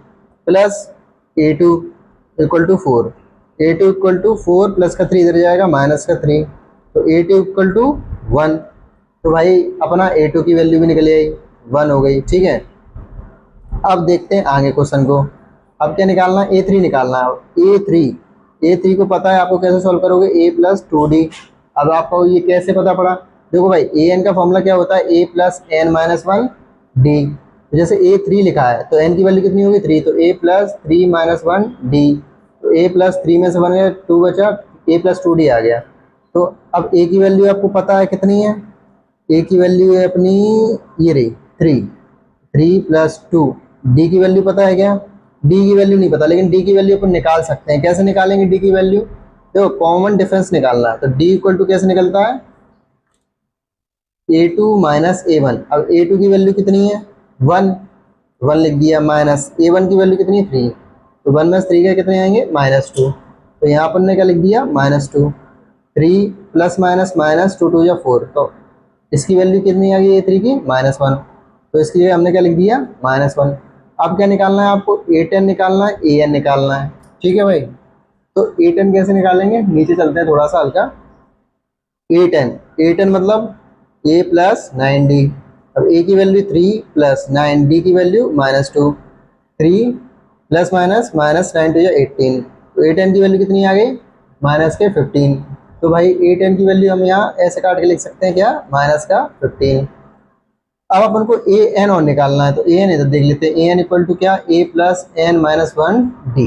plus A2 equal to 4। A2 equal to 4 plus का 3 इधर जाएगा, माइनस का 3, तो A2 इक्वल टू 1। तो भाई अपना A2 की वैल्यू भी निकल आई, 1 हो गई, ठीक है। अब देखते हैं आगे क्वेश्चन को। अब क्या निकालना है, A3 निकालना है। A3 को पता है आपको, कैसे सॉल्व करोगे, A प्लस 2D। अब आपको ये कैसे पता पड़ा, देखो भाई AN का फॉर्मूला क्या होता है, A plus N minus 1 D. तो जैसे A3 लिखा है तो n की वैल्यू कितनी होगी, 3, तो A प्लस 3 माइनस 1 डी। तो A प्लस 3 में से 1 गया, 2 बचा, A प्लस 2D आ गया। तो अब A की वैल्यू आपको पता है कितनी है, A की वैल्यू है अपनी ये रही 3, 3 प्लस 2। डी की वैल्यू पता है क्या, डी की वैल्यू नहीं पता, लेकिन डी की वैल्यू अपन निकाल सकते हैं। कैसे निकालेंगे डी की वैल्यू, देखो कॉमन डिफरेंस निकालना है, तो डी इक्वल टू कैसे निकलता है, A2 माइनस A1। अब A2 की वैल्यू कितनी है, 1, 1 लिख दिया, माइनस A1 की वैल्यू कितनी है, 3। तो 1 माइनस 3 के कितने आएंगे, -2। तो यहाँ पर ने क्या लिख दिया, -2। 3 प्लस माइनस माइनस 2 2 या 4, तो इसकी वैल्यू कितनी आ गई A3 की, -1। तो इसके लिए हमने क्या लिख दिया, -1। अब क्या निकालना है आपको, A10 निकालना है, AN निकालना है, ठीक है भाई। तो A10 कैसे निकालेंगे, नीचे चलते हैं थोड़ा सा हल्का। A10 मतलब A प्लस 9D। अब A की वैल्यू 3 प्लस 9, D की value -2, 3 plus minus minus 9 two या 18, तो A10 की वैल्यू कितनी आ गई, माइनस के 15। तो भाई A10 की वैल्यू हम यहाँ ऐसे काट के लिख सकते हैं क्या, माइनस का 15। अब अपन को AN और निकालना है, तो AN इधर देख लेते हैं। AN इक्वल टू क्या, A plus N minus 1 D.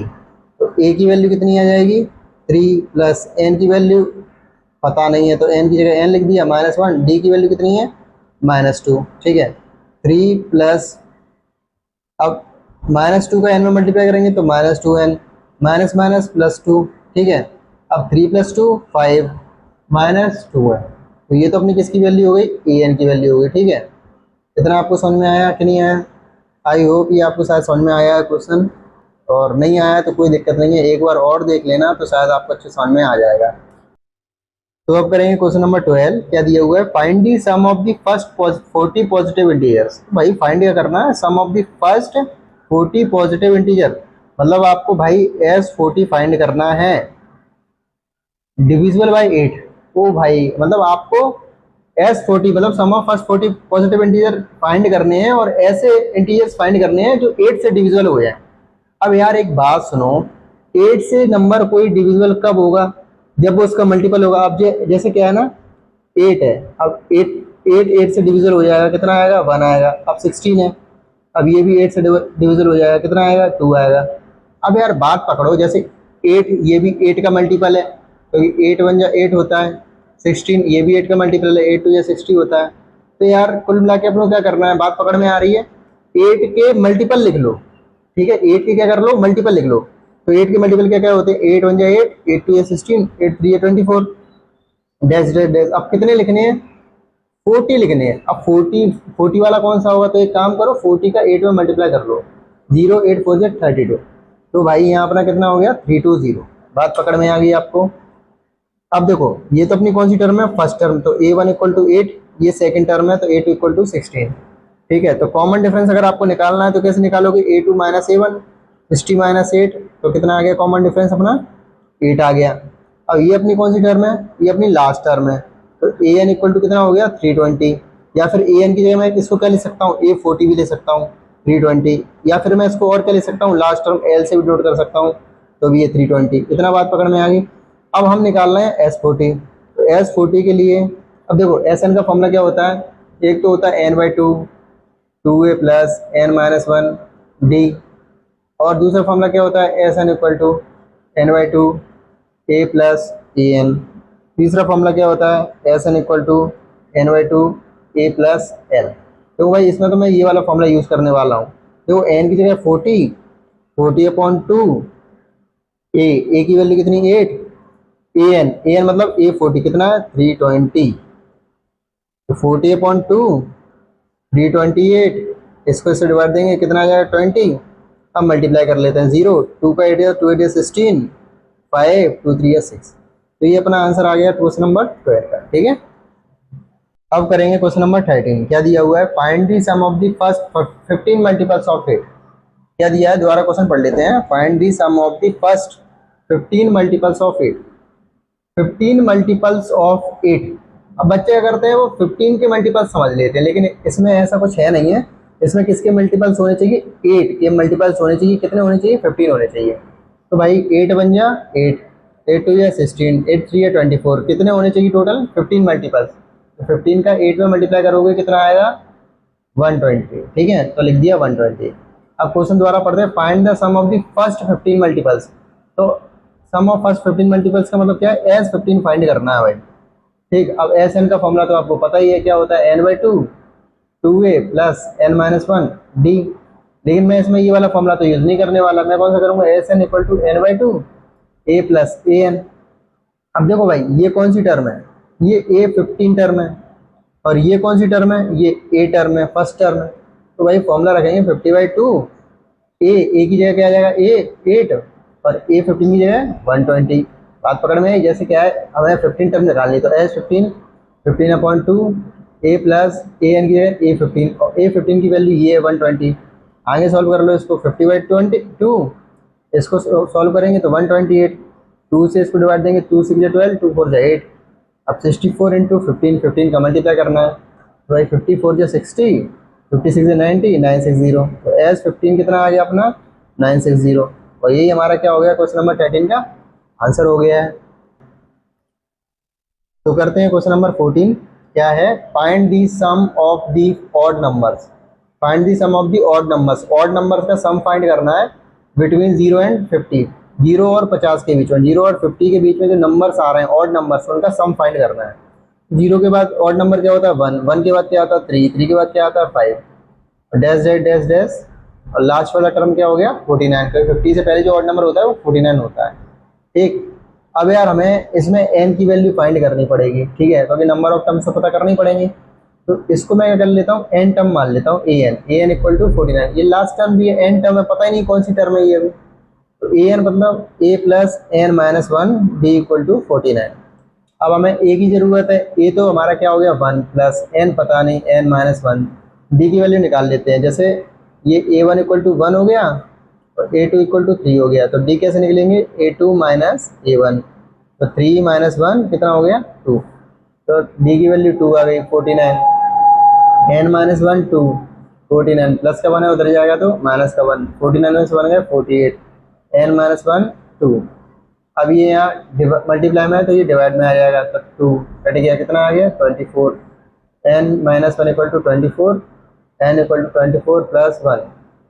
तो A की वैल्यू कितनी आ जाएगी, 3 प्लस N की वैल्यू पता नहीं है, तो N की जगह N लिख दिया, -1। डी की वैल्यू कितनी है, -2, ठीक है। 3 प्लस, अब -2 का n में मल्टीप्लाई करेंगे तो -2n, माइनस माइनस प्लस 2, ठीक है। अब 3 प्लस 2 5, -2 है, तो ये तो अपनी किसकी वैल्यू हो गई, AN की वैल्यू हो गई, ठीक है। इतना आपको समझ में आया कि नहीं आया, आई होप ये आपको शायद समझ में आया है क्वेश्चन, और नहीं आया तो कोई दिक्कत नहीं है, एक बार और देख लेना तो शायद आपको अच्छे समझ में आ जाएगा। तो अब करेंगे क्वेश्चन नंबर 12। क्या दिया हुआ है, find the sum of the first 40 positive integers. भाई फाइंड क्या करना है, sum of the first 40 positive integer, मतलब आपको भाई S40 फाइंड करना है, डिविजिबल बाय 8। ओ भाई मतलब आपको S40 मतलब sum of first 40 positive integer find करने हैं, और ऐसे इंटीजर्स फाइंड करने हैं जो 8 से डिविजिबल हो जाए। अब यार एक बात सुनो, 8 से नंबर कोई डिविजिबल कब होगा, जब वो उसका मल्टीपल होगा। अब जैसे क्या है ना, 8 है, अब 8 से डिविजिबल हो जाएगा, कितना आएगा, 1 आएगा। अब 16 है, अब ये भी 8 से डिविजिबल हो जाएगा, कितना आएगा, 2 आएगा। अब यार बात पकड़ो, जैसे 8 ये भी 8 का मल्टीपल है, तो 8 1 जा 8 होता है। 16 ये भी 8 का मल्टीपल है, 8 2 या 60 होता है। तो यार कुल मिला के अपने को क्या करना है, बात पकड़ में आ रही है, 8 के मल्टीपल लिख लो, ठीक है। 8 के क्या कर लो, मल्टीपल लिख लो। तो 8 के मल्टीपल क्या क्या होते हैं, 8 1 जा 8, 8 2 या 16, 8 3 या 24। Dash dash dash. अब कितने लिखने हैं? 40 लिखने हैं। अब 40 वाला कौन सा होगा? तो एक काम करो, 40 का 8 में मल्टीप्लाई कर लो, 0 8 4 32। तो भाई यहाँ अपना कितना हो गया? 320। बात पकड़ में आ गई आपको? अब देखो, ये तो अपनी कौन सी टर्म है? First term. तो A1 इक्वल टू 8, ये सेकंड टर्म है तो A2 इक्वल टू 16। ठीक है, तो कॉमन डिफरेंस अगर आपको निकालना है तो कैसे निकालोगे? A2 माइनस A1, 60 माइनस 8, तो कितना आ गया कॉमन डिफरेंस अपना? 8 आ गया। अब ये अपनी कौन सी टर्म है? ये अपनी लास्ट टर्म है। तो AN इक्वल टू कितना हो गया? 320। या फिर AN की जगह मैं इसको क्या ले सकता हूँ? A40 भी ले सकता हूँ, 320। या फिर मैं इसको और क्या ले सकता हूँ? लास्ट टर्म L से भी डिनोट कर सकता हूँ, तो भी ये 320। इतना बात पकड़ में आ गई? अब हम निकाल रहे हैं S40। तो S40 के लिए अब देखो, SN का फॉर्मूला क्या होता है? एक तो होता है N/2, 2A plus N-1 D, और दूसरा फॉर्मूला क्या होता है? SN equal to N/2 A plus AN। तीसरा फॉर्मूला क्या होता है? SN equal to N/2 A plus L। तो भाई इसमें तो मैं ये वाला फॉर्मूला यूज़ करने वाला हूँ। देखो, N की जगह 40/2, A की वैल्यू कितनी? 8, AN मतलब A40 कितना है? 320। तो 40/2, 328, इसको इससे डिवाइड देंगे कितना आ जाएगा? 20। अब मल्टीप्लाई कर लेते हैं, 0 2 का 8 2 8 16, 5 2 3 6। तो ये अपना आंसर आ गया क्वेश्चन नंबर 12 का। ठीक है, अब करेंगे क्वेश्चन नंबर 13। क्या दिया हुआ है? Find the sum of the first 15 multiples of 8। क्या दिया है? दोबारा क्वेश्चन पढ़ लेते हैं। Find the sum of the first 15 multiples of 8। 15 multiples of 8। अब बच्चे क्या करते हैं? वो 15 के मल्टीपल्स समझ लेते हैं, लेकिन इसमें ऐसा कुछ है नहीं है। इसमें किसके मल्टीपल्स होने चाहिए? 8 के मल्टीपल्स होने चाहिए। कितने होने चाहिए? 15 होने चाहिए। तो भाई 8 बन जा 8, 8 2 या 16, 8 3 या 24। कितने होने चाहिए टोटल? 15 मल्टीपल्स। तो 15 का 8 में मल्टीप्लाई करोगे कितना आएगा? 120। ठीक है, तो लिख दिया 120। अब क्वेश्चन दोबारा पढ़ते हैं। Find the sum of the first 15 multiples. तो सम ऑफ फर्स्ट 15 मल्टीपल्स का मतलब क्या है? S15 फाइंड करना है भाई। ठीक, अब SN का फॉर्मूला तो आपको पता ही है, क्या होता है? N/2 2A plus N-1 D। लेकिन मैं इसमें ये वाला फॉर्मूला तो यूज नहीं करने वाला। मैं कौन सा करूंगा? SN equal to N/2 A plus AN। अब देखो भाई, ये कौन सी टर्म है? ये A15 टर्म है, और ये कौन सी टर्म है? ये A टर्म है, फर्स्ट टर्म है। तो भाई फॉर्मूला रखेंगे 50/2। A की जगह क्या आ जाएगा? A 8, और A15 की जगह 120। बात पकड़ में आई? जैसे क्या है, हमें 15 टर्म निकालनी, तो S15 15/2 A प्लस AN की जगह A15, और A15 की वैल्यू ये है 120। आगे सॉल्व कर लो इसको, 50/2, इसको सॉल्व करेंगे तो 128। 2 से इसको डिवाइड देंगे, 2 6 12, 2 4 8। अब 64 इंटू 15, 15 का मल्टीप्लाई करना है। तो भाई 54 जो 60, 56 जो 90, 960। तो S15 कितना आ गया अपना? 960। और यही हमारा क्या हो गया? क्वेश्चन नंबर 13 का आंसर हो गया है। तो करते हैं क्वेश्चन नंबर 14। क्या है? Find the sum of the odd numbers. Find the sum of the odd numbers. Odd numbers का सम फाइंड करना है बिटवीन 0 एंड 50। 0 और 50 के बीच में, 0 और 50 के बीच में जो नंबर्स आ रहे हैं ऑड नंबर्स, उनका सम फाइंड करना है। 0 के बाद ऑड नंबर क्या होता है? 1, 1 के बाद क्या आता है? 3, 3 के बाद क्या आता है? 5, डैश डैश डैश डैश, और लास्ट वाला टर्म क्या हो गया? 49। तो 50 से पहले जो ऑड नंबर होता है वो 49 होता है। ठीक, अब यार हमें इसमें n की वैल्यू फाइंड करनी पड़ेगी। ठीक है, क्योंकि नंबर ऑफ टर्म्स तो पता करनी पड़ेंगे। तो इसको मैं क्या कर लेता हूँ? n टर्म मान लेता हूँ, an इक्वल टू 49। ये लास्ट टर्म भी है, n टर्म है, पता ही नहीं कौन सी टर्म है ये अभी। तो an मतलब a plus N-1 d equal to 49। अब हमें a की जरूरत है। a तो हमारा क्या हो गया? 1 प्लस n पता नहीं, N-1। d की वैल्यू निकाल लेते हैं। जैसे ये a1 इक्वल टू 1 हो गया, और A2 इक्वल टू 3 हो गया। तो D कैसे निकलेंगे? A2 minus A1। तो 3 माइनस 1 कितना हो गया? 2। तो D की वैल्यू 2 आ गई, 49। N-1 2, 49 प्लस का 1 है, उधर जाएगा तो माइनस का 1। 49 में से 1 गया 48। N-1 2। अब ये यहाँ मल्टीप्लाई में है तो ये डिवाइड में आ जाएगा, तो 2 कट गया, कितना आ गया? 24। N-1 equal to 24, N equal to 24 plus 1,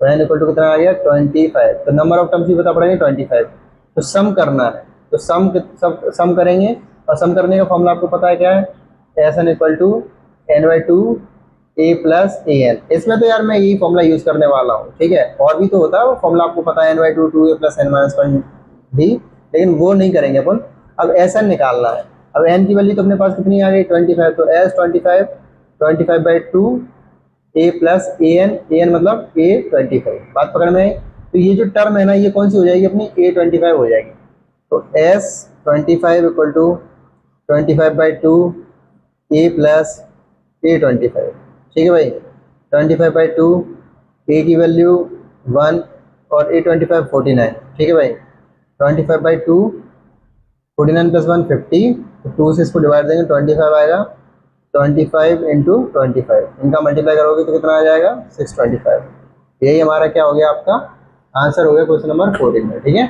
तो n इक्वल टू कितना आ गया? 25। तो नंबर ऑफ टर्म्स भी बता पड़ेंगे 25। तो सम करना है, तो सम करेंगे, और सम करने का फॉर्मूला आपको पता है क्या है? SN equal to N/2 A plus AN। इसमें तो यार मैं यही फॉर्मूला यूज करने वाला हूँ। ठीक है, और भी तो होता है वो फॉर्मूला, आपको पता है N/2 2A plus N-1 D, लेकिन वो नहीं करेंगे अपन। अब SN निकालना है। अब n की वैल्यू तो अपने पास कितनी आ गई 25, तो s 25/2 a प्लस an मतलब a25। बात पकड़ में आई। तो ये जो टर्म है ना ये कौन सी हो जाएगी अपनी a25 हो जाएगी। तो s25 equal to 25/2 a plus a25। ठीक है भाई, 25/2 a की वैल्यू 1 और a25 49। ठीक है भाई, 25/2 49 प्लस 1 50, तो 2 से इसको डिवाइड देंगे 25 आएगा। 25 इंटू 25 इनका मल्टीप्लाई करोगे तो कितना आ जाएगा 625। यही हमारा क्या हो गया आपका आंसर हो गया क्वेश्चन नंबर 14 में। ठीक है।